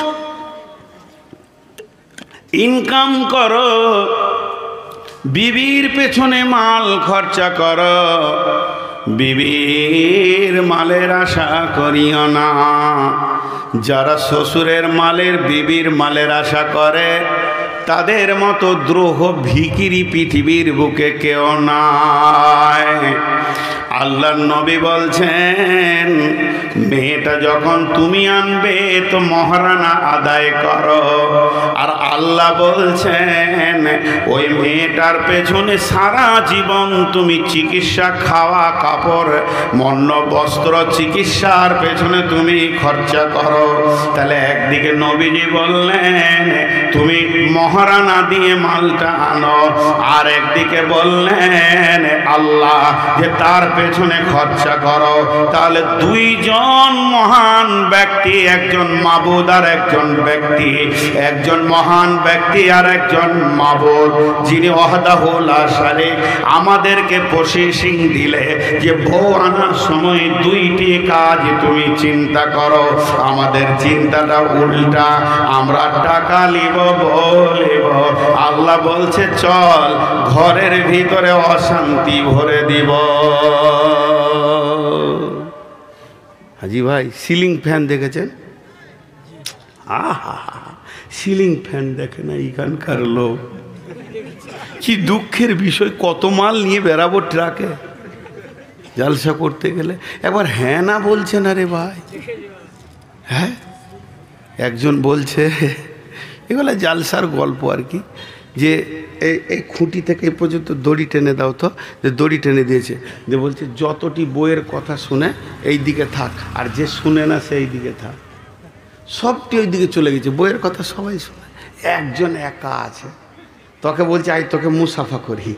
ইনকাম করো, বিবির পেছনে মাল খরচা করো, বিবির মালের আশা করিও না। যারা শ্বশুরের মালের বিবির মালের আশা করে তাদের মতো দ্রোহ ভিখিরি পৃথিবীর বুকে কেউ নাই। আল্লাহর নবী বলছেন, মেয়েটা যখন তুমি আনবে তো মহারানা আদায় করো। আর আল্লাহ বলছেন ওই মেয়েটার পেছনে সারা জীবন তুমি চিকিৎসা, খাওয়া, কাপড়, মন্য, বস্ত্র, চিকিৎসার পেছনে তুমি খরচা করো। তাহলে একদিকে নবীজি বললেন তুমি মহারানা দিয়ে মালটা আনো, আর একদিকে বললেন আল্লাহ যে তার পেছনে খরচা করো। তাহলে দুইজন মহান ব্যক্তি, একজন মাবুদ আর একজন ব্যক্তি, একজন মহান ব্যক্তি আর একজন মাবুদ, যিনি ওয়াহদাহু লা শারীক, আমাদেরকে প্রসেসিং দিলে যে বউ আনার সময় দুইটি কাজ তুমি চিন্তা করো। আমাদের চিন্তাটা উল্টা, আমরা টাকা লিব, বলিব। আল্লাহ বলছে চল ঘরের ভিতরে অশান্তি ভরে দিব। হাজি ভাই, সিলিং ফ্যান দেখেছেন? আহা, সিলিং ফ্যান দেখে না এখানকার লোক। কি দুঃখের বিষয়, কত মাল নিয়ে বেরাবো ট্রাকে জালসা করতে গেলে। একবার হ্যাঁ না বলছে না রে ভাই। হ্যাঁ, একজন বলছে, এগুলো জালসার গল্প আর কি, যে এই খুঁটি থেকে এই পর্যন্ত দড়ি টেনে দাও তো, যে দড়ি টেনে দিয়েছে, যে বলছে যতটি বইয়ের কথা শুনে এই দিকে থাক, আর যে শুনে না সেই দিকে থাক। সবটি ওই দিকে চলে গেছে, বইয়ের কথা সবাই শুনে, একজন একা আছে। তোকে বলছে আই তোকে মুসাফা করি,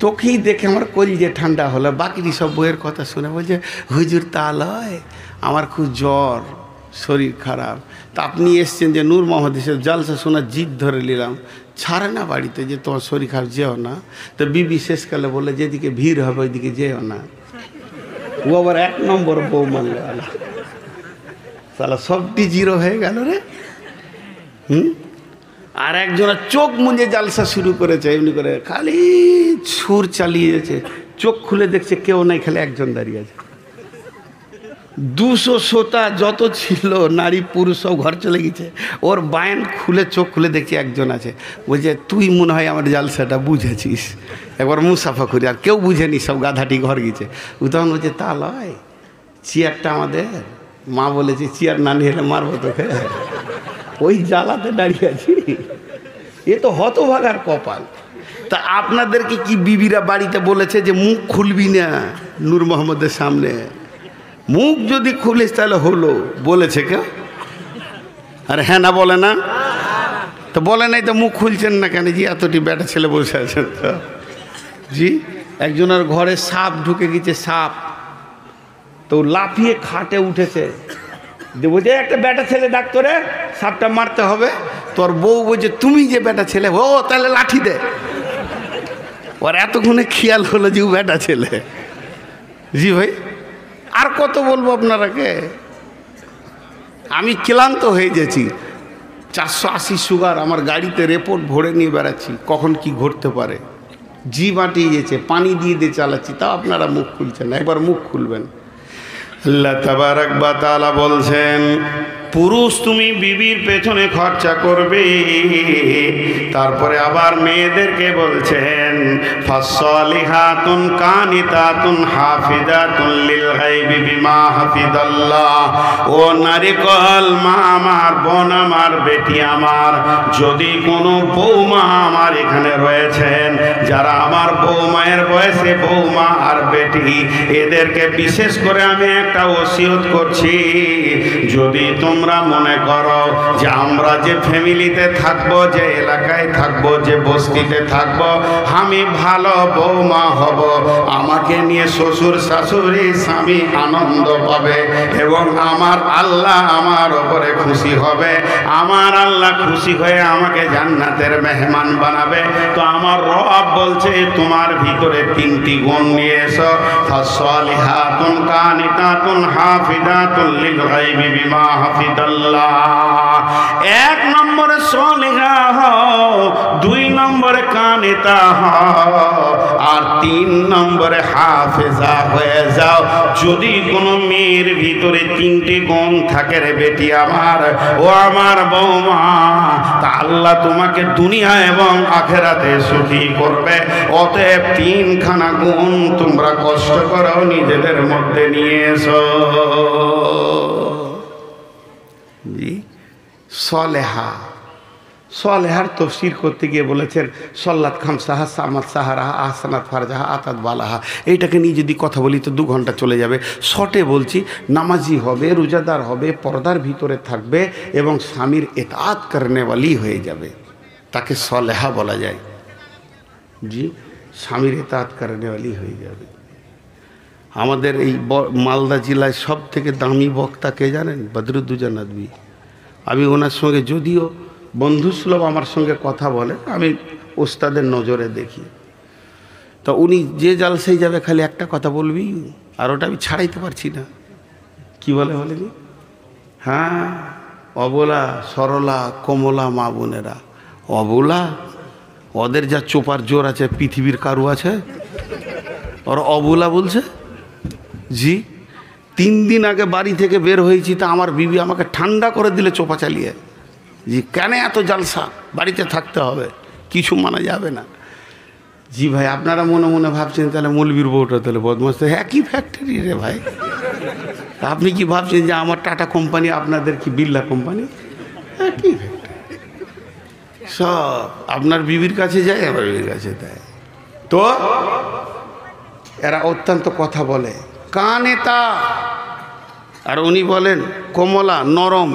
তোকেই দেখে আমার কলিজে ঠান্ডা হলো। বাকি সব বইয়ের কথা শুনে বলছে হুজুর তা লয়, আমার খুব জ্বর, শরীর খারাপ। তা আপনি এসছেন যে নূর মোহাম্মদ হিসেবে জালসা শোনার জিদ ধরে নিলাম, ছাড়ে না বাড়িতে যে তোমার শরীর খারাপ, যেও না। তো বিবি শেষকালে বললে যেদিকে ভিড় হবে ওইদিকে যেও না। ও আবার 1 নম্বর বউ মানলে, তাহলে সবটি জিরো হয়ে গেল রে। আর একজনের চোখ মুজে জালসা শুরু করেছে, এমনি করে খালি সুর চালিয়ে যাচ্ছে, চোখ খুলে দেখছে কেউ নাই, খালি একজন দাঁড়িয়ে আছে। 200 শ্রোতা যত ছিল নারী পুরুষ সব ঘর চলে গেছে, ওর বায়ান খুলে চোখ খুলে দেখছি একজন আছে। বলছে তুই মনে হয় আমার জালসাটা বুঝেছিস, একবার মুসাফা করি। আর কেউ বুঝেনি, সব গাধাটি ঘর গেছে। ও তখন বলছে তা লয়, চেয়ারটা আমাদের মা বলেছে চেয়ার না নিয়ে এলে মারবো তোকে, ওই জ্বালাতে দাঁড়িয়ে আছি। এ তো হতভাগার কপাল। তা আপনাদেরকে কি বিবিরা বাড়িতে বলেছে যে মুখ খুলবি না নূর মোহাম্মদের সামনে? মুখ যদি খুলিস তাহলে হলো, বলেছে কেউ? আরে হ্যাঁ না বলে না? তো বলে নাই তো মুখ খুলছেন না কেন? জি এতটি বেটা ছেলে বসে আছেন তো। জি একজনের ঘরে সাপ ঢুকে গেছে, সাপ তো লাফিয়ে খাটে উঠেছে, যে বলছে একটা বেটা ছেলে ডাক্তারে সাপটা মারতে হবে। তোর বউ বলছে তুমি যে বেটা ছেলে, ও তাহলে লাঠি দে। ওর এতক্ষণে খেয়াল হলো যে ও বেটা ছেলে। জি ভাই, আর কত বলবো আপনারাকে, আমি ক্লান্ত হয়ে গেছি। 480 সুগার, আমার গাড়িতে রিপোর্ট ভরে নিয়ে বেড়াচ্ছি, কখন কি ঘটতে পারে। জি বাটিয়ে গেছে, পানি দিয়ে দিয়ে চালাচ্ছি, তাও আপনারা মুখ খুলছেন না। একবার মুখ খুলবেন। আল্লাহ তাবারক ওয়া তাআলা বলছেন পুরুষ তুমি বিবির পেছনে খরচা করবে। তারপরে আবার মেয়েদেরকে বলছেন ফাসসালিহাতুন কানিতাতুন হাফিজাতুন লিল গায়বি বিমা হাফিজাল্লাহ। ও নারীকল মা আমার, বোন আমার, বেটি আমার, যদি কোনো বৌমা আমার এখানে রয়েছেন যারা আমার বৌমায়ের বয়সে বৌমা আর বেটি, এদেরকে বিশেষ করে আমি একটা ওসিয়ত করছি, যদি তোমরা তোমরা মনে করো যে আমরা যে ফ্যামিলিতে থাকবো, যে এলাকায় থাকবো, যে বস্তিতে থাকবো, আমি ভালো বৌমা হব, আমাকে নিয়ে শ্বশুর শাশুড়ি স্বামী আনন্দ পাবে এবং আমার আল্লাহ আমার ওপরে খুশি হবে, আমার আল্লাহ খুশি হয়ে আমাকে জান্নাতের মেহমান বানাবে। তো আমার রব বলছে তোমার ভিতরে তিনটি গুণ নিয়ে এসো, ফাসলিহাতুন কানিতাতুন হাফিজাতুল লিল গায়বি বিমা হাফিজাল্লাহ। এক নম্বরে সলিহা হও, দুই নম্বরে কানিতা হও, আর তিন নম্বরে হাফেজা হয়ে যাও। যদি কোনো মেয়ের ভিতরে তিনটি গুণ থাকে রে বেটি আমার, ও আমার বৌমা, তা আল্লাহ তোমাকে দুনিয়া এবং আখেরাতে সুখী করবে। অতএব তিনখানা গুণ তোমরা কষ্ট করো নিজেদের মধ্যে নিয়ে এসো। জি, সলেহা, সলেহার তফসির করতে গিয়ে বলেছেন সল্লাত খামসাহা সামাত সাহারাহা আহসানাত ফারজাহা আতাত বালাহা। এইটাকে নিয়ে যদি কথা বলি তো 2 ঘন্টা চলে যাবে। শর্টে বলছি, নামাজি হবে, রোজাদার হবে, পর্দার ভিতরে থাকবে এবং স্বামীর এতাত করনেওয়ালি হয়ে যাবে, তাকে সলেহা বলা যায়। জি, স্বামীর এতাত করনেওয়ালি হয়ে যাবে। আমাদের এই মালদা জেলায় সব থেকে দামি বক্তা কে জানেন? বদরুদ্দোজা নদভী। আমি ওনার সঙ্গে যদিও বন্ধুসুলভ আমার সঙ্গে কথা বলে, আমি ওস্তাদের নজরে দেখি, তো উনি যে জালসায় যাবে খালি একটা কথা বলবি, আর ওটা আমি ছাড়াইতে পারছি না। কি বলে বলেনি? হ্যাঁ, অবলা সরলা কমলা মা বোনেরা, অবলা, ওদের যা চোপার জোর আছে পৃথিবীর কারু আছে, ওরা অবলা বলছে। জি, 3 দিন আগে বাড়ি থেকে বের হয়েছি, তা আমার বিবি আমাকে ঠান্ডা করে দিলে চোপা চালিয়ে। জি, কেন এত জালসা, বাড়িতে থাকতে হবে, কিছু মানা যাবে না। জি ভাই, আপনারা মনে মনে ভাবছেন তাহলে মৌলবীর বউটা তাহলে বদমাশ। একই ফ্যাক্টরি রে ভাই। আপনি কি ভাবছেন যে আমার টাটা কোম্পানি আপনাদের কি বিড়লা কোম্পানি? একই ফ্যাক্টরি, সব আপনার বিবির কাছে যায়, আমার বিবির কাছে দেয়। তো এরা অত্যন্ত কথা বলে, কানেতা, আর উনি বলেন কমলা, নরম।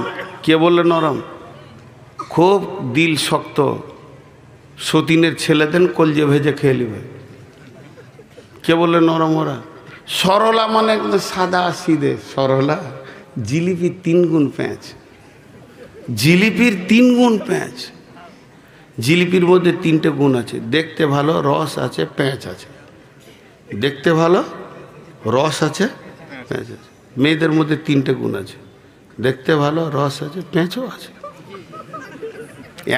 কে বললে নরম? খুব দিল শক্ত, সতীনের ছেলেদের কলজে ভেজে খেয়ে নেবে। কে বললে নরম? ওরা সরলা, মানে একদম সাদা সিধে সরলা। জিলিপির 3 গুণ প্যাঁচ, জিলিপির 3 গুণ প্যাঁচ। জিলিপির মধ্যে 3টে গুণ আছে, দেখতে ভালো, রস আছে, প্যাঁচ আছে। দেখতে ভালো, রস আছে, প্যাঁচ আছে। মেয়েদের মধ্যে 3টে গুণ আছে, দেখতে ভালো, রস আছে, প্যাঁচও আছে।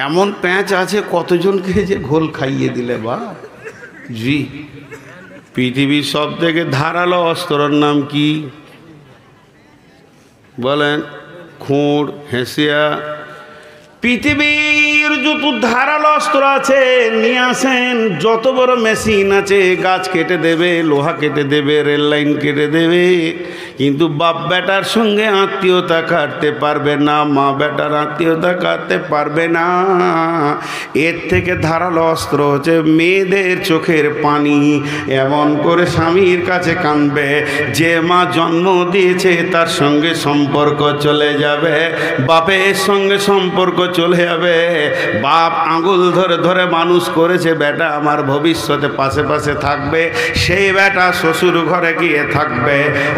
এমন প্যাঁচ আছে কতজনকে যে ঘোল খাইয়ে দিলে বা। জি, পৃথিবীর সব থেকে ধারালো অস্ত্রের নাম কি বলেন? খুঁড়, হেঁসিয়া। পৃথিবীর যত ধারালো অস্ত্র আছে নিয়ে আসেন, যত বড় মেশিন আছে, গাছ কেটে দেবে, লোহা কেটে দেবে, রেল লাইন কেটে দেবে, কিন্তু বাপ বেটার সঙ্গে আত্মীয়তা কাটতে পারবে না, মা বেটার আত্মীয়তা কাটতে পারবে না। এর থেকে ধারালো অস্ত্র হচ্ছে মেয়েদের চোখের পানি। এমন করে স্বামীর কাছে কাঁদবে, যে মা জন্ম দিয়েছে তার সঙ্গে সম্পর্ক চলে যাবে, বাপের সঙ্গে সম্পর্ক চলে যাবে। বাপ আঙুল ধরে ধরে মানুষ করেছে, বেটা আমার ভবিষ্যতে পাশে পাশে থাকবে, সেই বেটা শ্বশুর ঘরে গিয়ে থাকবে।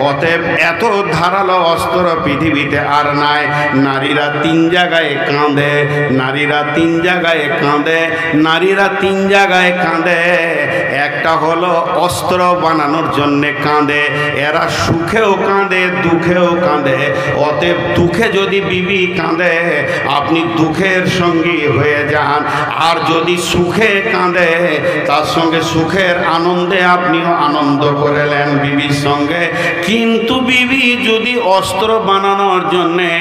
অতএব এত ধারালো অস্ত্র পৃথিবীতে আর নাই। নারীরা 3 জায়গায় কাঁদে, নারীরা 3 জায়গায় কাঁদে, নারীরা 3 জায়গায় কাঁদে। একটা হলো অস্ত্র বানানোর জন্যে কাঁদে, এরা সুখেও কাঁদে, দুঃখেও কাঁদে। অতএব দুঃখে যদি বিবি কাঁদে, আপনি দুঃখের সঙ্গী হয়ে যান, আর যদি সুখে কাঁদে, তার সঙ্গে সুখের আনন্দে আপনিও আনন্দ করে নেন বিবির সঙ্গে। কিন্তু বিবি যদি অস্ত্র বানানোর জন্যে,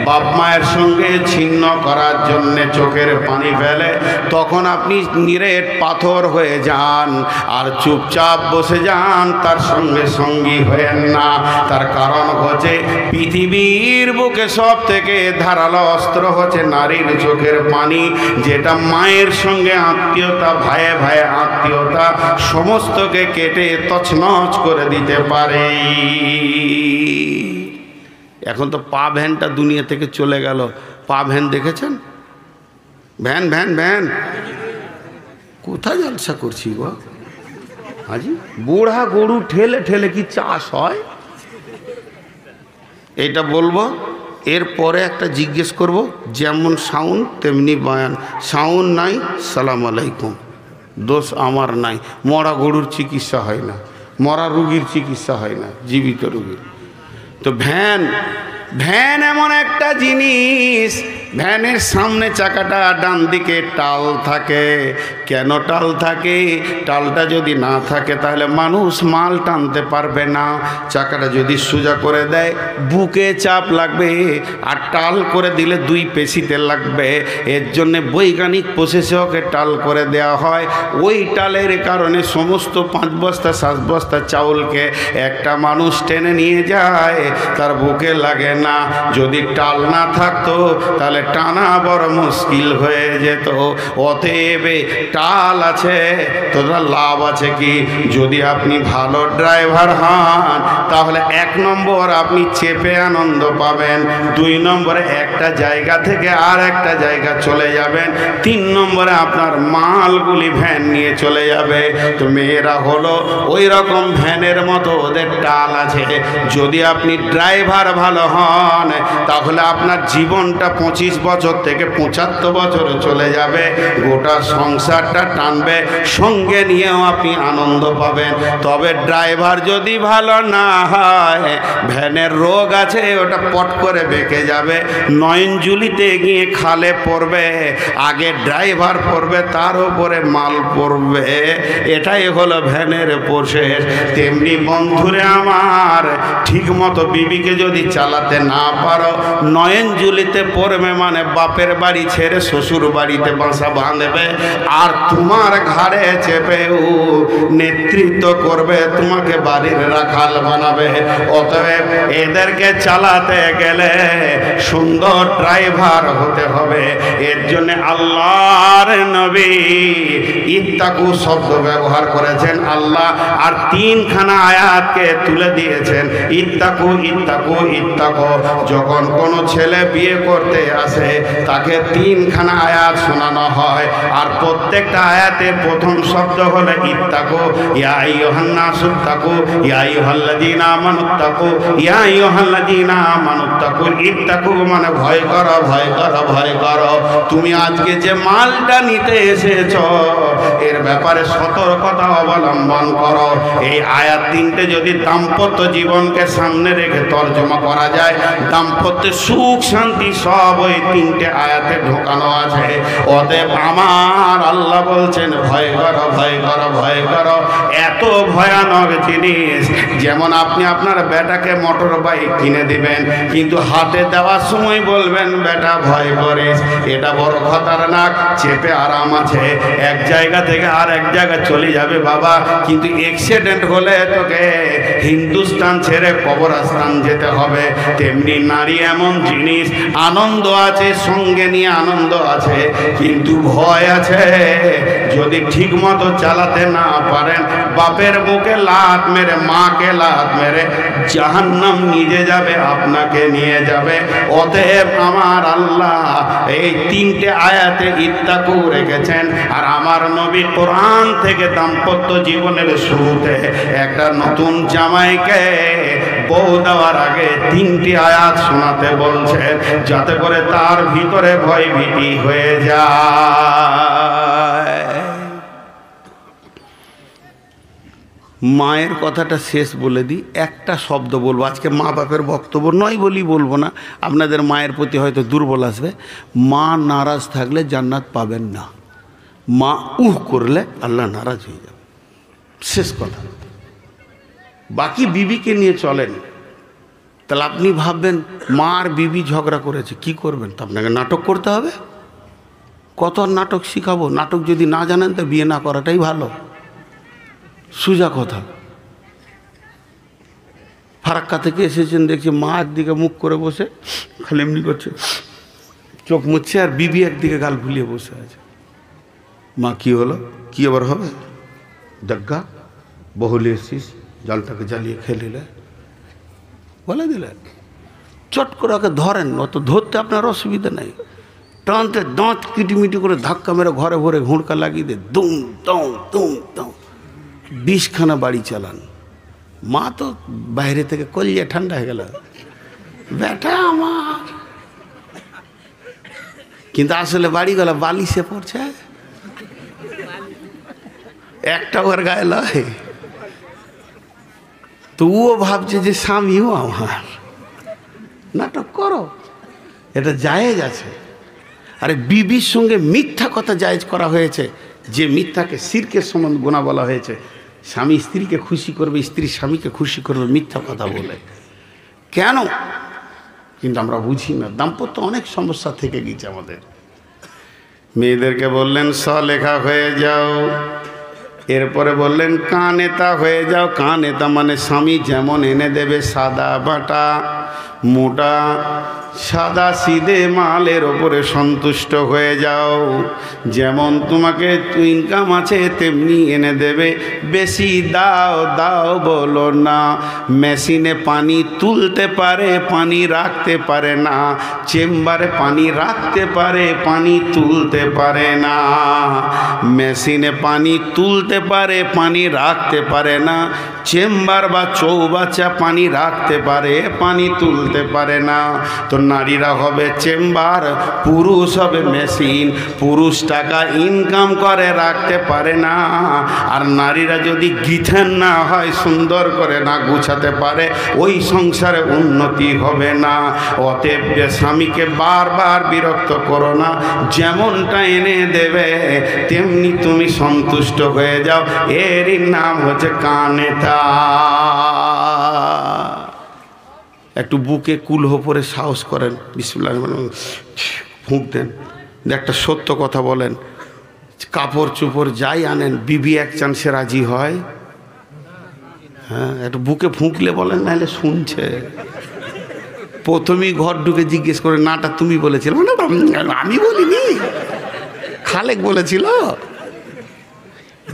বাপ মায়ের সঙ্গে ছিন্ন করার জন্যে চোখের পানি ফেলে, তখন আপনি নিরেট পাথর হয়ে যান আর চুপচাপ বসে যান, তার সঙ্গে সঙ্গী হয়েন না। তার কারণ হচ্ছে পৃথিবীর বুকে সব থেকে ধারালো অস্ত্র হচ্ছে নারীর চোখের পানি, যেটা মায়ের সঙ্গে আত্মীয়তা, ভাইয়ে ভাইয়ে আত্মীয়তা সমস্তকে কেটে তছনছ করে দিতে পারে। এখন তো পা ভ্যানটা দুনিয়া থেকে চলে গেল। পা ভ্যান দেখেছেন? ভ্যান ভ্যান ভ্যান কোথায় জলসা করছি গো হাজি? বুড়া গরু ঠেলে ঠেলে কি চাষ হয়? এটা বলবো, এরপরে একটা জিজ্ঞেস করব, যেমন সাউন্ড তেমনি বয়ান। সাউন্ড নাই, সালাম আলাইকুম, দোষ আমার নাই। মরা গরুর চিকিৎসা হয় না, মরা রুগীর চিকিৎসা হয় না, জীবিত রুগীর। তো ভ্যান, ভ্যান এমন একটা জিনিস, ভ্যানের সামনে চাকাটা ডান দিকে টাল থাকে। কেন টাল থাকে? টালটা যদি না থাকে তাহলে মানুষ মাল টানতে পারবে না। চাকাটা যদি সোজা করে দেয় বুকে চাপ লাগবে, আর টাল করে দিলে দুই পেশিতে লাগবে। এর জন্যে বৈজ্ঞানিক প্রসেসকে টাল করে দেওয়া হয়। ওই টালের কারণে সমস্ত 5 বস্তা 7 বস্তা চাউলকে একটা মানুষ টেনে নিয়ে যায়, তার বুকে লাগে না। যদি টাল না থাকতো তাহলে টানা বড় মুশকিল হয়ে যেত। অতএব টাল আছে তোরা লাভ আছে কি? যদি আপনি ভালো ড্রাইভার হন তাহলে 1 নম্বর আপনি চেপে আনন্দ পাবেন, 2 নম্বরে একটা জায়গা থেকে আর একটা জায়গা চলে যাবেন, 3 নম্বরে আপনার মালগুলি ভ্যান নিয়ে চলে যাবে। তো মেয়েরা হলো ওই রকম ভ্যানের মতো, ওদের টাল আছে। যদি আপনি ড্রাইভার ভালো হন তাহলে আপনার জীবনটা 25 বছর থেকে 75 বছরে চলে যাবে। গোটা সংসারটা টানবে, সঙ্গে নিয়েও আপনি আনন্দ পাবেন। তবে ড্রাইভার যদি ভালো না হয়, ভ্যানের রোগ আছে, ওটা পট করে বেঁকে যাবে, নয়নজুলিতে গিয়ে খালে পড়বে, আগে ড্রাইভার পড়বে, তার উপরে মাল পড়বে। এটাই হলো ভ্যানের প্রসেস। তেমনি বন্ধুরে আমার, ঠিক মতো বিবিকে যদি চালাতে না পারো, নয়নজুলিতে পড়বে মানে বাপের বাড়ি ছেড়ে শ্বশুর বাড়িতে বাসা বাঁধবে, আর তোমার ঘাড়ে চেপেও নেতৃত্ব করবে, তোমাকে বাড়ির রাখাল বানাবে। অতএব এদেরকে চালাতে গেলে সুন্দর ড্রাইভার হতে হবে। এর জন্য আল্লাহর নবী ইত্তাকু শব্দ ব্যবহার করেছেন আল্লাহ, আর 3খানা আয়াতকে তুলে দিয়েছেন, ইত্তাকু ইত্তাকু ইত্তাকু। যখন কোনো ছেলে বিয়ে করতে আসে তাকে 3খানা আয়াত শোনানো হয়, আর প্রত্যেকটা আয়াতে প্রথম শব্দ হলো ইত্তাকু। ইয়া আইয়ুহান নাসুত্তাকু, ইয়া আইয়ুহাল্লাযীনা আমানুত্তাকু, ইয়া আইয়ুহাল্লাযীনা আমানুত্তাকু। ইত্তাকু মানে ভয় করো, ভয় করো, ভয় করো। তুমি আজকে যে মালটা নিতে এসেছো এর ব্যাপারে সতর্কতা অবলম্বন করো। এই আয়াত 3টে যদি দাম্পত্য জীবনকে সামনে রেখে তর্জমা করা যায়, দাম্পত্যের সুখ শান্তি সব ওই 3টে আয়াতে ঢোকানো আছে। অতএব আমার আল্লাহ বলছেন ভয় করো, ভয় করো, ভয় করো। এত ভয়ানক জিনিস, যেমন আপনি আপনার বেটাকে মোটর বাইক কিনে দিবেন, কিন্তু হাতে দেওয়ার সময় বলবেন বেটা ভয় করিস, এটা বড় খতরনাক, চেপে আরাম আছে, এক জায়গা থেকে আর এক জায়গায় চলে যাবে বাবা, কিন্তু অ্যাক্সিডেন্ট হলে তোকে হিন্দুস্তান ছেড়ে কবরস্থান যেতে হবে। তেমনি নারী এমন জিনিস, আনন্দ আছে, সঙ্গে নিয়ে আনন্দ আছে, কিন্তু ভয় আছে। যদি ঠিক মতো চালাতে না পারেন, বাপের বুকে লাত মেরে, মাকে লাত মেরে জাহান্নাম নিজে যাবে, আপনাকে নিয়ে যাবে। অতএব আমার আল্লাহ এই 3টে আয়াতে ইত্তাকু রেখেছেন। আর আমার নবী কোরআন থেকে দাম্পত্য জীবনের শুরুতে একটা নতুন জামাইকে বউ দেওয়ার আগে 3টি আয়াত শোনাতে বলছেন, যাতে করে তার ভিতরে ভয় ভীতি হয়ে যায়। মায়ের কথাটা শেষ বলে দিই, একটা শব্দ বলবো। আজকে মা বাপের বক্তব্য নয় বলি বলবো না, আপনাদের মায়ের প্রতি হয়তো দুর্বল আসবে। মা নারাজ থাকলে জান্নাত পাবেন না, মা করলে আল্লাহ নারাজ হয়ে যাবে, শেষ কথা। বাকি বিবিকে নিয়ে চলেন। তাহলে আপনি ভাববেন মা আর বিবি ঝগড়া করেছে, কি করবেন? তো আপনাকে নাটক করতে হবে। কত নাটক শিখাবো? নাটক যদি না জানেন তো বিয়ে না করাটাই ভালো, সোজা কথা। ফারাক্কা থেকে এসেছেন, দেখছি মা একদিকে মুখ করে বসে খালি এমনি করছে, চোখ মুছছে, আর বিবি একদিকে গাল ফুলিয়ে বসে আছে। মা কি হলো? কি আবার হবে? দগ্গা বহুলে এসছিস, জালটাকে জ্বালিয়ে খেলিলে বলে দিলেন। চট করে ওকে ধরেন, অত ধরতে আপনার অসুবিধা নেই, টানতে দাঁত কিটিমিটি করে ধাক্কা মেরে ঘরে ভরে ঘুঁড়কা লাগিয়ে দিয়ে দুম দম দুম দম 20খানা বাড়ি চালান। মা তো বাইরে থেকে কলিয়ে ঠান্ডা হয়ে গেল, বেটা আমার। কিন্তু আসলে বাড়িগুলো বালিশে পড়ছে, একটা ওর গায়ে লয়। তো ও ভাবছে যে স্বামীও আমার। নাটক করো, এটা জায়েজ আছে। আরে বিবির সঙ্গে মিথ্যা কথা জায়েজ করা হয়েছে, যে মিথ্যাকে শিরকের সমান গুনাহ বলা হয়েছে। স্বামী স্ত্রীকে খুশি করবে, স্ত্রী স্বামীকে খুশি করবে মিথ্যা কথা বলে, কেন? কিন্তু আমরা বুঝি না। দাম্পত্য অনেক সমস্যা থেকে গেছে আমাদের। মেয়েদেরকে বললেন সলেখা হয়ে যাও, এরপরে বললেন কানেতা হয়ে যাও। কানেতা মানে স্বামী যেমন এনে দেবে সাদা বাটা মোটা সাদা সিধে মালের ওপরে সন্তুষ্ট হয়ে যাও। যেমন তোমাকে ইনকাম আছে তেমনি এনে দেবে, বেশি দাও দাও বলো না। মেশিনে পানি তুলতে পারে, পানি রাখতে পারে না। চেম্বারে পানি রাখতে পারে, পানি তুলতে পারে না। মেশিনে পানি তুলতে পারে, পানি রাখতে পারে না। চেম্বার বা চৌবাচ্চা পানি রাখতে পারে, পানি তুলতে পারে না। তো নারীরা হবে চেম্বার, পুরুষ হবে মেশিন। পুরুষ টাকা ইনকাম করে রাখতে পারে না, আর নারীরা যদি গিথেন না হয়, সুন্দর করে না গুছাতে পারে, ওই সংসারে উন্নতি হবে না। অতএব স্বামীকে বারবার বিরক্ত করো না, যেমনটা এনে দেবে তেমনি তুমি সন্তুষ্ট হয়ে যাও। এরই নাম হচ্ছে কানেতা। একটু বুকে কুলহ পরে সাহস করেন, বিসমিল্লাহ ফুঁক দেন, একটা সত্য কথা বলেন। কাপড় চোপড় যাই আনেন, বিবি এক চান্সে রাজি হয়? হ্যাঁ, একটু বুকে ফুঁকলে বলেন, নাহলে শুনছে। প্রথমেই ঘর ঢুকে জিজ্ঞেস করে, নাটা তুমি বলেছিলে? আমি বলিনি, খালেক বলেছিল।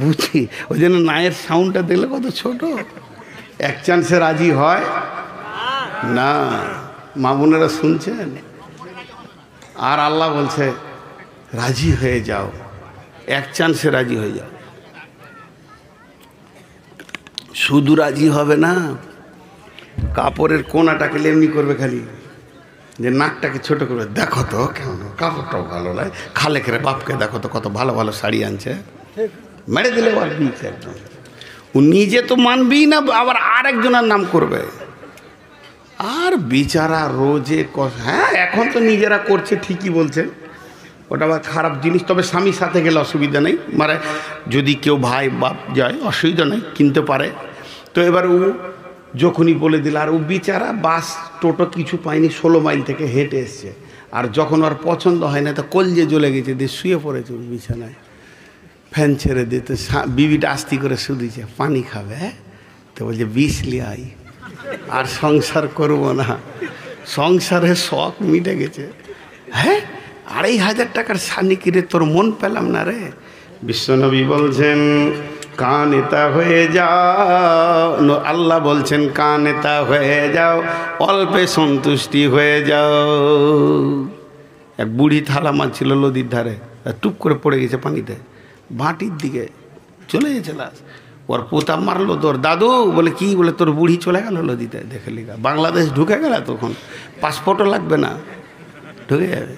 বুঝছি, ওই জন্য নায়ের সাউন্ডটা দিলে কত ছোট। এক চান্সে রাজি হয় না। মা বোনেরা শুনছেন? আর আল্লাহ বলছে রাজি হয়ে যাও, এক চান্সে রাজি হয়ে যাও। শুধু রাজি হবে না, কাপড়ের কোনাটাকে এমনি করবে, খালি যে নাকটাকে ছোট করবে। দেখো তো কেমন কাপড়টাও ভালো লাগে, খালেকের বাপকে দেখো তো কত ভালো ভালো শাড়ি আনছে, মেরে দিলে আর বিচ একদম। ও নিজে তো মানবেই না, আবার আরেকজনের নাম করবে। আর বিচারা রোজে হ্যাঁ, এখন তো নিজেরা করছে, ঠিকই বলছেন, ওটা আবার খারাপ জিনিস। তবে স্বামীর সাথে গেলে অসুবিধা নেই, মানে যদি কেউ ভাই বাপ যায় অসুবিধা নেই, কিনতে পারে। তো এবার ও যখনই বলে দিল, আর ও বিচারা বাস টোটো কিছু পায়নি, 16 মাইল থেকে হেঁটে এসছে। আর যখন ওর পছন্দ হয় না, তো কলজে জ্বলে গেছে, দিয়ে শুয়ে পড়েছে বিছানায়, ফ্যান ছেড়ে দিতে। বিবিটা আস্তি করে শুধিছে, পানি খাবে? তো বলছে 20 লিয়াই, আর সংসার করবো না, সংসারের শখ মিটে গেছে। হ্যাঁ, 2500 টাকার শানি কিরে তোর মন পেলাম না রে। বিশ্বনবী বলছেন কানেতা হয়ে যাও। আল্লাহ বলছেন কানেতা হয়ে যাও, অল্পে সন্তুষ্টি হয়ে যাও। এক বুড়ি থালা মারছিল নদীর ধারে, টুপ করে পড়ে গেছে পানিতে, ভাটির দিকে চলে গেছে লাশ। ওর পোতা মারলো, তোর দাদু বলে কি, বলে তোর বুড়ি চলে গেল নদীতে। দেখে লিখা বাংলাদেশ ঢুকে গেল, তখন পাসপোর্টও লাগবে না, ঢুকে যাবে।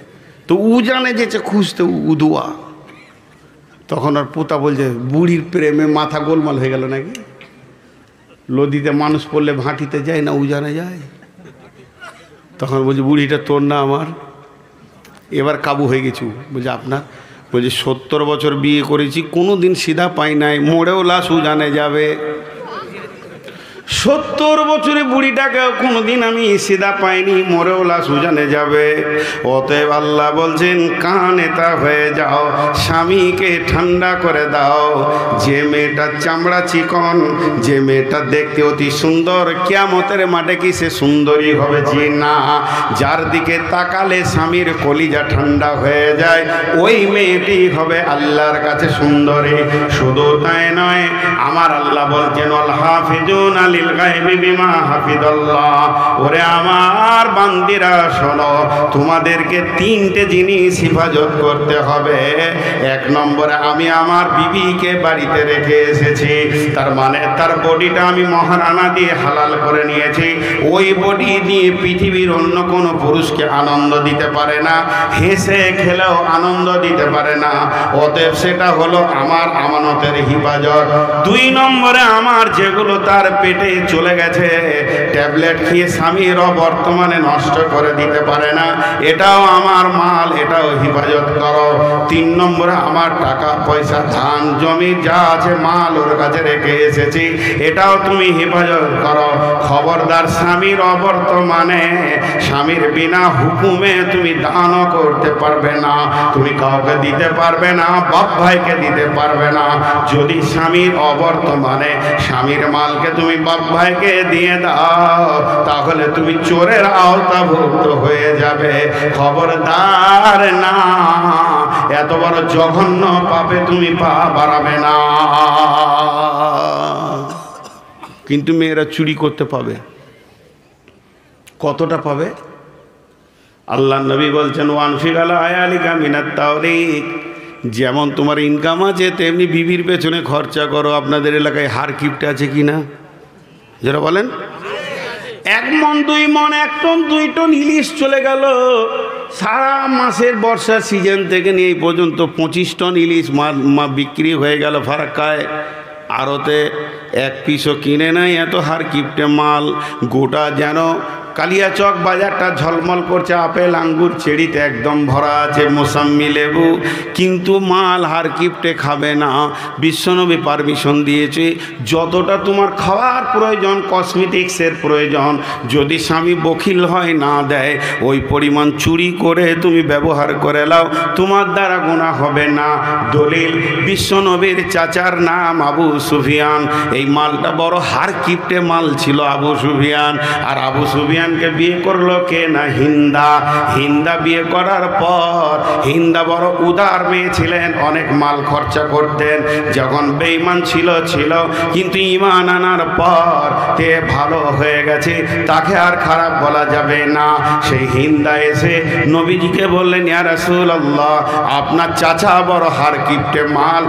তো উ জানে যেছে খুঁজতে উদুয়া। তখন ওর পোতা বলছে বুড়ির প্রেমে মাথা গোলমাল হয়ে গেল নাকি, নদীতে মানুষ পড়লে ভাটিতে যায় না, উজানে যায়। তখন বলছে বুড়িটা তোর না আমার। এবার কাবু হয়ে গেছু, বলছে আপনার? বলছে 70 বছর বিয়ে করেছি, কোনো দিন সিধা পাই নাই, মোড়েও লাশ উজানে যাবে। 70 বছরে বুড়িটাকে কোনোদিন আমি সিধা পাইনি, মরেও লাশ উজানে যাবে। অতএব আল্লাহ বলছেন কানেতা হয়ে যাও, স্বামীকে ঠান্ডা করে দাও। যে মেয়েটা চামড়া চিকন, যে মেয়েটা দেখতে অতি সুন্দর, কিয়ামতের মাঠে কি সে সুন্দরী হবে? জি না। যার দিকে তাকালে স্বামীর কলিজা ঠান্ডা হয়ে যায়, ওই মেয়েটি হবে আল্লাহর কাছে সুন্দরী। শুধু তাই নয়, আমার আল্লাহ বলছেন আল হাফিজুন আলিল লিল গায়বি বিমা হাফিজাল্লাহ। ওরে আমার বান্দিরা শোনো, তোমাদেরকে তিনটে জিনিস হেফাজত করতে হবে। এক নম্বরে, আমি আমার বিবিকে বাড়িতে রেখে এসেছি, তার মানে তার বডিটা আমি মহারানা দিয়ে হালাল করে নিয়েছি। ওই বডি দিয়ে পৃথিবীর অন্য কোনো পুরুষকে আনন্দ দিতে পারে না, হেসে খেলেও আনন্দ দিতে পারে না। অতএব সেটা হলো আমার আমানতের হিফাজত। দুই নম্বরে, আমার যেগুলো তার পেটে চলে গেছে, ট্যাবলেট খেয়ে স্বামীরও বর্তমানে নষ্ট করে দিতে পারে না, এটাও আমার মাল, এটাও হেফাজত করো। তিন নম্বরে, আমার টাকা পয়সা ধান জমি যা আছে মাল ওর কাছে রেখে এসেছি, এটাও তুমি হেফাজত করো। খবরদার, স্বামীর অবর্তমানে স্বামীর বিনা হুকুমে তুমি দানও করতে পারবে না, তুমি কাউকে দিতে পারবে না, বাপ ভাইকে দিতে পারবে না। যদি স্বামীর অবর্তমানে স্বামীর মালকে তুমি বাপ ভাইকে দিয়ে দাও, তাহলে তুমি চোরের আওতাভুক্ত হয়ে যাবে। খবরদার না, এত বড় জঘন্য পাপে তুমি পা বাড়াবে না। কিন্তু মেয়েরা চুরি করতে পাবে, কতটা পাবে? আল্লাহ নবী বলছেন, ওয়ানফিক আলা আয়ালিকা মিনাত তাওরিক, যেমন তোমার ইনকাম আছে তেমনি বিবির পেছনে খরচা করো। আপনাদের এলাকায় হার কিপ্ট আছে কি না? যারা বলেন, 1 মণ 2 মণ 1 টন 2 টন ইলিশ চলে গেল সারা মাসের বর্ষার সিজন থেকে নিয়ে এই পর্যন্ত 25 টন ইলিশ বিক্রি হয়ে গেল ফারাক্কায়। আড়তে 1 পিসও কিনে নাই, এত হার কিপ্টে মাল। গোটা যেন কালিয়াচক বাজারটা ঝলমল করছে, আপেল আঙ্গুর চেরিতে একদম ভরা আছে, মোসাম্মি লেবু, কিন্তু মাল হার কিপ্টে খাবে না। বিশ্বনবী পারমিশন দিয়েছে, যতটা তোমার খাওয়ার প্রয়োজন, কসমেটিক্সের প্রয়োজন, যদি স্বামী বখিল হয় না দেয়, ওই পরিমাণ চুরি করে তুমি ব্যবহার করে নাও, তোমার দ্বারা গুনাহ হবে না। দলিল, বিশ্বনবীর চাচার নাম আবু সুফিয়ান। এই মালটা বড় হার কিপ্টে মাল ছিল আবু সুফিয়ান। আর আবু সুফিয়ান কে বিয়ে করলো কে না? হিন্দা। হিন্দা বিয়ে করার পর, হিন্দা বড় উদার মেয়ে ছিলেন, অনেক মাল খরচা করতেন। যখন বেঈমান ছিল, কিন্তু ঈমান আনার পর তে ভালো হয়ে গেছে, তাকে আর খারাপ বলা যাবে না। সেই হিন্দা এসে নবীজিকে বললেন, ইয়া রাসূলুল্লাহ, আপনার চাচা বড় হার কিপ্টে মাল,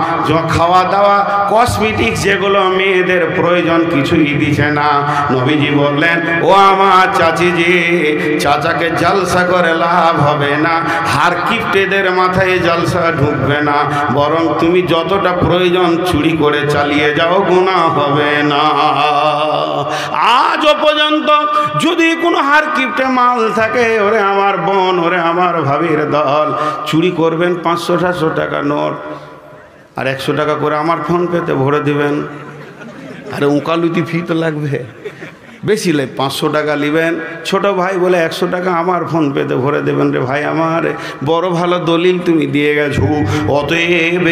খাওয়া দাওয়া কসমেটিক্স যেগুলো মেয়েদের প্রয়োজন কিছুই দিছে না। নবীজি বললেন, ও আমার চাচিজি, চাচাকে জলসা করে লাভ হবে না, হার কিপ্টেদের মাথায় জলসা ঢুকবে না, বরং তুমি যতটা প্রয়োজন চুরি করে চালিয়ে যাও, গুনাহ হবে না। আজও পর্যন্ত যদি কোনো হার কিপ্টে মাল থাকে, ওরে আমার বোন, ওরে আমার ভাবির দল, চুরি করবেন 500-700 টাকা নোট, আর 100 টাকা করে আমার ফোন পেতে ভরে দিবেন। আরে উকালুতি ফি তো লাগবে, বেশি লে 500 টাকা নেবেন। ছোট ভাই বলে 100 টাকা আমার ফোন পেতে ভরে দেবেন। রে ভাই আমার, বড় ভালো দলিল তুমি দিয়ে গেছো। অতএব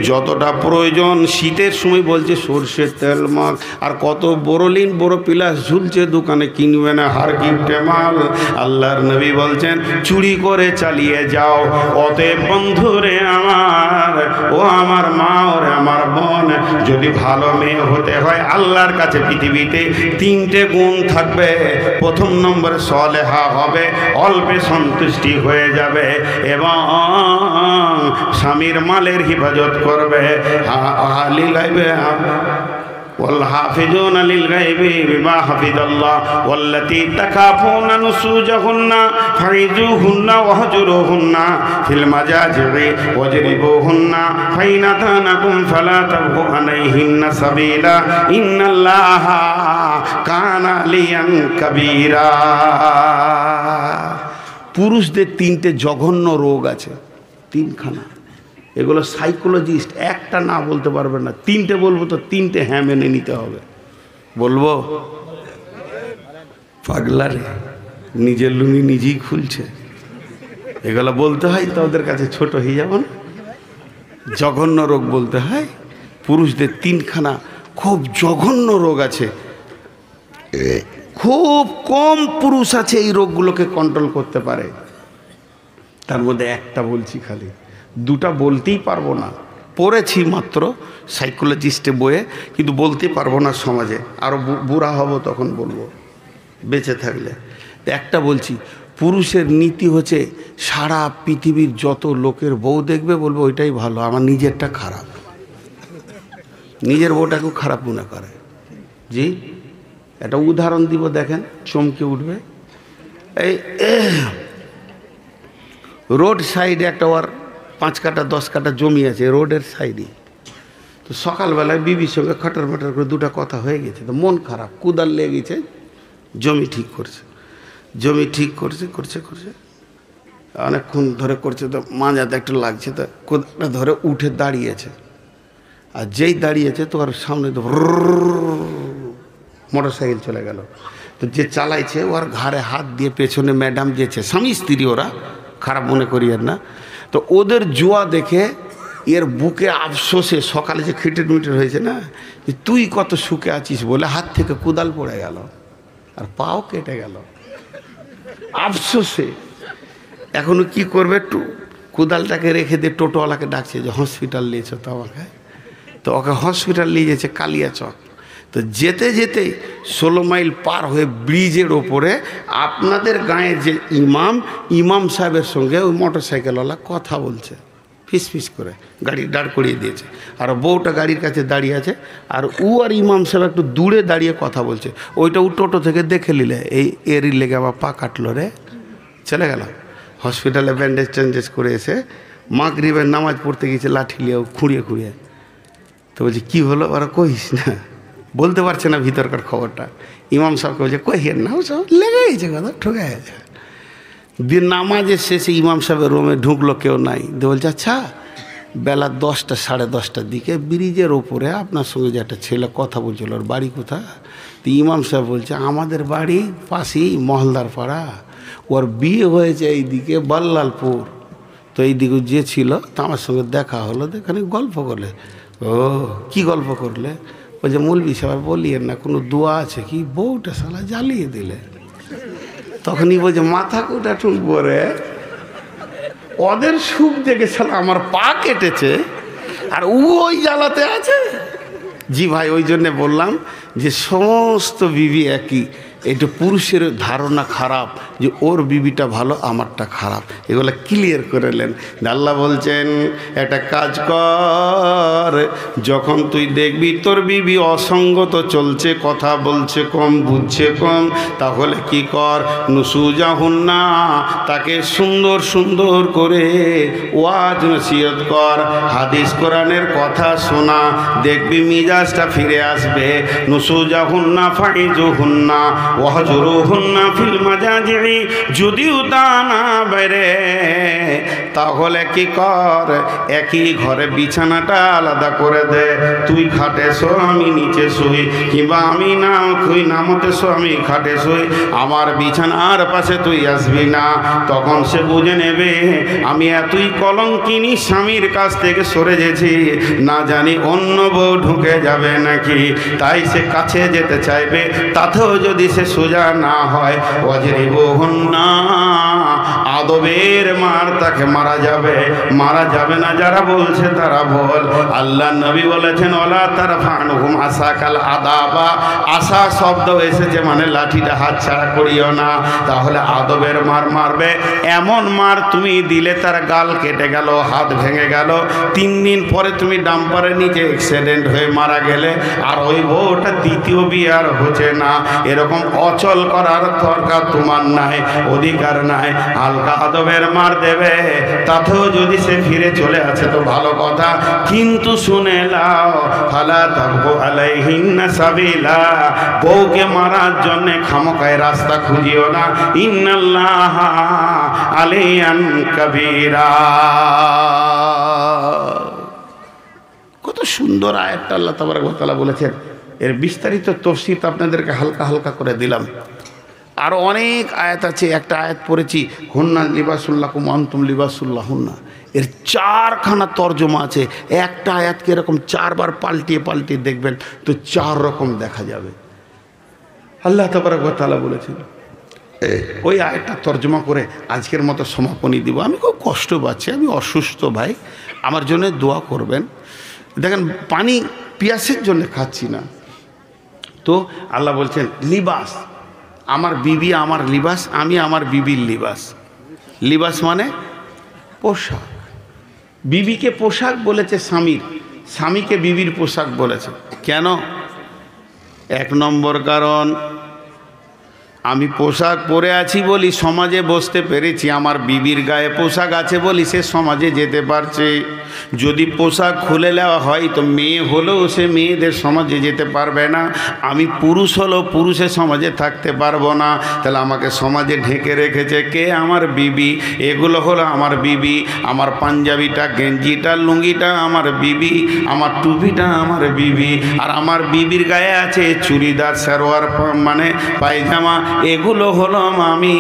যতটা প্রয়োজন, শীতের সময় বলছে সর্ষের তেল মাখ, আর কত বোরোলিন বড় পিলাস ঝুলছে দোকানে, কিনবে না হার কিপ্টে মাল। আল্লাহর নবী বলছেন, চুরি করে চালিয়ে যাও। অতএব বন্ধুরে আমার, ও আমার মা, ওরে আমার বোন, যদি ভালো মেয়ে হতে হয়, আল্লাহর কাছে পৃথিবীতে 3টে গুণ থাকবে। প্রথম নম্বরে সলেহা হবে, অল্পে সন্তুষ্টি হয়ে যাবে, এবং স্বামীর মালের হেফাজত করবে। والحافظون للغيب بما حفظ الله والتي تخافون نشوزهن فعظوهن واهجروهن في المضاجع واضربوهن فإن أطعنكم فلا تبغوا عليهن سبيلا إن الله كان عليا كبيرا। পুরুষদের 3টে জঘন্য রোগ আছে, 3খানা। এগুলো সাইকোলজিস্ট একটা না বলতে পারবে না, 3টে বলবো তো 3টে হ্যাঁ মেনে নিতে হবে। বলবো? পাগলারে, নিজের লুঙ্গি নিজেই খুলছে, এগুলো বলতে হয় তো ওদের কাছে ছোট হয়ে যাব না? জঘন্য রোগ বলতে হয়। পুরুষদের 3খানা খুব জঘন্য রোগ আছে, খুব কম পুরুষ আছে এই রোগগুলোকে কন্ট্রোল করতে পারে। তার মধ্যে একটা বলছি, খালি 2টা বলতেই পারবো না। পড়েছি মাত্র সাইকোলজিস্টে বইয়ে, কিন্তু বলতে পারবো না সমাজে, আরও বুড়া হব তখন বলবো বেঁচে থাকলে। একটা বলছি, পুরুষের নীতি হচ্ছে সারা পৃথিবীর যত লোকের বউ দেখবে বলবে ওইটাই ভালো, আমার নিজেরটা খারাপ। নিজের বউটাকেও খারাপ মনে করে। জি, একটা উদাহরণ দিব, দেখেন চমকে উঠবে। এই রোড সাইডে একটা ওর 5 কাঠা 10 কাঠা জমি আছে রোডের সাইডে। তো সকালবেলায় বিবির সঙ্গে খটার মটার করে দুটা কথা হয়ে গেছে, তো মন খারাপ, কুদাল লেগে গেছে, জমি ঠিক করছে। জমি ঠিক করছে করছে করছে অনেকক্ষণ ধরে করছে, তো মাঝাতে একটু লাগছে, তো কোদালটা ধরে উঠে দাঁড়িয়েছে। আর যেই দাঁড়িয়েছে তো ওর সামনে তো মোটর সাইকেল চলে গেল। তো যে চালাইছে ওর ঘাড়ে হাত দিয়ে, পেছনে ম্যাডাম যেছে, স্বামী স্ত্রী ওরা, খারাপ মনে করিয়েন না। তো ওদের জুয়া দেখে এর বুকে আফসোসে, সকালে যে খিটের মিটের হয়েছে না, যে তুই কত সুখে আছিস বলে হাত থেকে কোদাল পড়ে গেল আর পাও কেটে গেল আফসোসে। এখনো কি করবে, একটু কোদালটাকে রেখে দিয়ে টোটোওয়ালাকে ডাকছে যে হসপিটাল নিয়েছ তো আমাকে। তো ওকে হসপিটাল নিয়ে যেছে কালিয়াচক। তো যেতে যেতে 16 মাইল পার হয়ে ব্রিজের ওপরে আপনাদের গাঁয়ের যে ইমাম সাহেবের সঙ্গে ওই মোটর সাইকেলওয়ালা কথা বলছে, ফিস ফিস করে গাড়ি দাঁড় করিয়ে দিয়েছে। আর বউটা গাড়ির কাছে দাঁড়িয়ে আছে, আর আর ইমাম সাহেব একটু দূরে দাঁড়িয়ে কথা বলছে। ওইটা ও টোটো থেকে দেখে নিলে, এই এরই লেগে আবার পা কাটলো রে, চলে গেল হসপিটালে। ব্যান্ডেজ ট্যান্ডেজ করে এসে মাগরিবের নামাজ পড়তে গিয়েছে, লাঠি নিয়ে খুঁড়িয়ে খুঁড়িয়ে। তো বলছে কী হলো, ওরা কহিস না, বলতে পারছে না ভিতরকার খবরটা। ইমাম সাহেবকে বলছে কহিয়েন না, ও সব লেগে গেছে, কথা ঠকে গেছে। দিয়ে নামাজের শেষে ইমাম সাহেবের রুমে ঢুকলো, কেউ নাই। দিয়ে বলছে আচ্ছা, বেলা 10টা 10:30টার দিকে ব্রিজের ওপরে আপনার সঙ্গে যে একটা ছেলে কথা বলছিল, ওর বাড়ি কোথায়? তো ইমাম সাহেব বলছে আমাদের বাড়ি পাশেই মহলদার পাড়া, ওর বিয়ে হয়েছে এইদিকে বল্লালপুর। তো এইদিকে যে ছিল তা আমার সঙ্গে দেখা হলো, এখানে গল্প করলে। ও কি গল্প করলে? বলছে মৌলভী সাহেব বলিয়েন না, কোনো দোয়া আছে কি? বউটা শালা জ্বালিয়ে দিলে। তখনই বলছে মাথা কোটা ঠুকবো রে, ওদের সুখ দেখে শালা আমার পা কেটেছে আর ওই জ্বালাতে আছে। জি ভাই, ওই জন্যে বললাম যে সমস্ত বিবি একই। এটা পুরুষের ধারণা খারাপ যে ওর বিবিটা ভালো, আমারটা খারাপ, এগুলো ক্লিয়ার করে নেন। আল্লাহ বলছেন একটা কাজ কর, যখন তুই দেখবি তোর বিবি অসঙ্গত চলছে, কথা বলছে কম, বুঝছে কম, তাহলে কি কর, নুসুজাহুন্না, তাকে সুন্দর সুন্দর করে ওয়াজ নসিহত কর, হাদিস কোরআনের কথা শোনা, দেখবি মিজাজটা ফিরে আসবে। নুসুজাহুন্না ফাইজুহুন্না ওয়াহজুরুহুন্না ফিল মাজাজি, যদিও তা না বেরে তাহলে কি কর, একই ঘরে বিছানাটা আলাদা করে দে। তুই খাটে শো, আমি নিচে শুই, কিংবা আমি না তুই নামতে শো, আমি খাটে শুই, আমার বিছানার পাশে তুই আসবি না। তখন সে বুঝে নেবে আমি এতই কলঙ্কিনী স্বামীর কাছ থেকে সরে গেছি, না জানি অন্য বউ ঢুকে যাবে নাকি। তাই সে কাছে যেতে চাইবে, তাতেও যদি সে সোজা না হয়, ওয়াজরিবুহুন্না, আদবের মার তাকে মারা যাবে। মারা যাবে না যারা বলছে তারা বল। আল্লাহ নবী বলেছেন ওলা তারফানুহুম আসাকাল আদাবা, আশা শব্দ এসেছে মানে লাঠিটা হাত ছাড়া করিও না। তাহলে আদবের মার মারবে, এমন মার তুমি দিলে তার গাল কেটে গেল, হাত ভেঙে গেল, 3 দিন পরে তুমি ডাম্পারের নিচে অ্যাক্সিডেন্ট হয়ে মারা গেলে, আর ওই বউটা দ্বিতীয় বিয়ে আর হচ্ছে না। এরকম অচল করার দরকার তোমার নাই, অধিকার নাই। হালকা আদবের মার দেবে, তাতেও যদি সে ফিরে চলে আসে তো ভালো কথা, কিন্তু শুনে লাও ফালা তাবগু আলাইহিন্না সাবিলা, বউকে মারার জন্য খামোকায় রাস্তা খুঁজিও না। ইন্নাল্লাহা আলিয়ান কাবীরা। কত সুন্দর আয়াতটা আল্লাহ তাবারক ওয়া তাআলা বলেছেন। এর বিস্তারিত তাফসীর আপনাদেরকে হালকা হালকা করে দিলাম। আরও অনেক আয়াত আছে, একটা আয়াত পড়েছি হুন্না লিবাসুল্লাকুম আনতুম লিবাসুল্লাহুন্না, এর 4খানা তর্জমা আছে। একটা আয়াতকে এরকম 4 বার পাল্টিয়ে পাল্টিয়ে দেখবেন তো 4 রকম দেখা যাবে। আল্লাহ তাবারক ওয়া তাআলা বলেছেন ওই আয়টা তর্জমা করে আজকের মতো সমাপনী দিব। আমি খুব কষ্ট পাচ্ছি, আমি অসুস্থ ভাই, আমার জন্য দোয়া করবেন। দেখেন পানি পিয়াসের জন্য খাচ্ছি না। তো আল্লাহ বলছেন লিবাস, আমার বিবি আমার লিবাস, আমি আমার বিবির লিবাস। লিবাস মানে পোশাক। বিবিকে পোশাক বলেছে স্বামীর, স্বামীকে বিবির পোশাক বলেছে। কেন? এক নম্বর কারণ, আমি পোশাক পরে আছি বলি সমাজে বসতে পেরেছি, আমার বিবির গায়ে পোশাক আছে বলি সে সমাজে যেতে পারছে। যদি পোশাক খুলে নেওয়া হয় তো মেয়ে হলেও সে মেয়েদের সমাজে যেতে পারবে না, আমি পুরুষ হলেও পুরুষের সমাজে থাকতে পারবো না। তাহলে আমাকে সমাজে ঢেকে রেখেছে কে? আমার বিবি। এগুলো হলো আমার বিবি। আমার পাঞ্জাবিটা, গেঞ্জিটা, লুঙ্গিটা আমার বিবি, আমার টুপিটা আমার বিবি, আর আমার বিবির গায়ে আছে চুড়িদার, সালোয়ার মানে পায়জামা, এগুলো হলো আমি।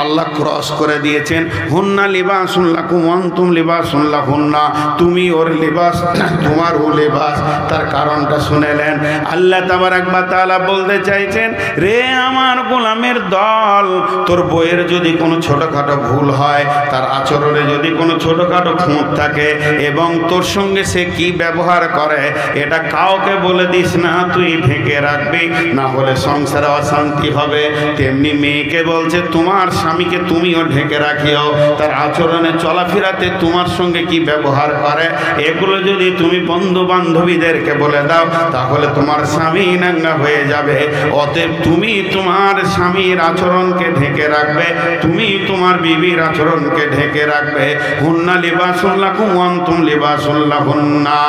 আল্লাহ ক্রস করে দিয়েছেন হুন্না লিবাসুন লাকুম ওয়া আনতুম লিবাসুন লাহুন্না, তুমি ওর লিবাস, তোমার ও লিবাস। তার কারণটা শুনেলেন। আল্লাহ তাবারাক ওয়া তাআলা বলতে চাইছেন, রে আমার গোলামের দল, তোর বইয়ের যদি কোনো ছোটোখাটো ভুল হয়, তার আচরণে যদি কোনো ছোটোখাটো খুঁত থাকে, এবং তোর সঙ্গে সে কি ব্যবহার করে এটা কাউকে বলে দিস না, তুই ঢেকে রাখবি, না হলে সংসারে অশান্তি হবে। তেমনি মেয়েকে বলছে তোমার স্বামীকে তুমিও ঢেকে রাখিও, তার আচরণে চলাফেরাতে তোমার সঙ্গে কি ব্যবহার করে এগুলো যদি তুমি বন্ধু বান্ধবীদেরকে বলে দাও তাহলে তোমার স্বামী নাঙ্গা হয়ে যাবে। অতএব তুমি তোমার স্বামীর আচরণকে ঢেকে রাখবে, তুমি তোমার বিবির আচরণকে ঢেকে রাখবে। হুন্না লিবাসুন লাকুম ওয়া আনতুম লিবাসুন লাহুন্না।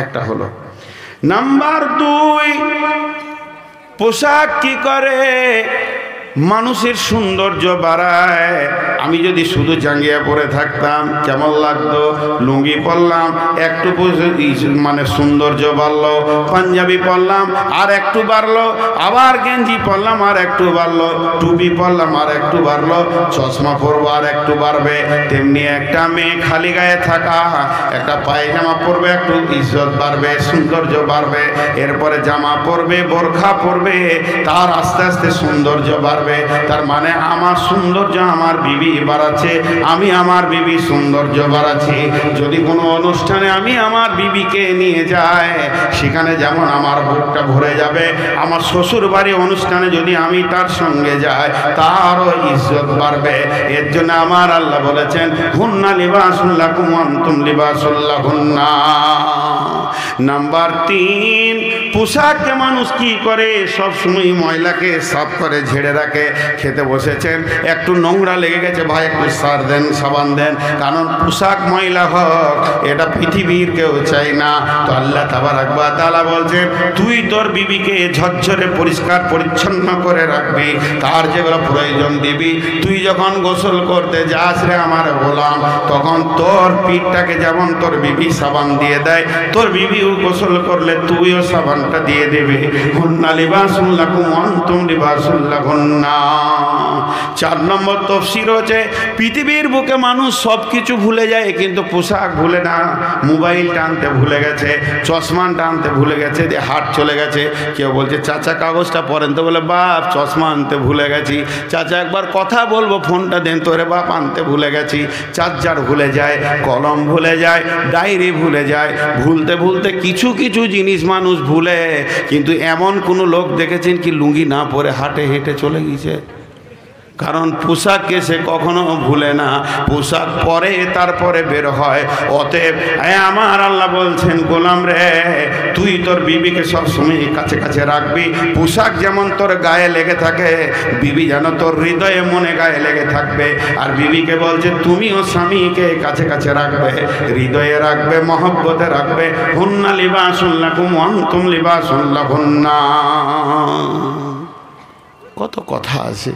একটা হলো। নাম্বার 2, পোশাক কি করে? মানুষের সৌন্দর্য বাড়ায়। আমি যদি শুধু জাঙ্গিয়া পরে থাকতাম কেমন লাগতো? লুঙ্গি পরলাম একটু মানে সৌন্দর্য বাড়লো, পাঞ্জাবি পরলাম আর একটু বাড়লো, আবার গেঞ্জি পরলাম আর একটু বাড়লো, টুপি পরলাম আর একটু বাড়লো, চশমা পরবো আর একটু বাড়বে। তেমনি একটা মেয়ে খালি গায়ে থাকা, একটা পায়জামা পরবে, একটু ইজ্জত বাড়বে, সৌন্দর্য বাড়বে। এরপরে জামা পরবে, বোরখা পরবে, তার আস্তে আস্তে সৌন্দর্য বাড়বে। তার মানে আমার সৌন্দর্য আমার বিবি বাড়াচ্ছে, আমি আমার বিবি সৌন্দর্য বাড়াচ্ছি। যদি কোনো অনুষ্ঠানে আমি আমার বিবিকে নিয়ে যাই, সেখানে যেমন আমার বুকটা ভরে যাবে। আমার শ্বশুর বাড়ি অনুষ্ঠানে যদি আমি তার সঙ্গে যাই, তারও ইজ্জত বাড়বে। এর জন্য আমার আল্লাহ বলেছেন হুন্না লিবাসুন লাকুম ওয়া আনতুম লিবাসুন লাহুন্না। নাম্বার 3, পোশাককে মানুষ কি করে? সব সময় ময়লাকে সাফ করে ঝেড়ে রাখে। খেতে বসেছেন, একটু নোংরা লেগে গেছে, ভাই একটু সার দেন, সাবান দেন, কারণ পোশাক ময়লা হোক এটা পৃথিবীর কেউ চাই না। তো আল্লাহ তাবারাক ওয়া তাআলা বলছেন তুই তোর বিবিকে ঝরঝরে পরিষ্কার পরিচ্ছন্ন করে রাখবি, তার যেগুলো প্রয়োজন দিবি। তুই যখন গোসল করতে যাস রে আমার গোলাম, তখন তোর পিঠটাকে যেমন তোর বিবি সাবান দিয়ে দেয়, তোর বিবিও গোসল করলে তুইও সাবানটা দিয়ে দেবে। হুন্না লিবাসুন লাকুম ওয়া আনতুম লিবাসুন লাহুন্না। 4 নম্বর তাফসীর হচ্ছে পৃথিবীর বুকে মানুষ সব কিছু ভুলে যায় কিন্তু পোশাক ভুলে না। মোবাইল টানতে ভুলে গেছে, চশমা টানতে ভুলে গেছে, যে হাট চলে গেছে। কেউ বলছে চাচা কাগজটা পড়েন, তো বলে বাপ চশমা আনতে ভুলে গেছি। চাচা একবার কথা বলবো, ফোনটা দেন, তো রে বাপ আনতে ভুলে গেছি। চার্জার ভুলে যায়, কলম ভুলে যায়, ডায়েরি ভুলে যায়। ভুলতে ভুলতে কিছু কিছু জিনিস মানুষ ভুলে, কিন্তু এমন কোনো লোক দেখেছেন কি লুঙ্গি না পরে হাটে হেঁটে চলে গিয়েছে? কারণ পোশাককে সে কখনো ভুলে না, পোশাক পরে তারপরে বের হয়। অতএব আমার আল্লাহ বলছেন গোলাম রে, তুই তোর বিবিকে সবসময় কাছে কাছে রাখবি। পোশাক যেমন তোর গায়ে লেগে থাকে, বিবি যেন তোর হৃদয়ে মনে গায়ে লেগে থাকবে। আর বিবিকে বলছে তুমিও স্বামীকে কাছে কাছে রাখবে, হৃদয়ে রাখবে, মহব্বতে রাখবে। হুন্না লিবাসুন লাকুম ওয়া আনতুম লিবাসুন লাহুন্না। কত কথা আছে।